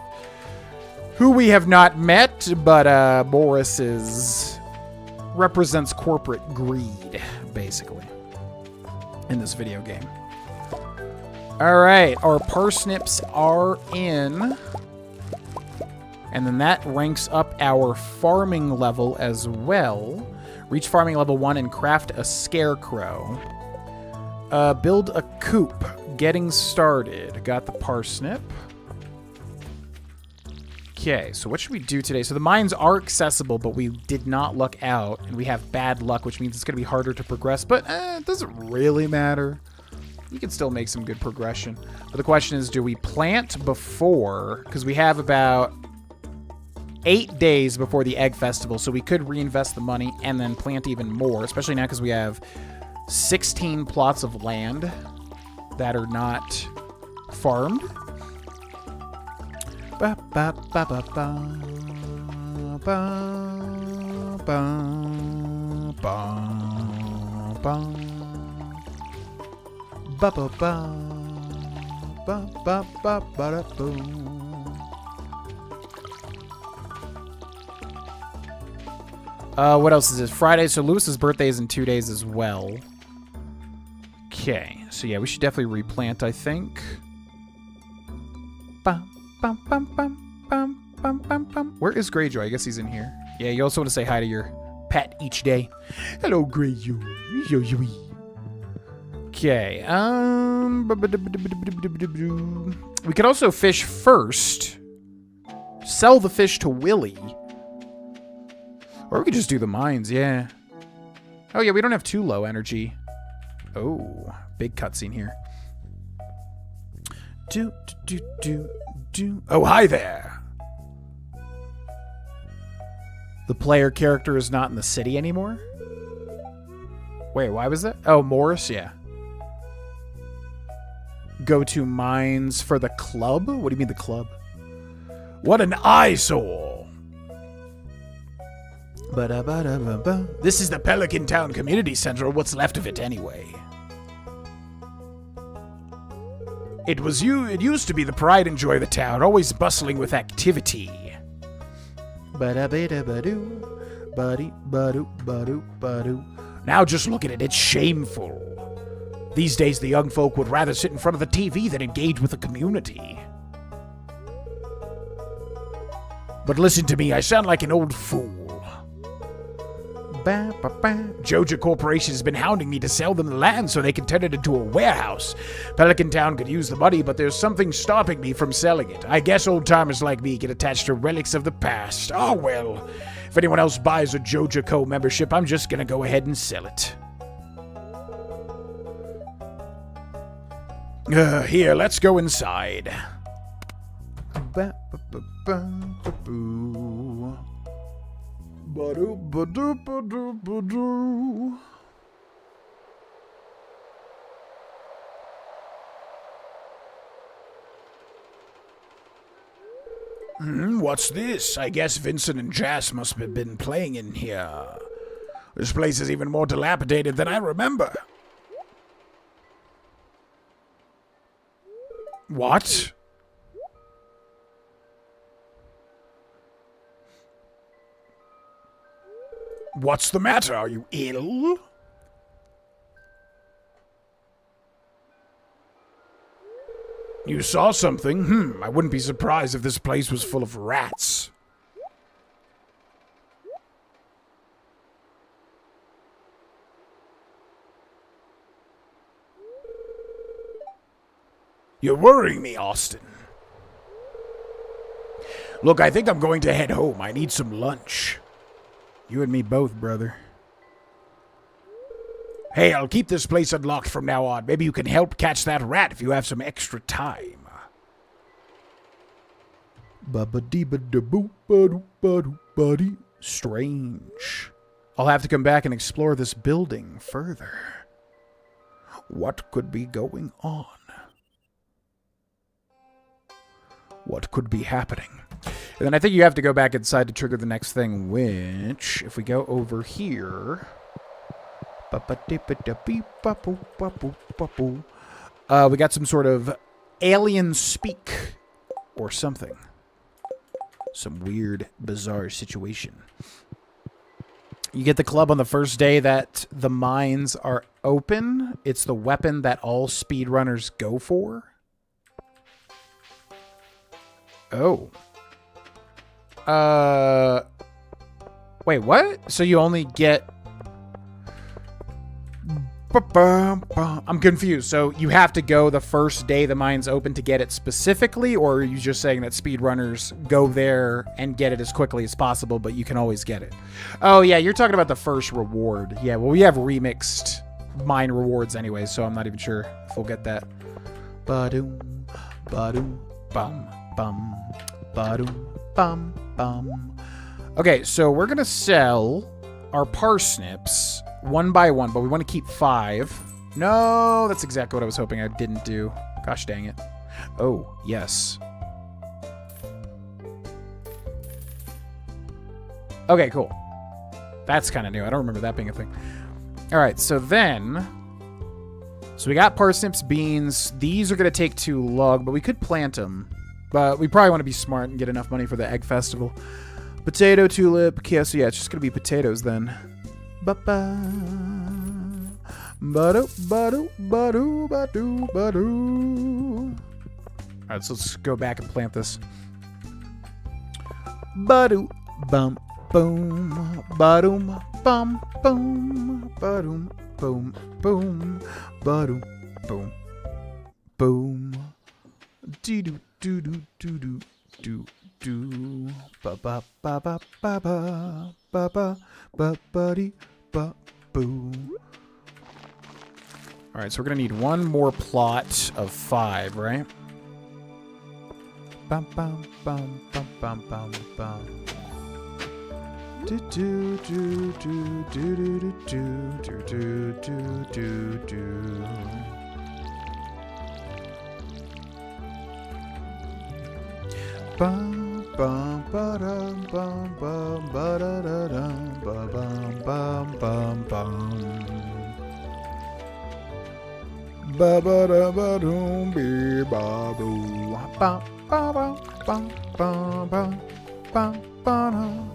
Who we have not met, but Morris represents corporate greed, basically, in this video game. All right, our parsnips are in. And then that ranks up our farming level as well. Reach farming level 1 and craft a scarecrow. Build a coop. Getting started. Got the parsnip. Okay, so what should we do today? So the mines are accessible, but we did not luck out. And we have bad luck, which means it's going to be harder to progress. But it doesn't really matter. You can still make some good progression. But the question is, do we plant before? Because we have about 8 days before the egg festival, so we could reinvest the money and then plant even more, especially now because we have 16 plots of land that are not farmed. Ba, ba, ba, ba, ba, ba, ba, ba, ba, ba, ba, ba, ba, ba, ba, boom. What else is this? Friday, so Lewis's birthday is in 2 days as well. Okay, so yeah, we should definitely replant, I think. Bum, bum, bum, bum, bum, bum, bum, bum. Where is Greyjoy? I guess he's in here. Yeah, you also want to say hi to your pet each day. Hello, Greyjoy. Okay, we could also fish first. Sell the fish to Willy. Or we could just do the mines, yeah. Oh, yeah, we don't have too low energy. Oh, big cutscene here. Oh, hi there. The player character is not in the city anymore? Wait, why was that? Oh, Morris, yeah. Go to mines for the club? What do you mean the club? What an eyesore. This is the Pelican Town Community Center, or what's left of it anyway. It used to be the pride and joy of the town, always bustling with activity. Now just look at it, it's shameful. These days the young folk would rather sit in front of the TV than engage with the community. But listen to me, I sound like an old fool. Joja Corporation has been hounding me to sell them the land so they can turn it into a warehouse. Pelican Town could use the money, but there's something stopping me from selling it. I guess old-timers like me get attached to relics of the past. Oh well. If anyone else buys a Joja Co membership, I'm just gonna go ahead and sell it. Here, let's go inside. What's this? I guess Vincent and Jas must have been playing in here. This place is even more dilapidated than I remember. What? What's the matter? Are you ill? You saw something? I wouldn't be surprised if this place was full of rats. You're worrying me, Austin. Look, I think I'm going to head home. I need some lunch. You and me both, brother. Hey, I'll keep this place unlocked from now on. Maybe you can help catch that rat if you have some extra time. Strange. I'll have to come back and explore this building further. What could be going on? What could be happening? And then I think you have to go back inside to trigger the next thing, which, if we go over here... we got some sort of alien speak or something. Some weird, bizarre situation. You get the club on the first day that the mines are open. It's the weapon that all speedrunners go for. Oh. Wait, what? So you only get... I'm confused. So you have to go the first day the mine's open to get it specifically, or are you just saying that speedrunners go there and get it as quickly as possible, but you can always get it? Oh, yeah, you're talking about the first reward. Yeah, well, we have remixed mine rewards anyway, so I'm not even sure if we'll get that. Ba-doom, ba-doom, bum, bum, ba-doom, bum, bum. Okay, so we're going to sell our parsnips one by one, but we want to keep 5. No, that's exactly what I was hoping I didn't do. Gosh dang it. Oh, yes. Okay, cool. That's kind of new. I don't remember that being a thing. All right, so then... So we got parsnips, beans. These are going to take too long, but we could plant them. But we probably want to be smart and get enough money for the egg festival. Potato, tulip, so yeah, it's just going to be potatoes then. Ba-ba. Ba-do, ba-do, ba-do, ba-do, ba-do. Alright, so let's go back and plant this. Ba-do, bum, boom. Ba-doom, bum, boom. Ba-doom, boom, boom. Ba-doom, boom, boom. Dee-doo, doo-doo, doo-doo, doo-doo. Ba-ba-ba-ba-ba-ba. Ba-ba-ba-ba-dee-ba-boo. Alright, so we're going to need one more plot of 5, right? Bum, bum, bum, bum, bum, bum, bum. Do do do do do do do do do do do do. Bum bum ba dum bum bum ba da da dum ba bum bum bum bum. Ba ba da ba dum be ba boo. Bum bum bum bum bum bum bum.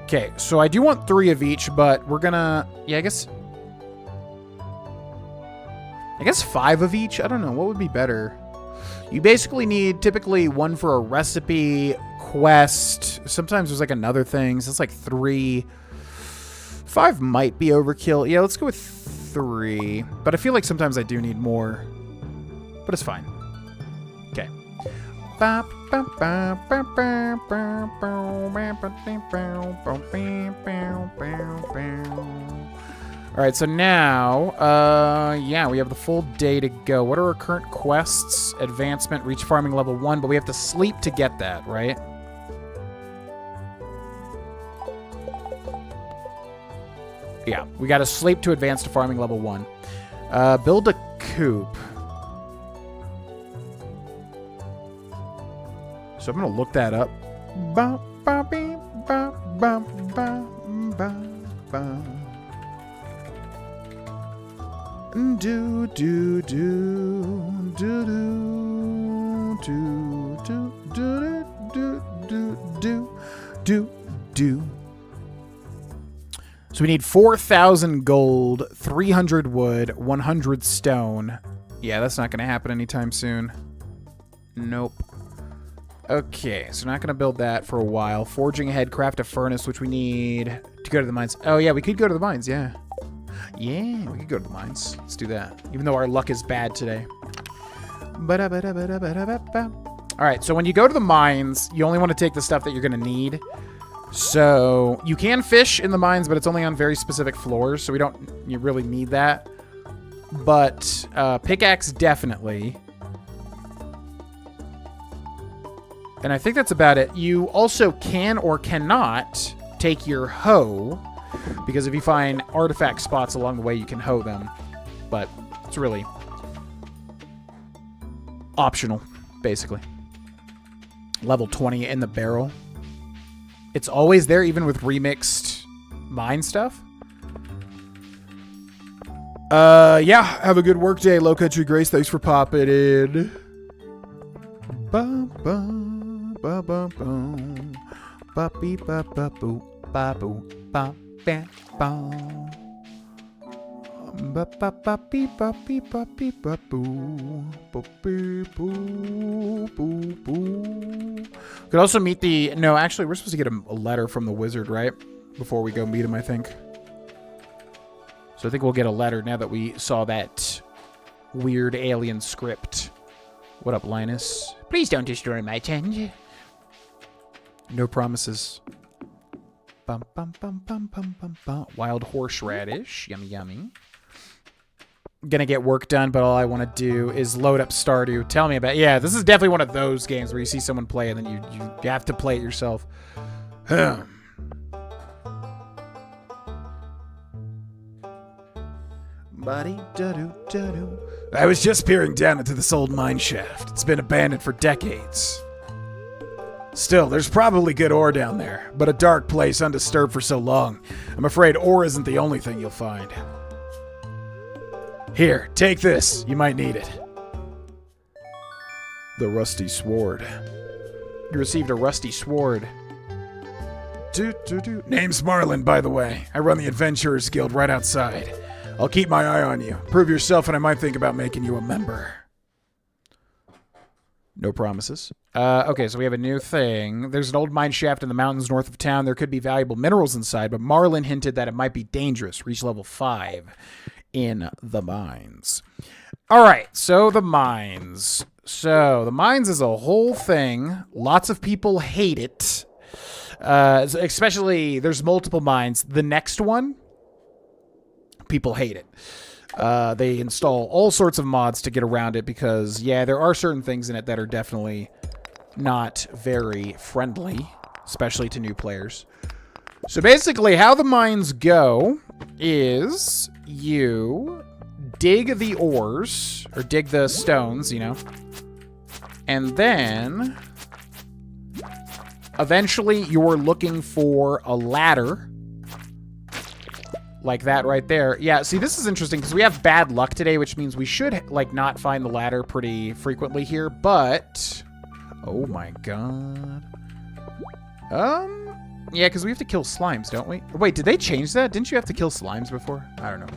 Okay, so I do want 3 of each, but we're gonna... Yeah, I guess 5 of each? I don't know. What would be better? You basically need typically 1 for a recipe, quest. Sometimes there's like another thing. So it's like 3. 5 might be overkill. Yeah, let's go with 3. But I feel like sometimes I do need more. But it's fine. Okay. Alright, so now, yeah, we have the full day to go. What are our current quests? Advancement, reach farming level 1, but we have to sleep to get that, right? Yeah, we gotta sleep to advance to farming level 1. Build a coop. So I'm gonna look that up. Do do do do do do do do do do do do. So we need 4,000 gold, 300 wood, 100 stone. Yeah, that's not gonna happen anytime soon. Nope. Okay, so not gonna build that for a while. Forging ahead, craft a furnace, which we need to go to the mines. Oh yeah, we could go to the mines, yeah. Yeah, we could go to the mines. Let's do that. Even though our luck is bad today. Alright, so when you go to the mines, you only want to take the stuff that you're going to need. So you can fish in the mines, but it's only on very specific floors, so you really need that. But pickaxe, definitely. And I think that's about it. You also can or cannot take your hoe, because if you find artifact spots along the way, you can hoe them. But it's really optional, basically. Level 20 in the barrel. It's always there, even with remixed mine stuff. Yeah, have a good work day, Low Country Grace. Thanks for popping in. Bum, bum, bum, bum, bum. Ba-bee, ba-ba-boo, ba-boo, ba-bam, bum. Ba-ba-ba-bee, ba-bee, ba-bee, ba-boo. Ba-bee, boo, boo, boo. Could also meet the... No, actually, we're supposed to get a letter from the wizard, right? Before we go meet him, I think. So I think we'll get a letter now that we saw that weird alien script. What up, Linus?
Please don't destroy my tent.
No promises. Bum, bum, bum, bum, bum, bum, bum. Wild horseradish. Yummy, yummy. Gonna get work done, but all I want to do is load up Stardew. Tell me about it. Yeah, this is definitely one of those games where you see someone play and then you have to play it yourself. I was just peering down into this old mine shaft. It's been abandoned for decades. Still, there's probably good ore down there, but a dark place undisturbed for so long. I'm afraid ore isn't the only thing you'll find. Here, take this. You might need it. The rusty sword. You received a rusty sword. Name's Marlin, by the way. I run the Adventurers Guild right outside. I'll keep my eye on you. Prove yourself and I might think about making you a member. No promises. Okay, so we have a new thing. There's an old mine shaft in the mountains north of town. There could be valuable minerals inside, but Marlin hinted that it might be dangerous. Reach level 5 in the mines. All right, so the mines. So the mines is a whole thing. Lots of people hate it. Especially, there's multiple mines. The next one, people hate it. They install all sorts of mods to get around it because, yeah, there are certain things in it that are definitely not very friendly, especially to new players. So basically, how the mines go is you dig the ores, or dig the stones, you know, and then eventually you're looking for a ladder. Like that right there. Yeah, see, this is interesting because we have bad luck today, which means we should, like, not find the ladder pretty frequently here, but... Oh, my God. Yeah, because we have to kill slimes, don't we? Wait, did they change that? Didn't you have to kill slimes before? I don't know.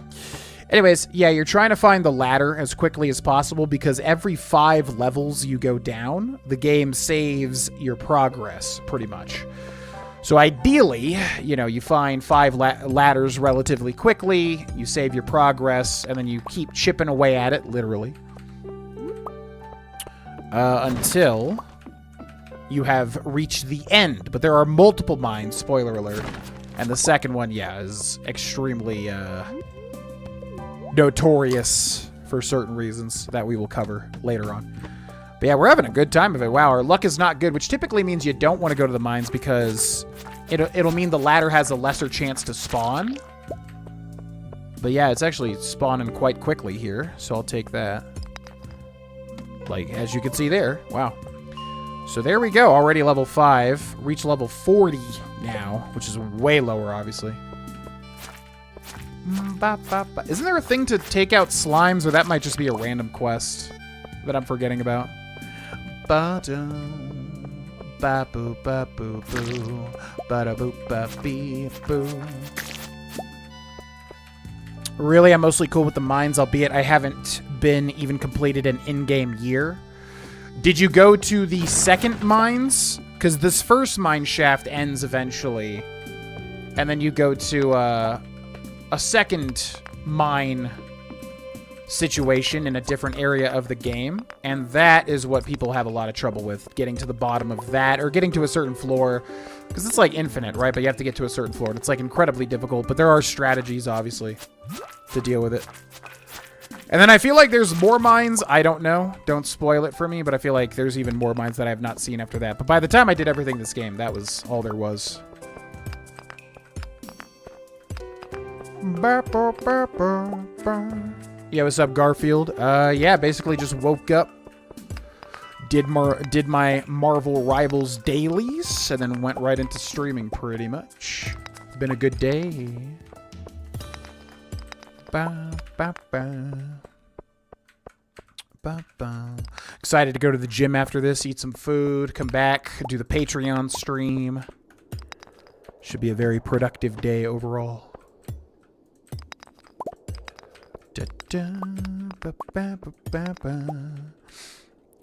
Anyways, yeah, you're trying to find the ladder as quickly as possible because every 5 levels you go down, the game saves your progress, pretty much. So ideally, you know, you find 5 ladders relatively quickly, you save your progress, and then you keep chipping away at it, literally. Until you have reached the end. But there are multiple mines, spoiler alert. And the second one, yeah, is extremely notorious for certain reasons that we will cover later on. But yeah, we're having a good time of it. Wow, our luck is not good, which typically means you don't want to go to the mines because it'll mean the ladder has a lesser chance to spawn. But yeah, it's actually spawning quite quickly here, so I'll take that. Like, as you can see there. Wow. So there we go, already level 5. Reach level 40 now, which is way lower, obviously. Isn't there a thing to take out slimes, or that might just be a random quest that I'm forgetting about? Ba-dum, ba-boo, ba-boo, boo, ba-da-boo, ba-bee, boo. Really, I'm mostly cool with the mines, albeit I haven't been even completed an in-game year. Did you go to the second mines? Because this first mine shaft ends eventually. And then you go to a second mine situation in a different area of the game, and that is what people have a lot of trouble with, getting to the bottom of that, or getting to a certain floor, because it's like infinite, right? But you have to get to a certain floor, and it's like incredibly difficult, but there are strategies, obviously, to deal with it. And then I feel like there's more mines. I don't know. Don't spoil it for me, but I feel like there's even more mines that I have not seen after that. But by the time I did everything this game, that was all there was. Yeah, what's up, Garfield? Yeah, basically just woke up, did my Marvel Rivals dailies, and then went right into streaming pretty much. It's been a good day. Excited to go to the gym after this, eat some food, come back, do the Patreon stream. Should be a very productive day overall.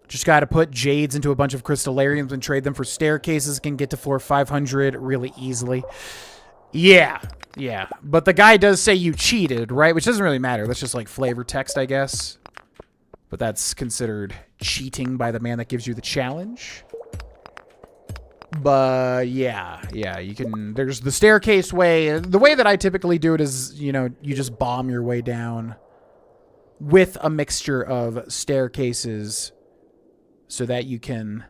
Just got to put jades into a bunch of crystallariums and trade them for staircases. Can get to floor 500 really easily. Yeah. But the guy does say you cheated, right? Which doesn't really matter. That's just like flavor text, I guess. But that's considered cheating by the man that gives you the challenge. But yeah, you can, there's the staircase way. The way that I typically do it is, you know, you just bomb your way down with a mixture of staircases so that you can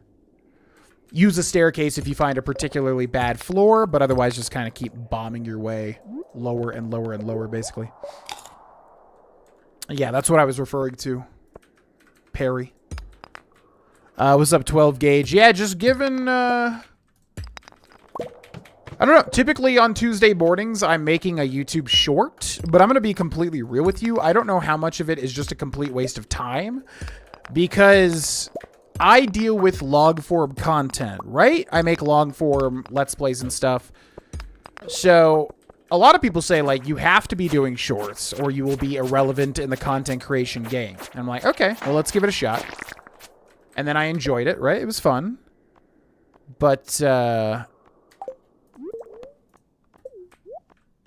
use a staircase if you find a particularly bad floor, but otherwise just kind of keep bombing your way lower and lower and lower, basically. Yeah, that's what I was referring to. Perry. What's up, 12 gauge? Yeah, just given, I don't know. Typically on Tuesday mornings, I'm making a YouTube short, but I'm going to be completely real with you. I don't know how much of it is just a complete waste of time, because I deal with log form content, right? I make long form Let's Plays and stuff. So a lot of people say, like, you have to be doing shorts or you will be irrelevant in the content creation game. And I'm like, okay, well, let's give it a shot. And then I enjoyed it, right? It was fun. But,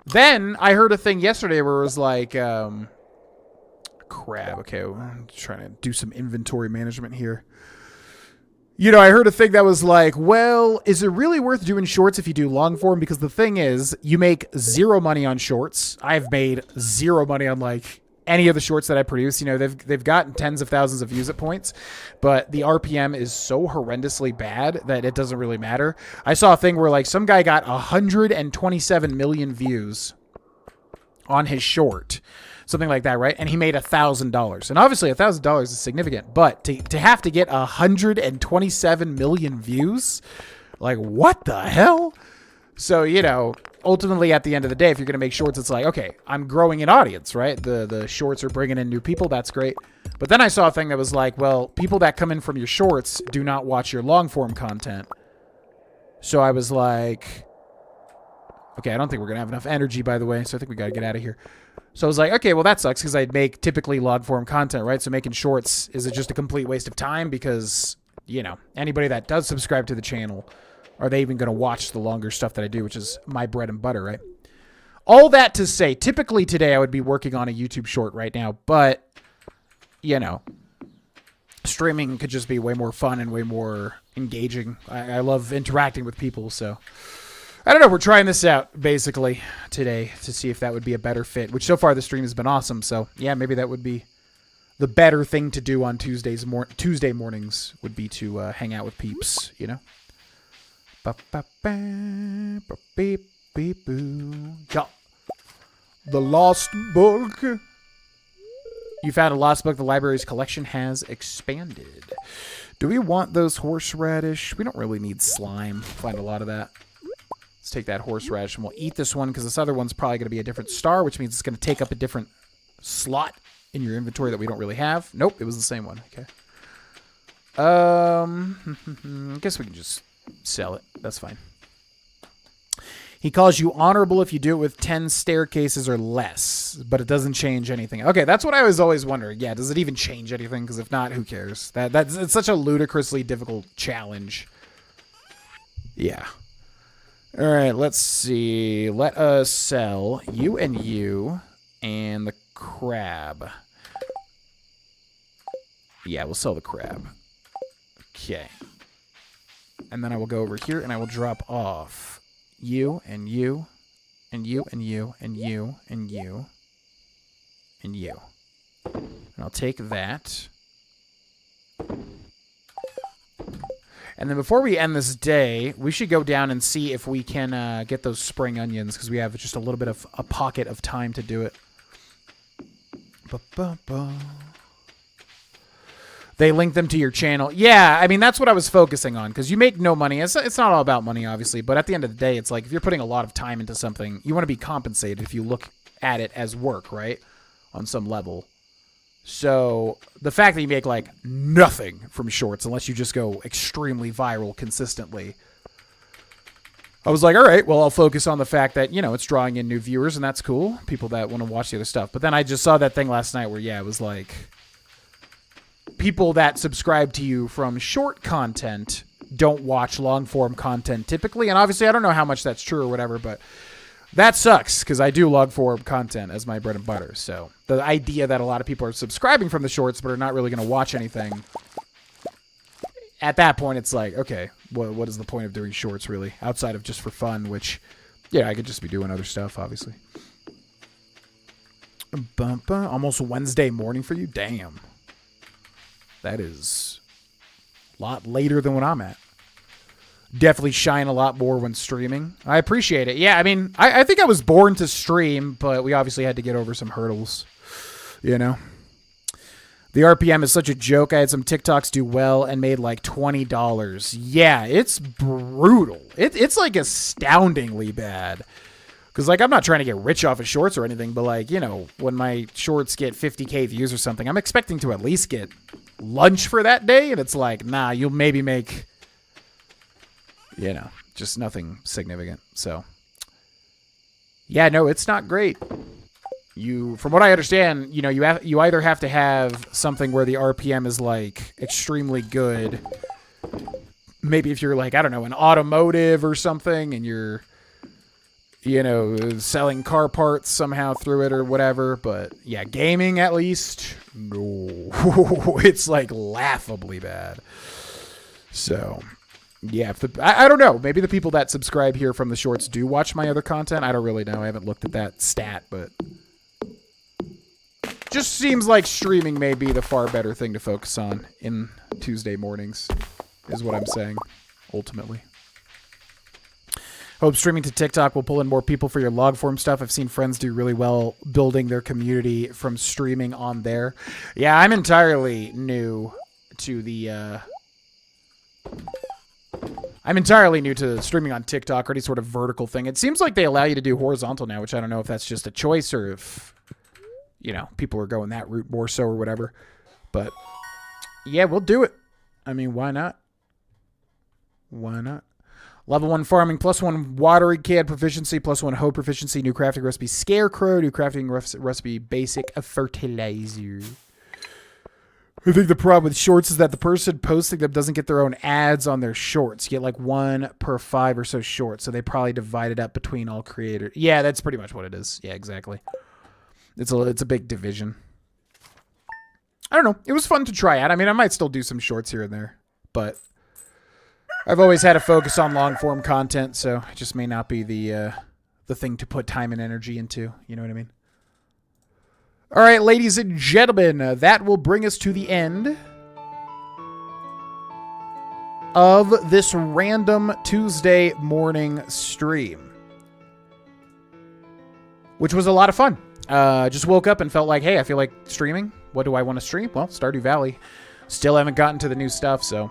then I heard a thing yesterday where it was like, crap. Okay, I'm trying to do some inventory management here. You know, I heard a thing that was like, well, is it really worth doing shorts if you do long form? Because the thing is, you make zero money on shorts. I've made zero money on, like, any of the shorts that I produce. You know, they've gotten tens of thousands of views at points, but the RPM is so horrendously bad that it doesn't really matter. I saw a thing where, like, some guy got 127 million views on his short. Something like that, right? And he made $1,000. And obviously $1,000 is significant, but to have to get 127 million views, like, what the hell? So, you know, ultimately at the end of the day, if you're going to make shorts, it's like, okay, I'm growing an audience, right? The shorts are bringing in new people. That's great. But then I saw a thing that was like, well, people that come in from your shorts do not watch your long form content. So I was like, okay, I don't think we're going to have enough energy, by the way. So I think we got to get out of here. So I was like, okay, well, that sucks because I'd make typically long form content, right? So making shorts, is it just a complete waste of time? Because, you know, anybody that does subscribe to the channel, are they even going to watch the longer stuff that I do, which is my bread and butter, right? All that to say, typically today I would be working on a YouTube short right now, but, you know, streaming could just be way more fun and way more engaging. I love interacting with people, so I don't know. We're trying this out, basically, today to see if that would be a better fit, which so far the stream has been awesome. So, yeah, maybe that would be the better thing to do on Tuesday mornings would be to hang out with peeps, you know? Yeah. The Lost Book. You found a lost book. The library's collection has expanded. Do we want those horseradish? We don't really need slime. Find a lot of that. Let's take that horseradish and we'll eat this one because this other one's probably going to be a different star, which means it's going to take up a different slot in your inventory that we don't really have. Nope, it was the same one. Okay. I guess we can just sell it. That's fine. He calls you honorable if you do it with 10 staircases or less, but it doesn't change anything. Okay, that's what I was always wondering. Yeah, does it even change anything? Because if not, who cares? It's such a ludicrously difficult challenge. Yeah. All right, let's see. Let us sell you and you And the crab. Yeah, we'll sell the crab. Okay. And then I will go over here and I will drop off you and you and you and you and you and you and you. And I'll take that. And then before we end this day, we should go down and see if we can get those spring onions, because we have just a little bit of a pocket of time to do it. Ba-ba-ba. They link them to your channel. Yeah, I mean, that's what I was focusing on, because you make no money. It's not all about money, obviously, but at the end of the day, it's like if you're putting a lot of time into something, you want to be compensated if you look at it as work, right? On some level. So the fact that you make like nothing from shorts, unless you just go extremely viral consistently, I was like, all right, well, I'll focus on the fact that, you know, it's drawing in new viewers, and that's cool. People that want to watch the other stuff. But then I just saw that thing last night where, yeah, it was like people that subscribe to you from short content don't watch long form content typically. And obviously I don't know how much that's true or whatever, but that sucks because I do long form content as my bread and butter. So the idea that a lot of people are subscribing from the shorts but are not really going to watch anything, at that point it's like, okay, what is the point of doing shorts really? Outside of just for fun, which, yeah, I could just be doing other stuff, obviously. Almost Wednesday morning for you? Damn. That is a lot later than what I'm at. Definitely shine a lot more when streaming. I appreciate it. Yeah, I mean, I think I was born to stream, but we obviously had to get over some hurdles, you know? The RPM is such a joke. I had some TikToks do well and made like $20. Yeah, it's brutal. It's like astoundingly bad. Because, like, I'm not trying to get rich off of shorts or anything, but, like, you know, when my shorts get 50K views or something, I'm expecting to at least get lunch for that day, and it's like, nah, you'll maybe make, you know, just nothing significant. So, yeah, no, it's not great. From what I understand, you know, you either have to have something where the RPM is, like, extremely good. Maybe if you're, like, I don't know, an automotive or something, and you're, you know, selling car parts somehow through it or whatever. But yeah, gaming at least, no, it's like laughably bad. So yeah, I don't know. Maybe the people that subscribe here from the shorts do watch my other content. I don't really know. I haven't looked at that stat, but just seems like streaming may be the far better thing to focus on in Tuesday mornings, is what I'm saying, ultimately. Hope streaming to TikTok will pull in more people for your log form stuff. I've seen friends do really well building their community from streaming on there. Yeah, I'm entirely new to the streaming on TikTok or any sort of vertical thing. It seems like they allow you to do horizontal now, which I don't know if that's just a choice or if, you know, people are going that route more so or whatever. But yeah, we'll do it. I mean, why not? Why not? Level 1 farming, +1 watering can proficiency, +1 hoe proficiency, new crafting recipe scarecrow, new crafting recipe basic fertilizer. I think the problem with shorts is that the person posting them doesn't get their own ads on their shorts. You get like 1 per 5 or so shorts, so they probably divide it up between all creators. Yeah, that's pretty much what it is. Yeah, exactly. It's a big division. I don't know. It was fun to try out. I mean, I might still do some shorts here and there, but I've always had a focus on long-form content, so it just may not be the thing to put time and energy into. You know what I mean? All right, ladies and gentlemen, that will bring us to the end of this random Tuesday morning stream, which was a lot of fun. Just woke up and felt like, hey, I feel like streaming. What do I want to stream? Well, Stardew Valley. Still haven't gotten to the new stuff, so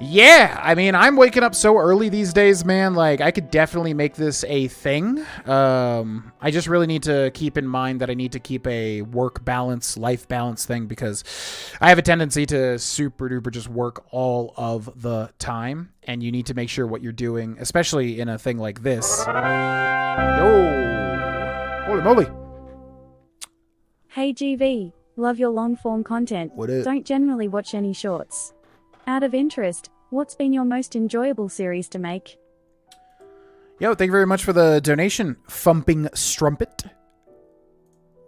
yeah, I mean, I'm waking up so early these days, man. Like, I could definitely make this a thing. I just really need to keep in mind that I need to keep a work balance, life balance thing, because I have a tendency to super duper just work all of the time. And you need to make sure what you're doing, especially in a thing like this. Yo! Holy moly!
Hey GV, love your long form content.
What up?
Don't generally watch any shorts. Out of interest, what's been your most enjoyable series to make?
Yo, thank you very much for the donation, Fumping Strumpet.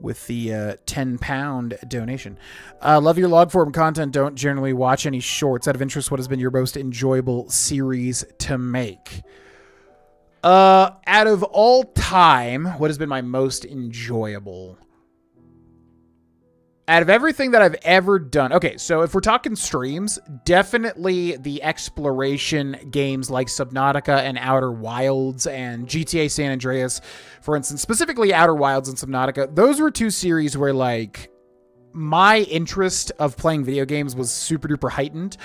with the £10 donation. Love your log form content. Don't generally watch any shorts. Out of interest, what has been your most enjoyable series to make? Out of all time, what has been my most enjoyable? Out of everything that I've ever done. Okay, so if we're talking streams, definitely the exploration games like Subnautica and Outer Wilds and GTA San Andreas, for instance, specifically Outer Wilds and Subnautica. Those were two series where, like, my interest of playing video games was super duper heightened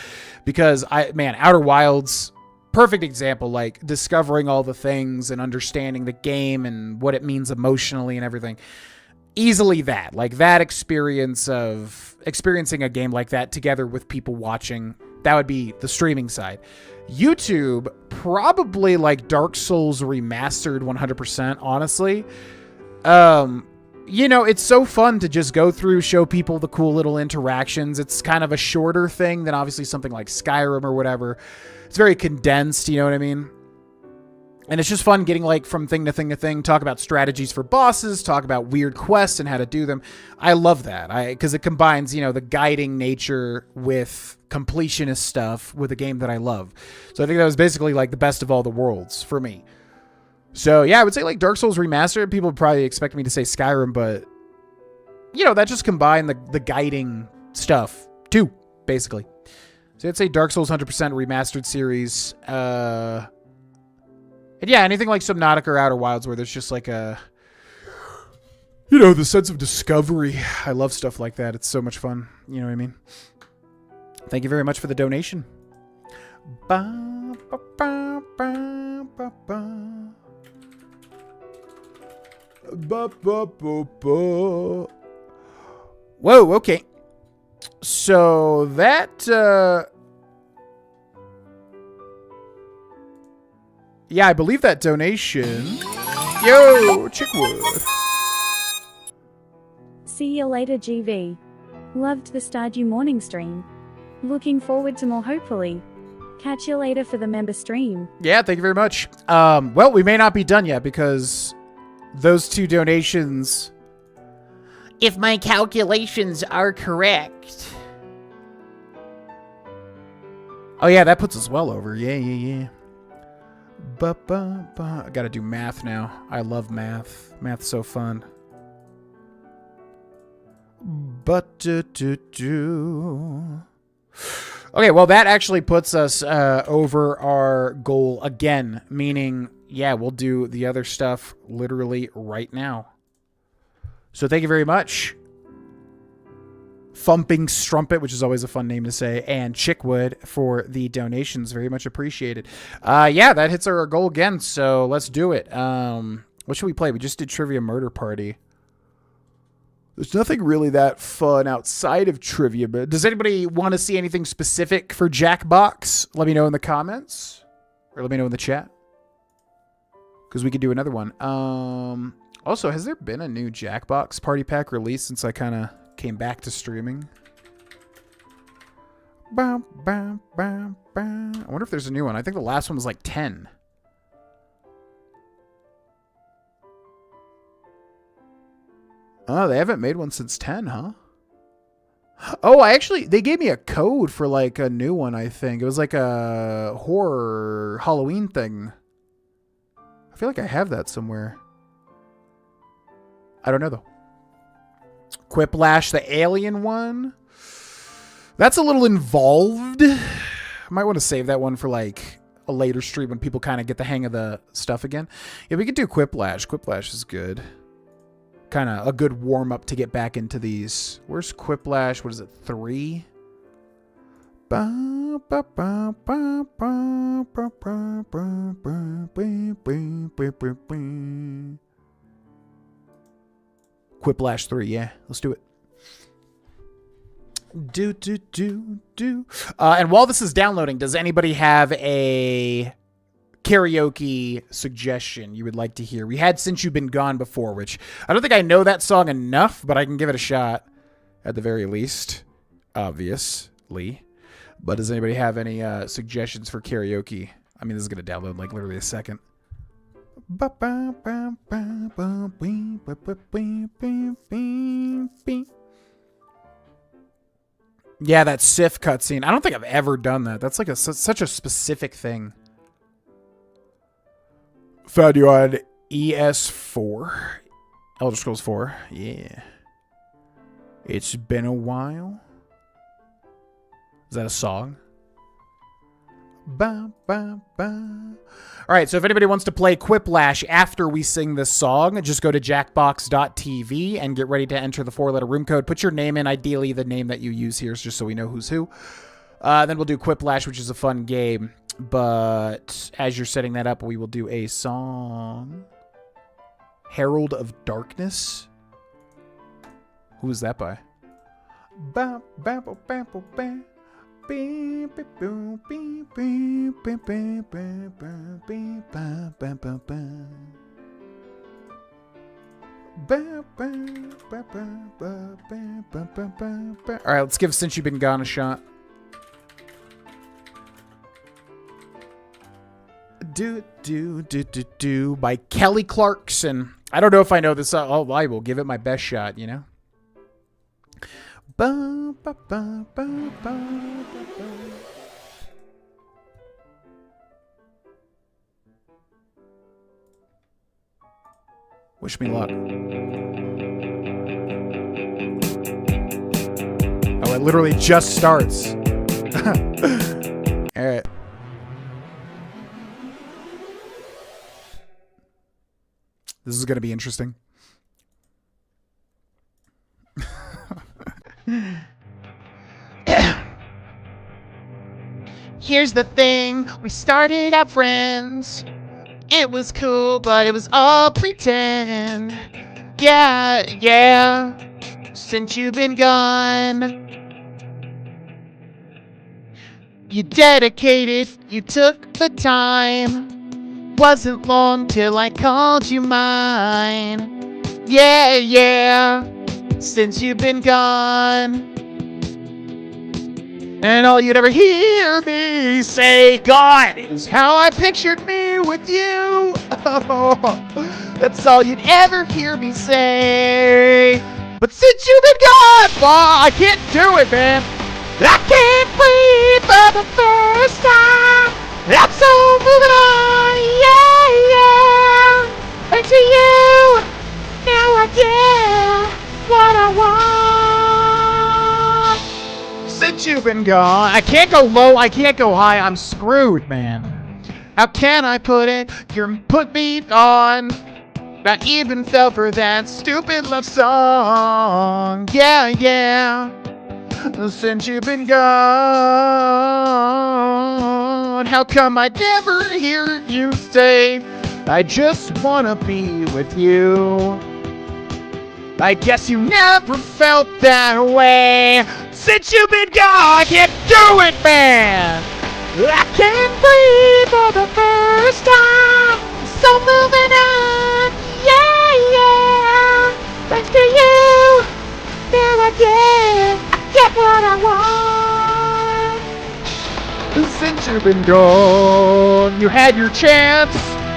because Outer Wilds, perfect example, like discovering all the things and understanding the game and what it means emotionally and everything. Easily that, like that experience of experiencing a game like that together with people watching, that would be the streaming side. YouTube, probably like Dark Souls Remastered 100%, honestly. You know, it's so fun to just go through, show people the cool little interactions. It's kind of a shorter thing than obviously something like Skyrim or whatever. It's very condensed, you know what I mean? And it's just fun getting like from thing to thing to thing, talk about strategies for bosses, talk about weird quests and how to do them. I love that because it combines, you know, the guiding nature with completionist stuff with a game that I love. So I think that was basically like the best of all the worlds for me. So yeah, I would say like Dark Souls Remastered. People would probably expect me to say Skyrim, but you know, that just combined the guiding stuff too, basically. So I'd say Dark Souls 100% Remastered series. And yeah, anything like Subnautica or Outer Wilds where there's just like a, you know, the sense of discovery. I love stuff like that. It's so much fun. You know what I mean? Thank you very much for the donation. Ba, ba, ba, ba, ba, ba. Ba, ba, ba, ba. Whoa, okay. So that, yeah, I believe that donation. Yo, Chickwood.
See you later, GV. Loved the Stardew morning stream. Looking forward to more, hopefully. Catch you later for the member stream.
Yeah, thank you very much. Well, we may not be done yet because those two donations,
If my calculations are correct.
oh yeah, that puts us well over. Yeah. I gotta do math now. I love math. Math's so fun. Okay, well, that actually puts us over our goal again, meaning, yeah, we'll do the other stuff literally right now. So thank you very much. Thumping Strumpet, which is always a fun name to say, and Chickwood for the donations. Very much appreciated. Yeah, that hits our goal again, so let's do it. What should we play? We just did Trivia Murder Party. There's nothing really that fun outside of trivia, but does anybody want to see anything specific for Jackbox? Let me know in the comments, or let me know in the chat, because we could do another one. Also, has there been a new Jackbox party pack released since I kind of came back to streaming? I wonder if there's a new one. I think the last one was like 10. Oh, they haven't made one since 10, huh? Oh, they gave me a code for like a new one, I think. It was like a horror Halloween thing. I feel like I have that somewhere. I don't know, though. Quiplash, the alien one. That's a little involved. I might want to save that one for like a later stream when people kind of get the hang of the stuff again. Yeah, we could do Quiplash. Quiplash is good. Kind of a good warm-up to get back into these. Where's Quiplash? What is it, 3? Quiplash 3, yeah. Let's do it. And while this is downloading, does anybody have a karaoke suggestion you would like to hear? We had Since You've Been Gone before, which I don't think I know that song enough, but I can give it a shot at the very least, obviously. But does anybody have any suggestions for karaoke? I mean, this is going to download like literally a second. Yeah, that Sif cutscene. I don't think I've ever done that. That's like such a specific thing. Found you on ES4. Elder Scrolls 4. Yeah. It's been a while. Is that a song? Ba, ba, ba. All right, so if anybody wants to play Quiplash after we sing this song, just go to jackbox.tv and get ready to enter the 4-letter room code. Put your name in, ideally the name that you use here, just so we know who's who. Then we'll do Quiplash, which is a fun game. But as you're setting that up, we will do a song. Herald of Darkness. Who is that by? Ba, ba, ba, ba, ba, ba. Alright, let's give Since You've Been Gone a shot. Do by Kelly Clarkson. I don't know if I know this. Oh, I will give it my best shot, you know? Ba, ba, ba, ba, ba, ba, ba. Wish me luck. Oh, it literally just starts. All right. This is going to be interesting.
Here's the thing, we started out friends. It was cool, but it was all pretend. Yeah, since you've been gone. You dedicated, you took the time. Wasn't long till I called you mine. Yeah, since you've been gone. And all you'd ever hear me say, God, is how I pictured me with you. Oh, that's all you'd ever hear me say. But since you've been gone, well, I can't do it, man. I can't breathe for the first time. I'm so moving on, yeah. Thanks to you, now I get what I want. Since you've been gone, I can't go low, I can't go high, I'm screwed, man. How can I put it? You put me on. Not even fell for that stupid love song. Yeah. Since you've been gone, how come I never hear you say, I just wanna be with you? I guess you never felt that way. Since you've been gone, I can't do it, man. I can't breathe for the first time. So moving on, yeah. Thanks to you, now I get what I want. Since you've been gone, you had your chance.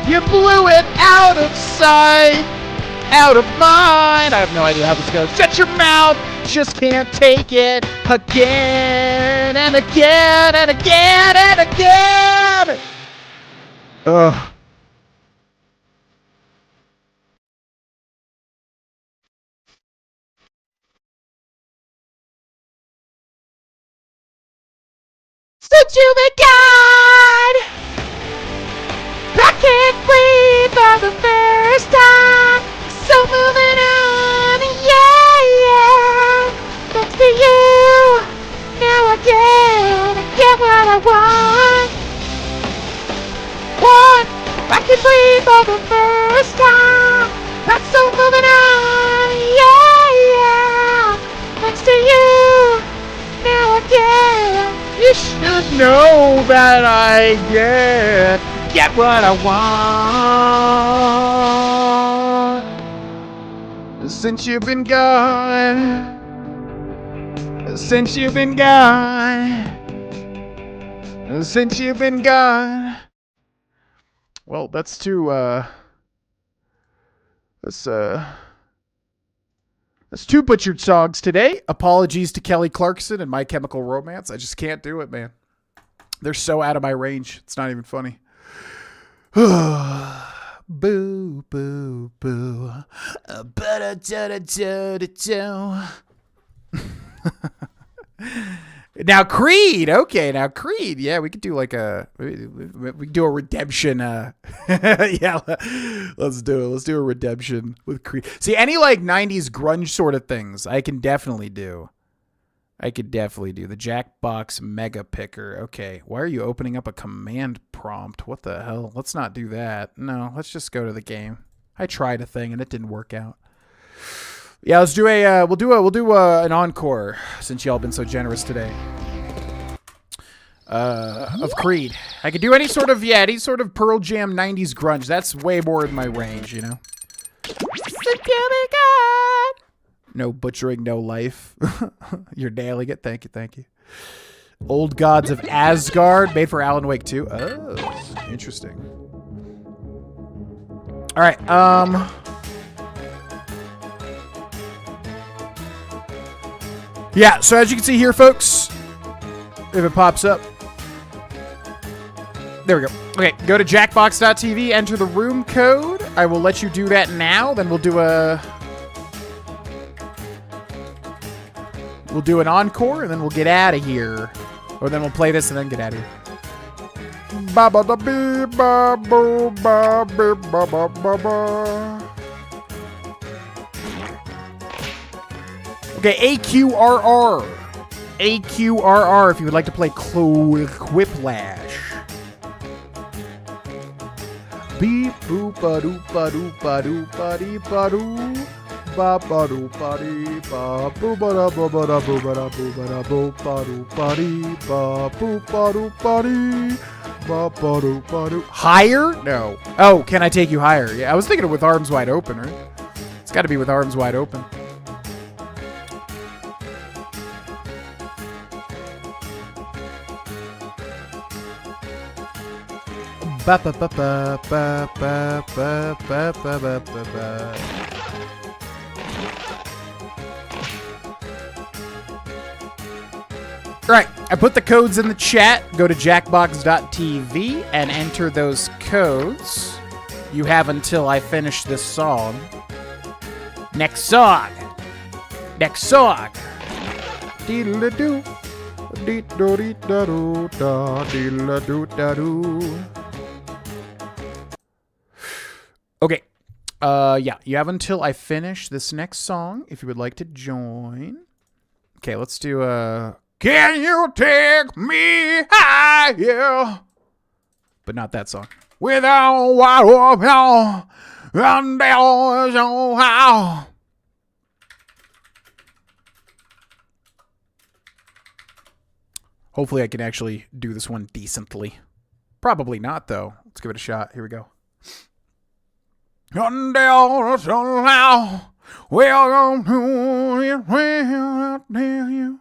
You blew it out of sight, out of mind. I have no idea how this goes. Shut your mouth. Just can't take it again and again and again and again. Ugh. Since you've been gone, I can't breathe for the first time. So moving on, yeah. Thanks to you, now I get what I want. I can breathe for the first time. I'm so moving on, yeah. Thanks to you, now I get. You should know that I get what I want. Since you've been gone. Since you've been gone. Since you've been gone. Well, that's too That's two butchered songs today.
Apologies to Kelly Clarkson and My Chemical Romance. I just can't do it, man. They're so out of my range. It's not even funny. Boo, boo, boo. Now Creed. Okay, now Creed. Yeah, we could do like we could do a redemption. Yeah, let's do it. Let's do a redemption with Creed. See, any like 90s grunge sort of things I can definitely do. I could definitely do the Jackbox Mega Picker. Okay, why are you opening up a command prompt? What the hell? Let's not do that. No, let's just go to the game. I tried a thing and it didn't work out. Yeah, let's do a we'll do an encore since y'all been so generous today. Of Creed. I could do any sort of Pearl Jam 90s grunge. That's way more in my range, you know. No butchering, no life. You're nailing it. Thank you, thank you. Old Gods of Asgard, made for Alan Wake 2. Oh, interesting. All right, yeah, so as you can see here, folks, if it pops up. There we go. Okay, go to jackbox.tv, enter the room code. I will let you do that now. Then we'll do an encore, and then we'll get out of here. Or then we'll play this and then get out of here. Okay, AQRR. AQRR if you would like to play Quiplash. Beep boop ba doop ba doop ba doop ba dee ba doo. Ba ba doo ba dee ba boo ba da ba ba da boo ba da boo ba da boo ba doo ba dee ba boo ba doo ba dee ba ba doo ba doo. Higher? No. Oh, can I take you higher? Yeah, I was thinking of With Arms Wide Open, right? It's got to be With Arms Wide Open. Ba ba ba ba ba ba ba ba ba ba ba. Right, I put the codes in the chat. Go to jackbox.tv and enter those codes. You have until I finish this song. Next song. Next song. Dee-la-doo. Dee-do-dee-da-doo-da. Dee-la-doo-da-doo. Okay. Yeah, you have until I finish this next song if you would like to join. Okay, let's do Can You Take Me Higher? But not that song. Without what open and there's no how. Hopefully I can actually do this one decently. Probably not, though. Let's give it a shot. Here we go. And there's no how. We're going to do it. Well, I'll tell you.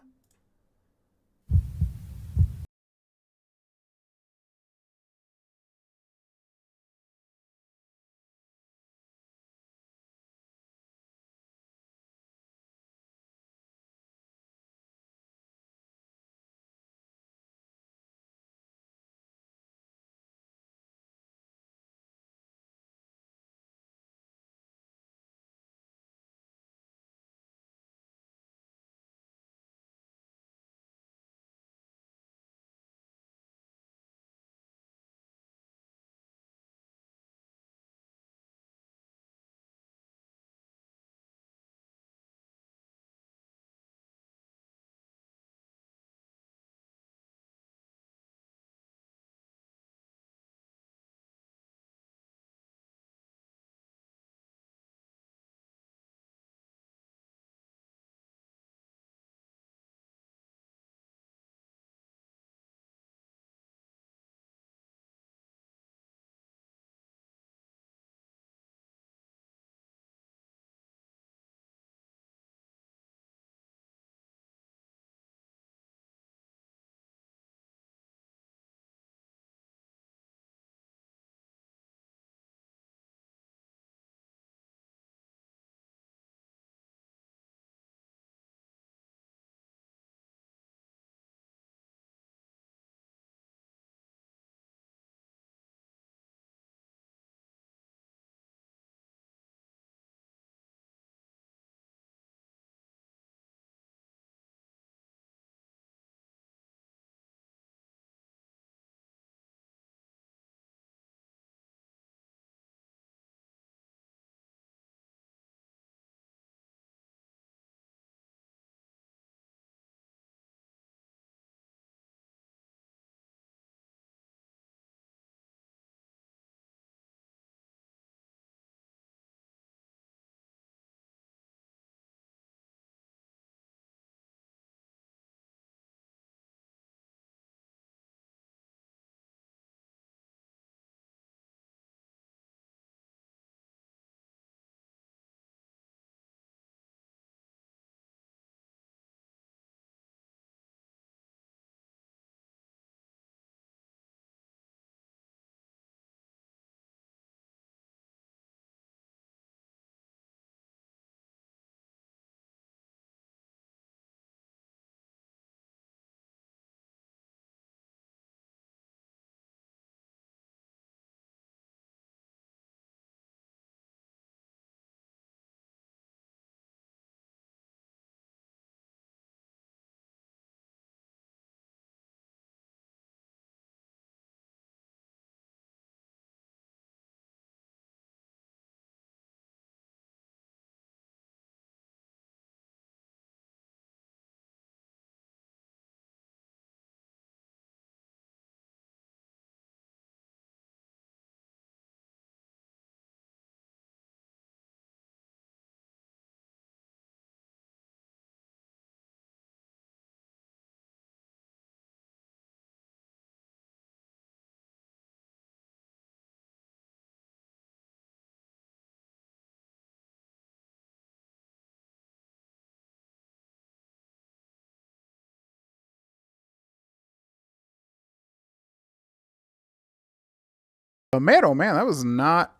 Man, oh man, that was not...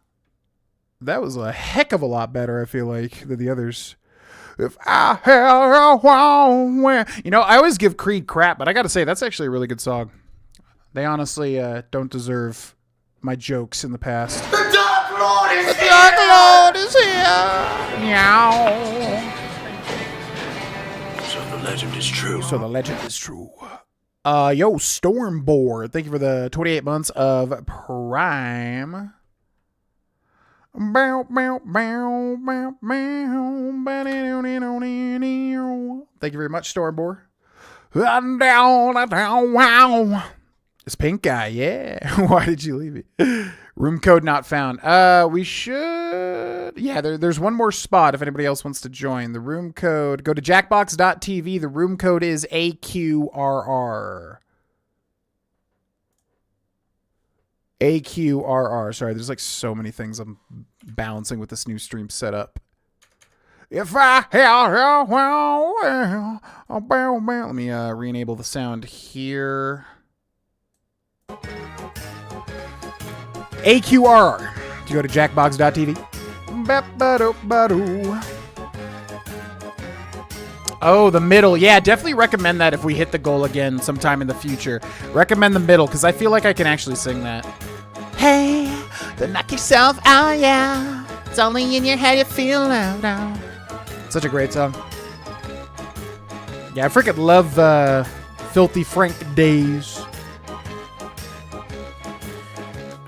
That was a heck of a lot better, I feel like, than the others. If I had a while... You know, I always give Creed crap, but I gotta say, that's actually a really good song. They honestly don't deserve my jokes in the past. The Dark Lord is here! The Dark Lord is here! Meow.
So the legend is true.
So the legend is true. Yo, Stormboard. Thank you for the 28 months of Prime. Bow, bow, bow, bow, bow, bow. Thank you very much, Stormboard. Wow. It's Pink Guy, yeah. Why did you leave it? Room code not found. We should... Yeah, there's one more spot if anybody else wants to join. The room code... Go to jackbox.tv. The room code is AQRR. AQRR. Sorry, there's like so many things I'm balancing with this new stream setup. If I had... Let me re-enable the sound here. AQRR. You go to jackbox.tv. Oh, the middle. Yeah, definitely recommend that if we hit the goal again sometime in the future. Recommend the middle, because I feel like I can actually sing that. Hey, don't knock yourself out, yeah. It's only in your head you feel out now. Such a great song. Yeah, I freaking love Filthy Frank days.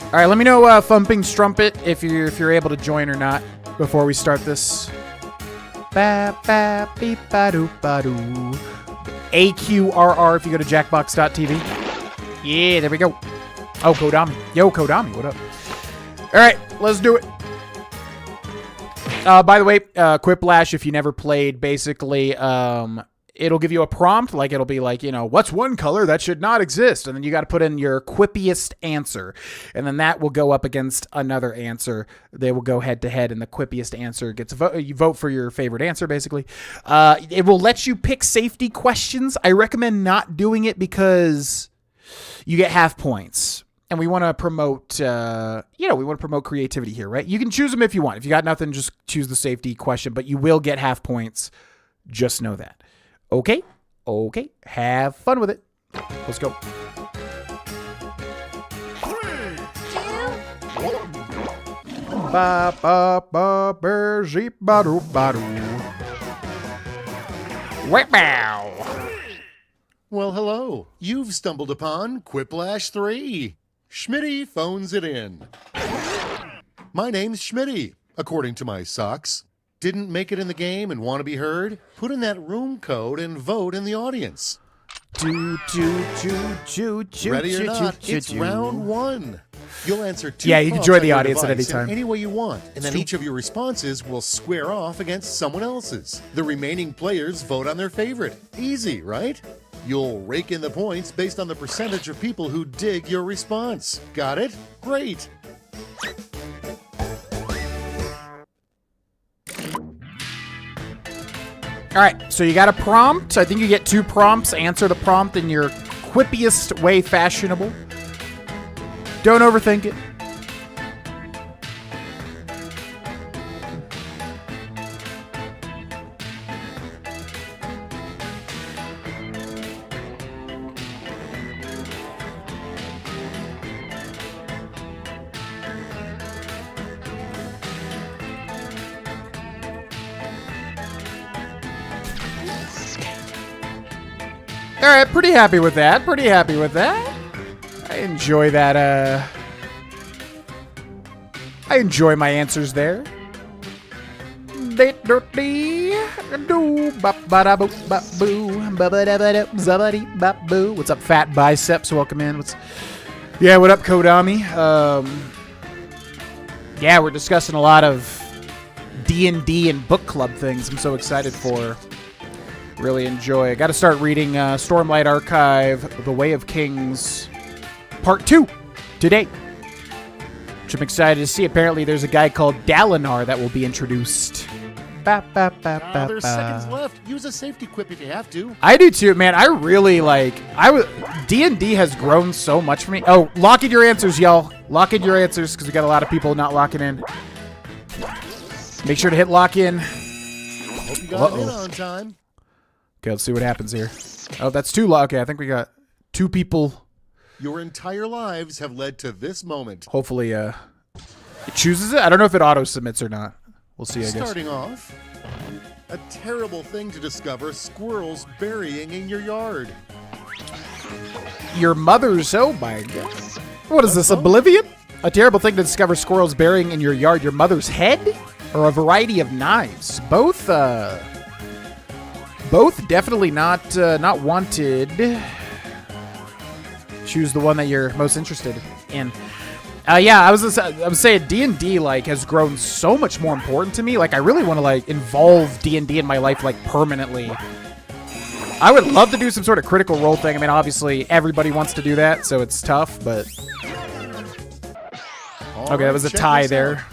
All right, let me know, Thumping Strumpet, if you're able to join or not before we start this. AQRR if you go to jackbox.tv. Yeah, there we go. Oh, Kodami. Yo, Kodami, what up? All right, let's do it. By the way, Quiplash, if you never played, basically, it'll give you a prompt, like it'll be like, you know, what's one color that should not exist? And then you got to put in your quippiest answer. And then that will go up against another answer. They will go head to head, and the quippiest answer gets a vote. You vote for your favorite answer, basically. It will let you pick safety questions. I recommend not doing it because you get half points. And we want to promote, we want to promote creativity here, right? You can choose them if you want. If you got nothing, just choose the safety question, but you will get half points. Just know that. Okay. Have fun with it. Let's go.
3, 2, 1.
Well, hello. You've stumbled upon Quiplash 3. Schmitty phones it in. My name's Schmitty, according to my socks. Didn't make it in the game and want to be heard? Put in that room code and vote in the audience. Ready or not, it's round 1. You'll answer 2
Yeah, you can
prompts
join
on
the
your
audience at
device
any time.
in any way you want, and then each of your responses will square off against someone else's. The remaining players vote on their favorite. Easy, right? You'll rake in the points based on the percentage of people who dig your response. Got it? Great.
All right, so you got a prompt. I think you get 2 prompts. Answer the prompt in your quippiest way fashionable. Don't overthink it. All right, pretty happy with that. I enjoy that, I enjoy my answers there. What's up, Fat Biceps? Welcome in. What up, Kodami? Yeah, we're discussing a lot of D&D and book club things I'm so excited for. Really enjoy. I got to start reading Stormlight Archive, The Way of Kings, Part 2 today, which I'm excited to see. Apparently, there's a guy called Dalinar that will be introduced.
There's seconds left. Use a safety quip if you have to.
I do too, man. I really D&D has grown so much for me. Oh, lock in your answers, y'all. Lock in your answers because we got a lot of people not locking in. Make sure to hit lock in.
Hope you got it in on time.
Okay, let's see what happens here. Oh, that's 2 lock. Okay, I think we got 2 people.
Your entire lives have led to this moment.
Hopefully, it chooses it. I don't know if it auto submits or not. We'll see, I guess.
Starting off, a terrible thing to discover squirrels burying in your yard.
Your mother's, oh my god. What is this, Oblivion? A terrible thing to discover squirrels burying in your yard. Your mother's head? Or a variety of knives? Both definitely not wanted. Choose the one that you're most interested in. Yeah, I was saying D&D like has grown so much more important to me. Like I really want to like involve D&D in my life like permanently. I would love to do some sort of critical role thing. I mean, obviously everybody wants to do that, so it's tough, but okay, that was a tie there.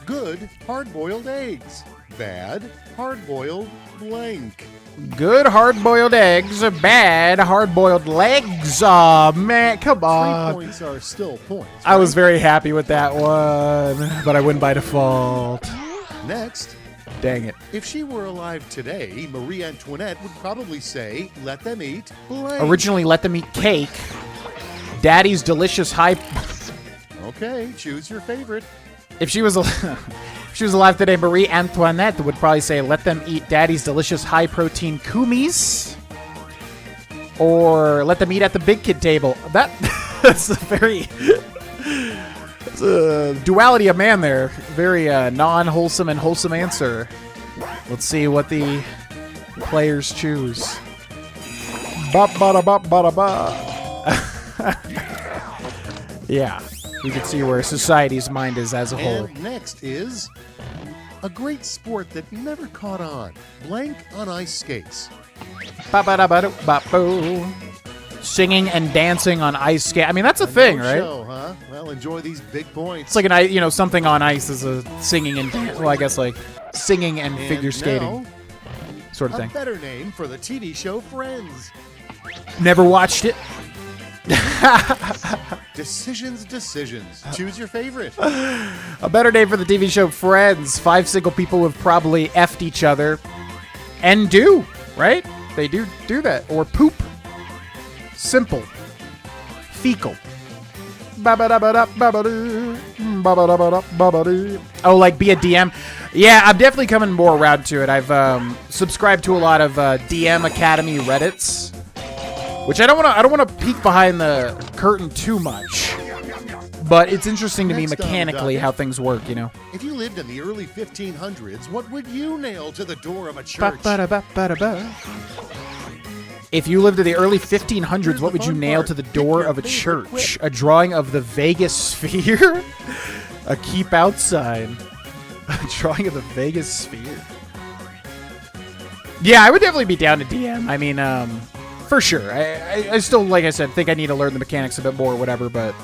Good hard-boiled eggs. Bad hard-boiled blank.
Good hard-boiled eggs, bad hard-boiled legs. Aw, man, come
3
on.
points are still points.
I was very happy with that one, but I win by default.
Next,
Dang it.
if she were alive today, Marie Antoinette would probably say, let them eat blank.
Originally, let them eat cake. Daddy's delicious high...
Okay, choose your favorite.
If she was alive today, Marie Antoinette would probably say, let them eat Daddy's delicious high-protein kumis. Or let them eat at the big kid table. That's a very... It's a duality of man there. Very non-wholesome and wholesome answer. Let's see what the players choose. Yeah. You can see where society's mind is as a whole.
And next is a great sport that never caught on. Blank on ice skates.
Singing and dancing on ice skate. I mean, that's a thing, right?
Show, huh? Well, enjoy these big points.
It's like something on ice is a singing and well, I guess like singing and figure skating
now,
sort of thing.
A better name for the TV show Friends.
Never watched it.
Decisions. Choose your favorite.
A better name for the TV show Friends. 5 single people who have probably effed each other. And do, right? They do that. Or poop. Simple. Fecal. Oh, like be a DM? Yeah, I'm definitely coming more around to it. I've subscribed to a lot of DM Academy Reddits. Which I don't want to peek behind the curtain too much, but it's interesting to me mechanically how things work, you know.
If you lived in the early 1500s, what would you nail to the door of a church?
If you lived in the early 1500s, what would you nail to the door of a church? A drawing of the Vegas sphere? A keep out sign. A drawing of the Vegas sphere. Yeah, I would definitely be down to DM. I mean, for sure. I still, like I said, think I need to learn the mechanics a bit more or whatever, but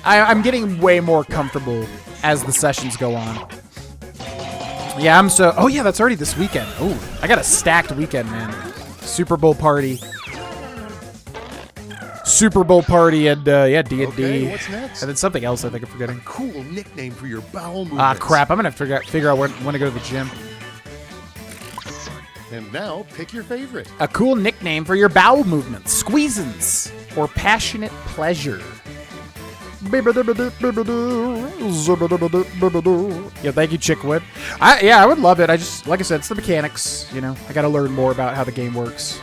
I'm getting way more comfortable as the sessions go on. Yeah, oh yeah, that's already this weekend. Oh, I got a stacked weekend, man. Super Bowl party. And, yeah, D&D.
Okay, what's next?
And then something else I think I'm forgetting.
Cool nickname for your bowel movements.
Ah, crap. I'm going to figure out when to go to the gym.
And now, pick your favorite.
A cool nickname for your bowel movements. Squeezins. Or passionate pleasure. Yeah, thank you, Chickwood. I would love it. I just, like I said, it's the mechanics. You know, I got to learn more about how the game works.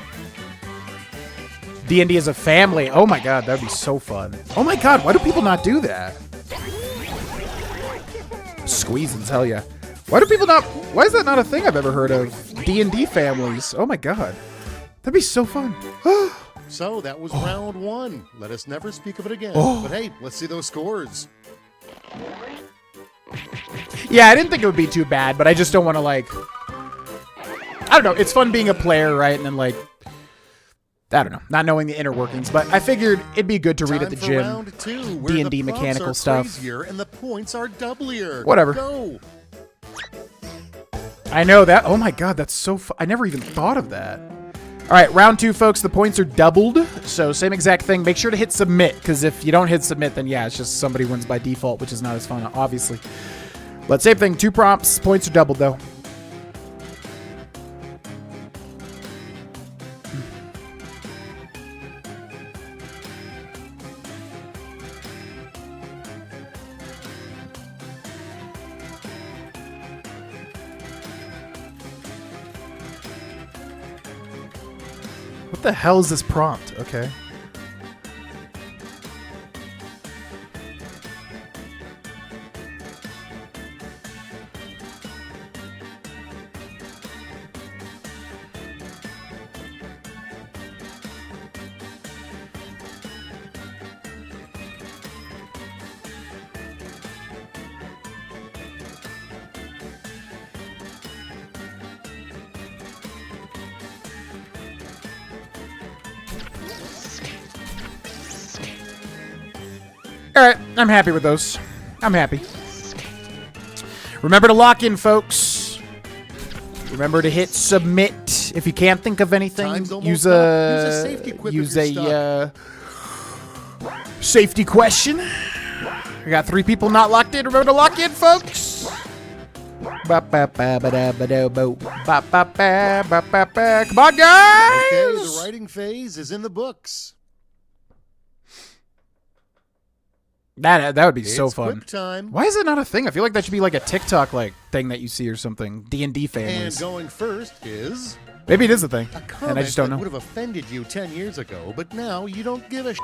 D&D as a family. Oh my god, that would be so fun. Oh my god, why do people not do that? Squeezins, hell yeah. Why is that not a thing I've ever heard of? D&D families. Oh my god. That'd be so fun.
So that was round 1. Let us never speak of it again. But hey, let's see those scores.
Yeah, I didn't think it would be too bad, but I just don't want to like... I don't know, it's fun being a player, right? And then like... I don't know, not knowing the inner workings, but I figured it'd be good to read at the gym.
Round 2, where
D&D
the
mechanical
are
stuff.
Crazier and the points are doublier.
Whatever.
Go.
I know that. Oh my god, that's so I never even thought of that. All right, round 2, folks. The points are doubled. So same exact thing. Make sure to hit submit, because if you don't hit submit, then yeah, it's just somebody wins by default, which is not as fun, obviously. But same thing, 2 prompts, points are doubled though. What the hell is this prompt? Okay. Alright, I'm happy with those. I'm happy. Remember to lock in, folks. Remember to hit submit. If you can't think of anything, use a
safety quip.
Safety question. We got 3 people not locked in. Remember to lock in, folks. Come on, guys.
Okay, the writing phase is in the books.
That would be so fun.
Quip time.
Why is it not a thing? I feel like that should be like a TikTok like thing that you see or something. D&D
And
families.
going first is
Maybe it is a thing,
a
and
comment
I just don't
that
know.
would have offended you 10 years ago, but now you don't give a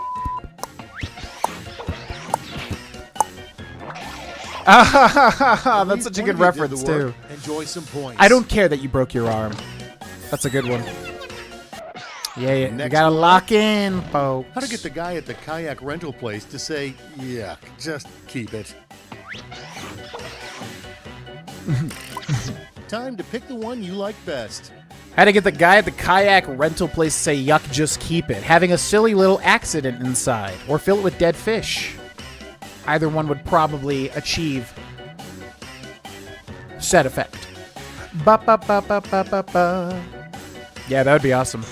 That's such a good reference too.
Enjoy some points.
I don't care that you broke your arm. That's a good one. Yeah, you
Next
gotta
one.
lock in, folks.
How to get the guy at the kayak rental place to say, "Yuck, just keep it." Time to pick the one you like best.
How to get the guy at the kayak rental place to say, yuck, just keep it. Having a silly little accident inside, or fill it with dead fish. Either one would probably achieve said effect. Ba ba ba ba ba ba ba. Yeah, that would be awesome.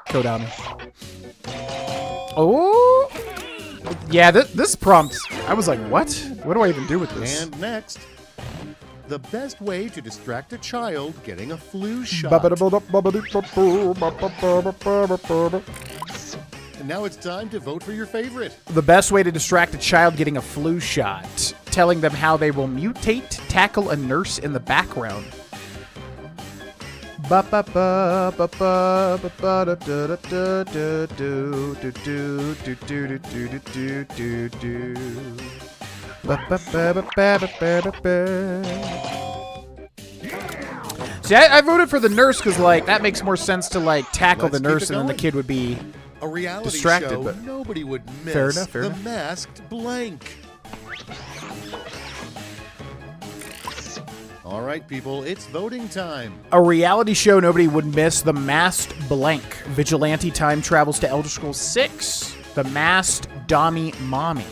Kodami. Oh! Yeah, this prompt, I was like, what? What do I even do with this?
And next, the best way to distract a child getting a flu shot. And now it's time to vote for your favorite.
The best way to distract a child getting a flu shot. Telling them how they will mutate, tackle a nurse in the background. Ba ba ba ba ba ba ba da da da da do do do do do do do do do do. Ba ba ba ba ba ba ba ba. See, I voted for the nurse because, like, that makes more sense to, like, tackle
Let's
the
keep
nurse
it
and then the
going.
kid would be
A reality
distracted,
show
but
nobody would miss.
fair enough, fair
the
enough.
Masked Blank. All right, people, it's voting time.
a reality show nobody would miss. The Masked Blank. Vigilante time travels to Elder Scrolls 6. The Masked Dommy Mommy.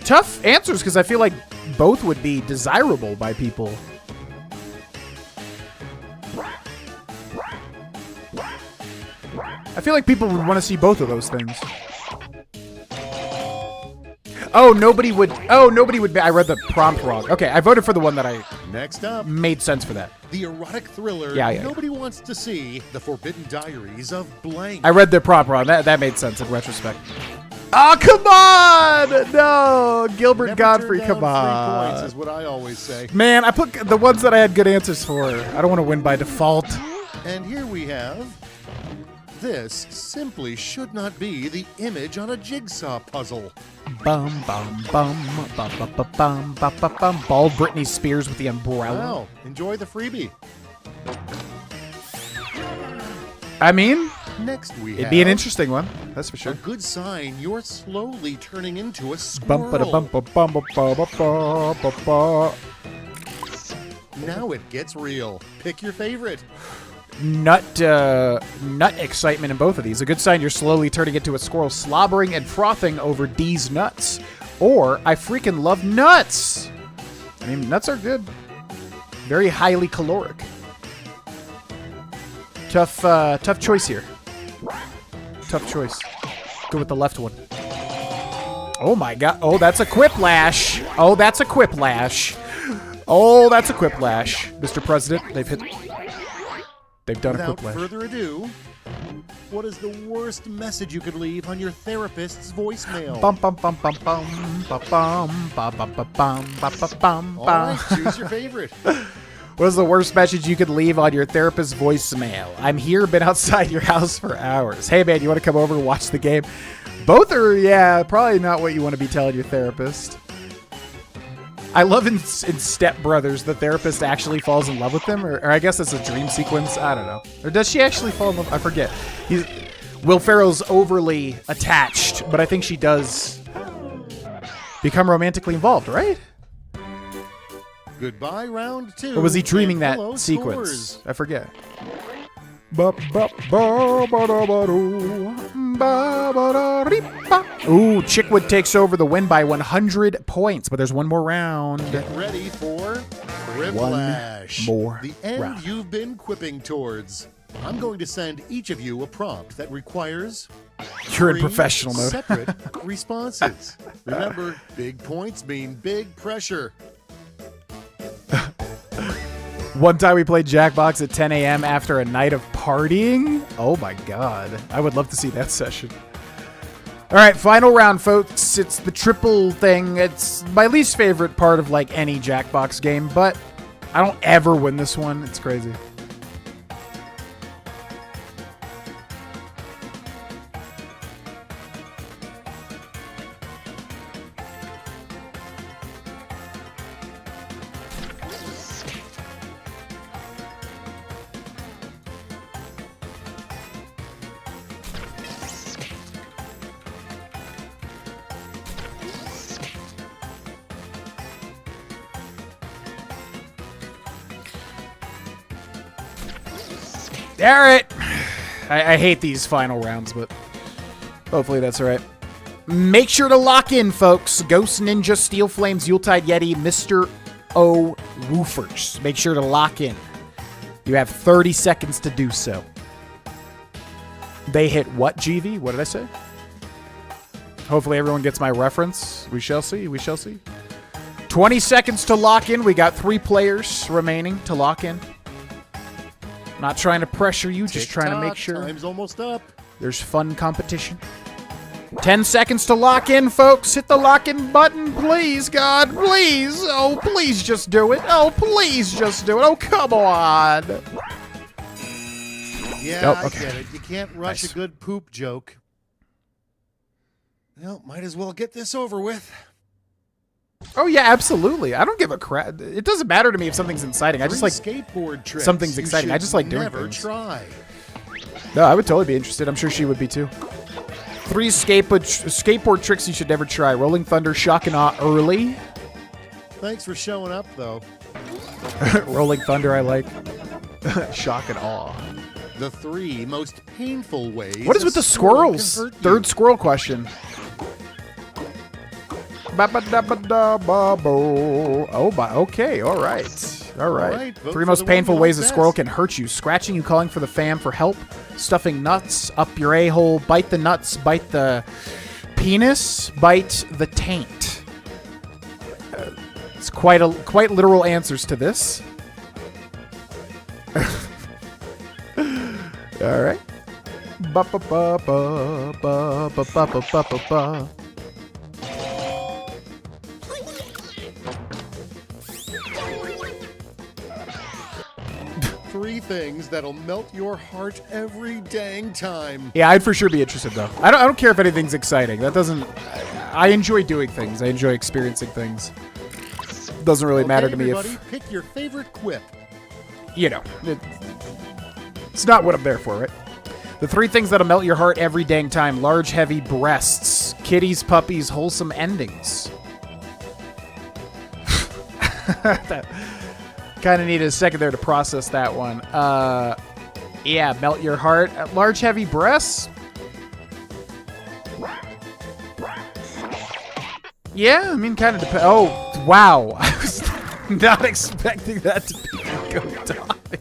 Tough answers because I feel like both would be desirable by people. I feel like people would want to see both of those things. Oh, nobody would. Oh, nobody would. I read the prompt wrong. Okay, I voted for the one that I
Next up,
made sense for that.
the erotic thriller
Yeah.
nobody wants to see, The Forbidden Diaries of Blank.
I read the prompt wrong. That made sense in retrospect. Oh, come on! No, Gilbert
Never
Godfrey,
turn down
come
3
on.
points is what I always say.
Man, I put the ones that I had good answers for. I don't want to win by default.
And here we have, this simply should not be the image on a jigsaw puzzle.
Bum bum bum bum bum bum bum bum bum bum. Bald Britney Spears with the umbrella.
Wow, enjoy the freebie.
I mean,
Next we have
it'd be an interesting one. That's for
a
sure.
good sign you're slowly turning into a squirrel.
Bum ba bum ba bum ba ba ba ba.
Now it gets real. Pick your favorite.
Nut excitement in both of these. A good sign you're slowly turning into a squirrel slobbering and frothing over D's nuts. Or, I freaking love nuts. I mean, nuts are good. Very highly caloric. Tough choice here. tough choice. Go with the left one. Oh my god. Oh, that's a Quiplash. Oh, that's a Quiplash. Oh, that's a Quiplash. Mr. President, they've done a
Without
Quiplash.
further ado, what is the worst message you could leave on your therapist's voicemail?
Bum bum bum bum bum bum bum bum bum bum bum bum bum.
All right, choose your favorite.
What is the worst message you could leave on your therapist's voicemail? I'm here, been outside your house for hours. Hey man, you want to come over and watch the game? Both are, yeah, probably not what you want to be telling your therapist. I love in Step Brothers, the therapist actually falls in love with them, or I guess it's a dream sequence. I don't know. Or does she actually fall in love? I forget. Will Ferrell's overly attached, but I think she does become romantically involved, right?
Goodbye, round 2.
Or was he dreaming
and
that
hello,
sequence?
scores.
I forget. Ooh, Chickwood takes over the win by 100 points, but there's one more round.
Get ready for Quiplash.
more
The end
round.
you've been quipping towards. I'm going to send each of you a prompt that requires
You're in
3
professional mode.
separate responses. Remember, big points mean big pressure.
One time we played Jackbox at 10 a.m. after a night of partying. Oh my god. I would love to see that session. All right, final round, folks. It's the triple thing. It's my least favorite part of like any Jackbox game, but I don't ever win this one. It's crazy. All right. I hate these final rounds, but hopefully that's all right. Make sure to lock in, folks. Ghost Ninja, Steel Flames, Yuletide Yeti, Mr. O Woofers. Make sure to lock in. You have 30 seconds to do so. They hit what, GV? What did I say? Hopefully everyone gets my reference. We shall see. We shall see. 20 seconds to lock in. We got 3 players remaining to lock in. Not trying to pressure you, just trying to make sure
Time's almost up.
there's fun competition. 10 seconds to lock in, folks. Hit the lock in button, please, God, please. Oh, please just do it. Oh, please just do it. Oh, come on.
Yeah,
Oh, okay.
I get it. You can't rush
Nice.
a good poop joke. Well, might as well get this over with.
Oh, yeah, absolutely. I don't give a crap. It doesn't matter to me if something's exciting. I just
3
like...
skateboard tricks
something's
you
exciting. I
should
just like doing
never
things.
try.
No, I would totally be interested. I'm sure she would be, too. 3 skateboard tricks you should never try. Rolling Thunder, Shock and Awe early.
Thanks for showing up, though.
Rolling Thunder, I like. Shock and Awe.
The 3 most painful ways.
What is
a
with the
squirrel
squirrels?
can hurt you.
Third squirrel question. Oh, okay, all right. All right.
right, vote
3
for
most
the one
painful
you
ways
like
a squirrel
best.
can hurt you. Scratching you, calling for the fam for help, stuffing nuts, up your a-hole, bite the nuts, bite the penis, bite the taint. It's quite literal answers to this. All right. Ba ba ba ba ba ba ba ba ba ba ba.
3 things that'll melt your heart every dang time.
Yeah, I'd for sure be interested though. I don't care if anything's exciting. That doesn't. I enjoy doing things. I enjoy experiencing things. Doesn't really matter to me
everybody,
if
pick your favorite quip.
It's not what I'm there for, right? The 3 things that'll melt your heart every dang time: large, heavy breasts, kitties, puppies, wholesome endings. That kind of needed a second there to process that one. Yeah, melt your heart. Large, heavy breasts. Yeah, I mean, kind of depends. Oh, wow. I was not expecting that to be a good topic.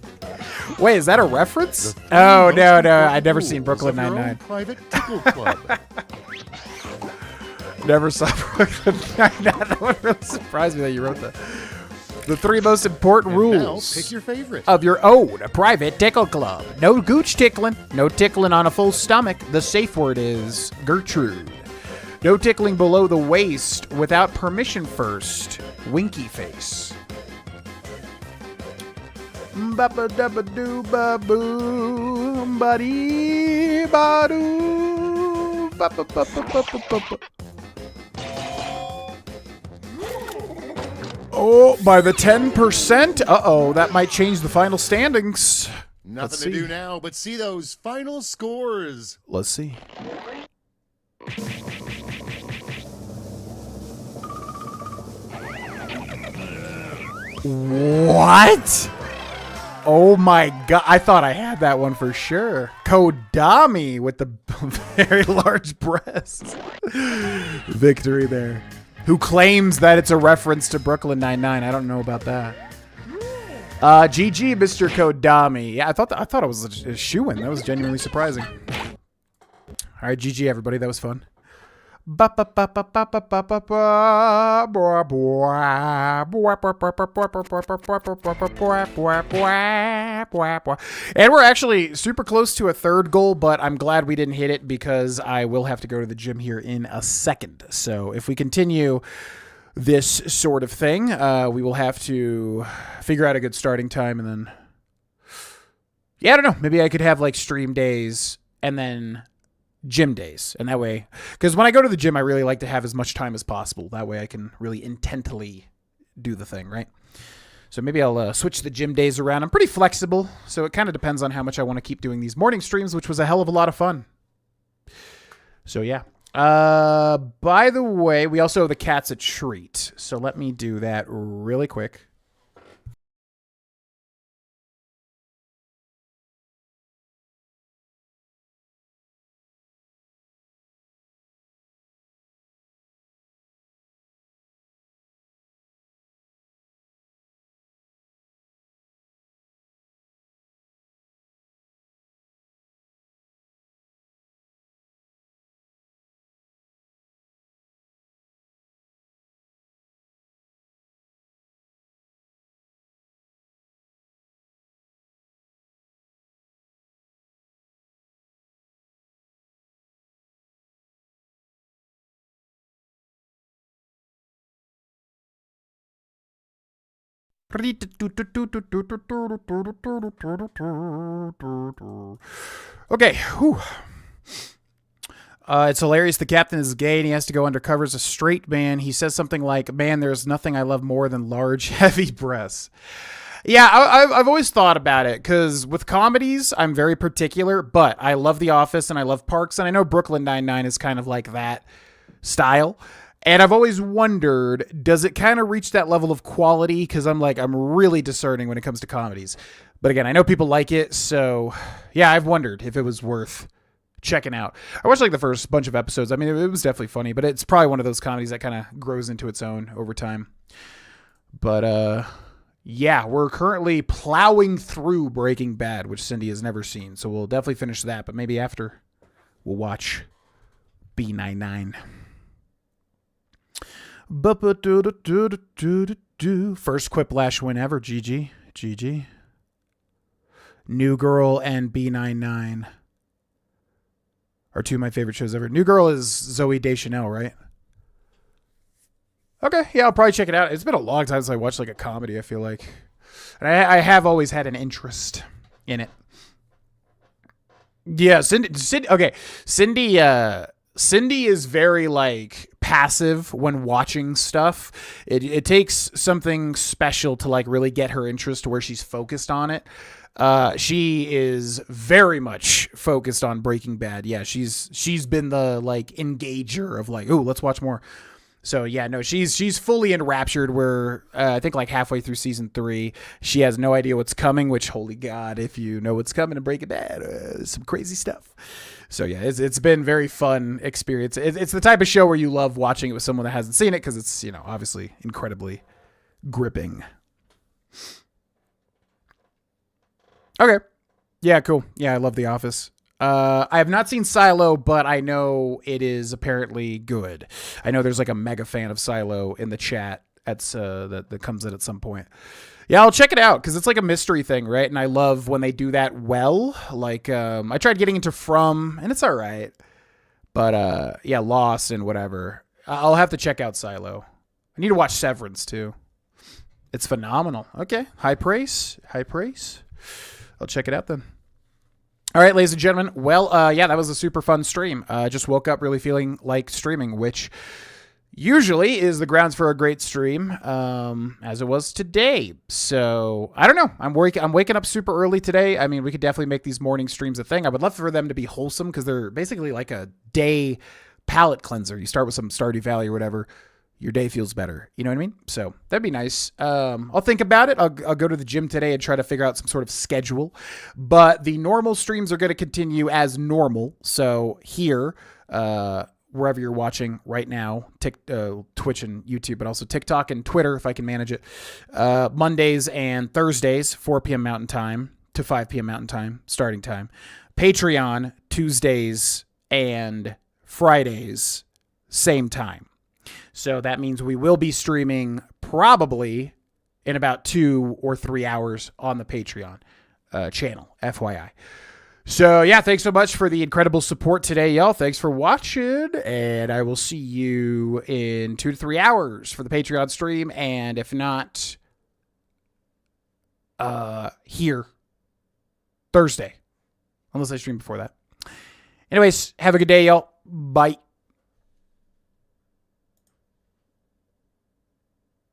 Wait, is that a reference?
The three
Oh,
most
no.
important
I'd never seen
rules
Brooklyn
of your own
Nine-Nine.
Private Tickle Club.
Never saw Brooklyn Nine-Nine. That would really surprise me that you wrote that. The 3 most important
And now,
rules
pick your favorite.
of your own private tickle club. No gooch tickling. No tickling on a full stomach. The safe word is Gertrude. No tickling below the waist without permission first. Winky face. Ba-ba-da-ba-doo-ba-boo. Ba-dee-ba-doo. Ba-ba-ba-ba-ba-ba-ba. Oh, by the 10%? Uh-oh, that might change the final standings. Let's
Nothing to
see.
do now but see those final scores.
Let's see. What? Oh my god, I thought I had that one for sure. Kodami with the very large breasts. Victory there. Who claims that it's a reference to Brooklyn Nine-Nine? I don't know about that. GG, Mr. Kodami. Yeah, I thought it was a shoo-in. That was genuinely surprising. All right, GG, everybody. That was fun. And we're actually super close to a 3rd goal, but I'm glad we didn't hit it because I will have to go to the gym here in a second. So if we continue this sort of thing, we will have to figure out a good starting time, and then, yeah, I don't know. Maybe I could have like stream days and then gym days, and that way, because when I go to the gym, I really like to have as much time as possible. That way I can really intently do the thing, right? So maybe I'll switch the gym days around. I'm pretty flexible, so it kind of depends on how much I want to keep doing these morning streams, which was a hell of a lot of fun. So yeah. By the way, we also owe the cats a treat, so let me do that really quick. Okay. Whew. It's hilarious. The captain is gay and he has to go undercover as a straight man. He says something like, "Man, there's nothing I love more than large, heavy breasts." Yeah, I've always thought about it because with comedies, I'm very particular, but I love The Office and I love Parks, and I know Brooklyn Nine-Nine is kind of like that style. And I've always wondered, does it kind of reach that level of quality? Because I'm really discerning when it comes to comedies. But again, I know people like it, so yeah, I've wondered if it was worth checking out. I watched like the first bunch of episodes. I mean, it was definitely funny, but it's probably one of those comedies that kind of grows into its own over time. But yeah, we're currently plowing through Breaking Bad, which Cindy has never seen. So we'll definitely finish that, but maybe after we'll watch B99. First Quiplash win ever. GG. GG. New Girl and B99 are 2 of my favorite shows ever. New Girl is Zoe Deschanel, right? Okay, yeah, I'll probably check it out. It's been a long time since I watched like a comedy, I feel like. And I have always had an interest in it. Yeah, Cindy is very like passive when watching stuff. It takes something special to like really get her interest to where she's focused on it. She is very much focused on Breaking Bad. Yeah, she's been the like engager of like, oh, let's watch more. So yeah, no, she's fully enraptured. We're I think like halfway through season 3. She has no idea what's coming, which holy God, if you know what's coming in Breaking Bad, some crazy stuff. So yeah, it's been very fun experience. It's the type of show where you love watching it with someone that hasn't seen it because it's, you know, obviously incredibly gripping. Okay. Yeah, cool. Yeah, I love The Office. I have not seen Silo, but I know it is apparently good. I know there's like a mega fan of Silo in the chat that comes in at some point. Yeah, I'll check it out because it's like a mystery thing, right? And I love when they do that well. Like, I tried getting into From, and it's all right. But, yeah, Lost and whatever. I'll have to check out Silo. I need to watch Severance, too. It's phenomenal. Okay, high praise. High praise. I'll check it out then. All right, ladies and gentlemen. Well, yeah, that was a super fun stream. Just woke up really feeling like streaming, which usually is the grounds for a great stream, as it was today. So I don't know. I'm waking up super early today. I mean, we could definitely make these morning streams a thing. I would love for them to be wholesome because they're basically like a day palate cleanser. You start with some Stardew Valley or whatever. Your day feels better. You know what I mean? So that'd be nice. I'll think about it. I'll go to the gym today and try to figure out some sort of schedule. But the normal streams are going to continue as normal. So here, wherever you're watching right now, Twitch and YouTube, but also TikTok and Twitter, if I can manage it. Mondays and Thursdays, 4 p.m. Mountain Time to 5 p.m. Mountain Time, starting time. Patreon, Tuesdays and Fridays, same time. So that means we will be streaming probably in about 2 or 3 hours on the Patreon channel, FYI. So, yeah, thanks so much for the incredible support today, y'all. Thanks for watching, and I will see you in 2 to 3 hours for the Patreon stream, and if not, here, Thursday, unless I stream before that. Anyways, have a good day, y'all. Bye.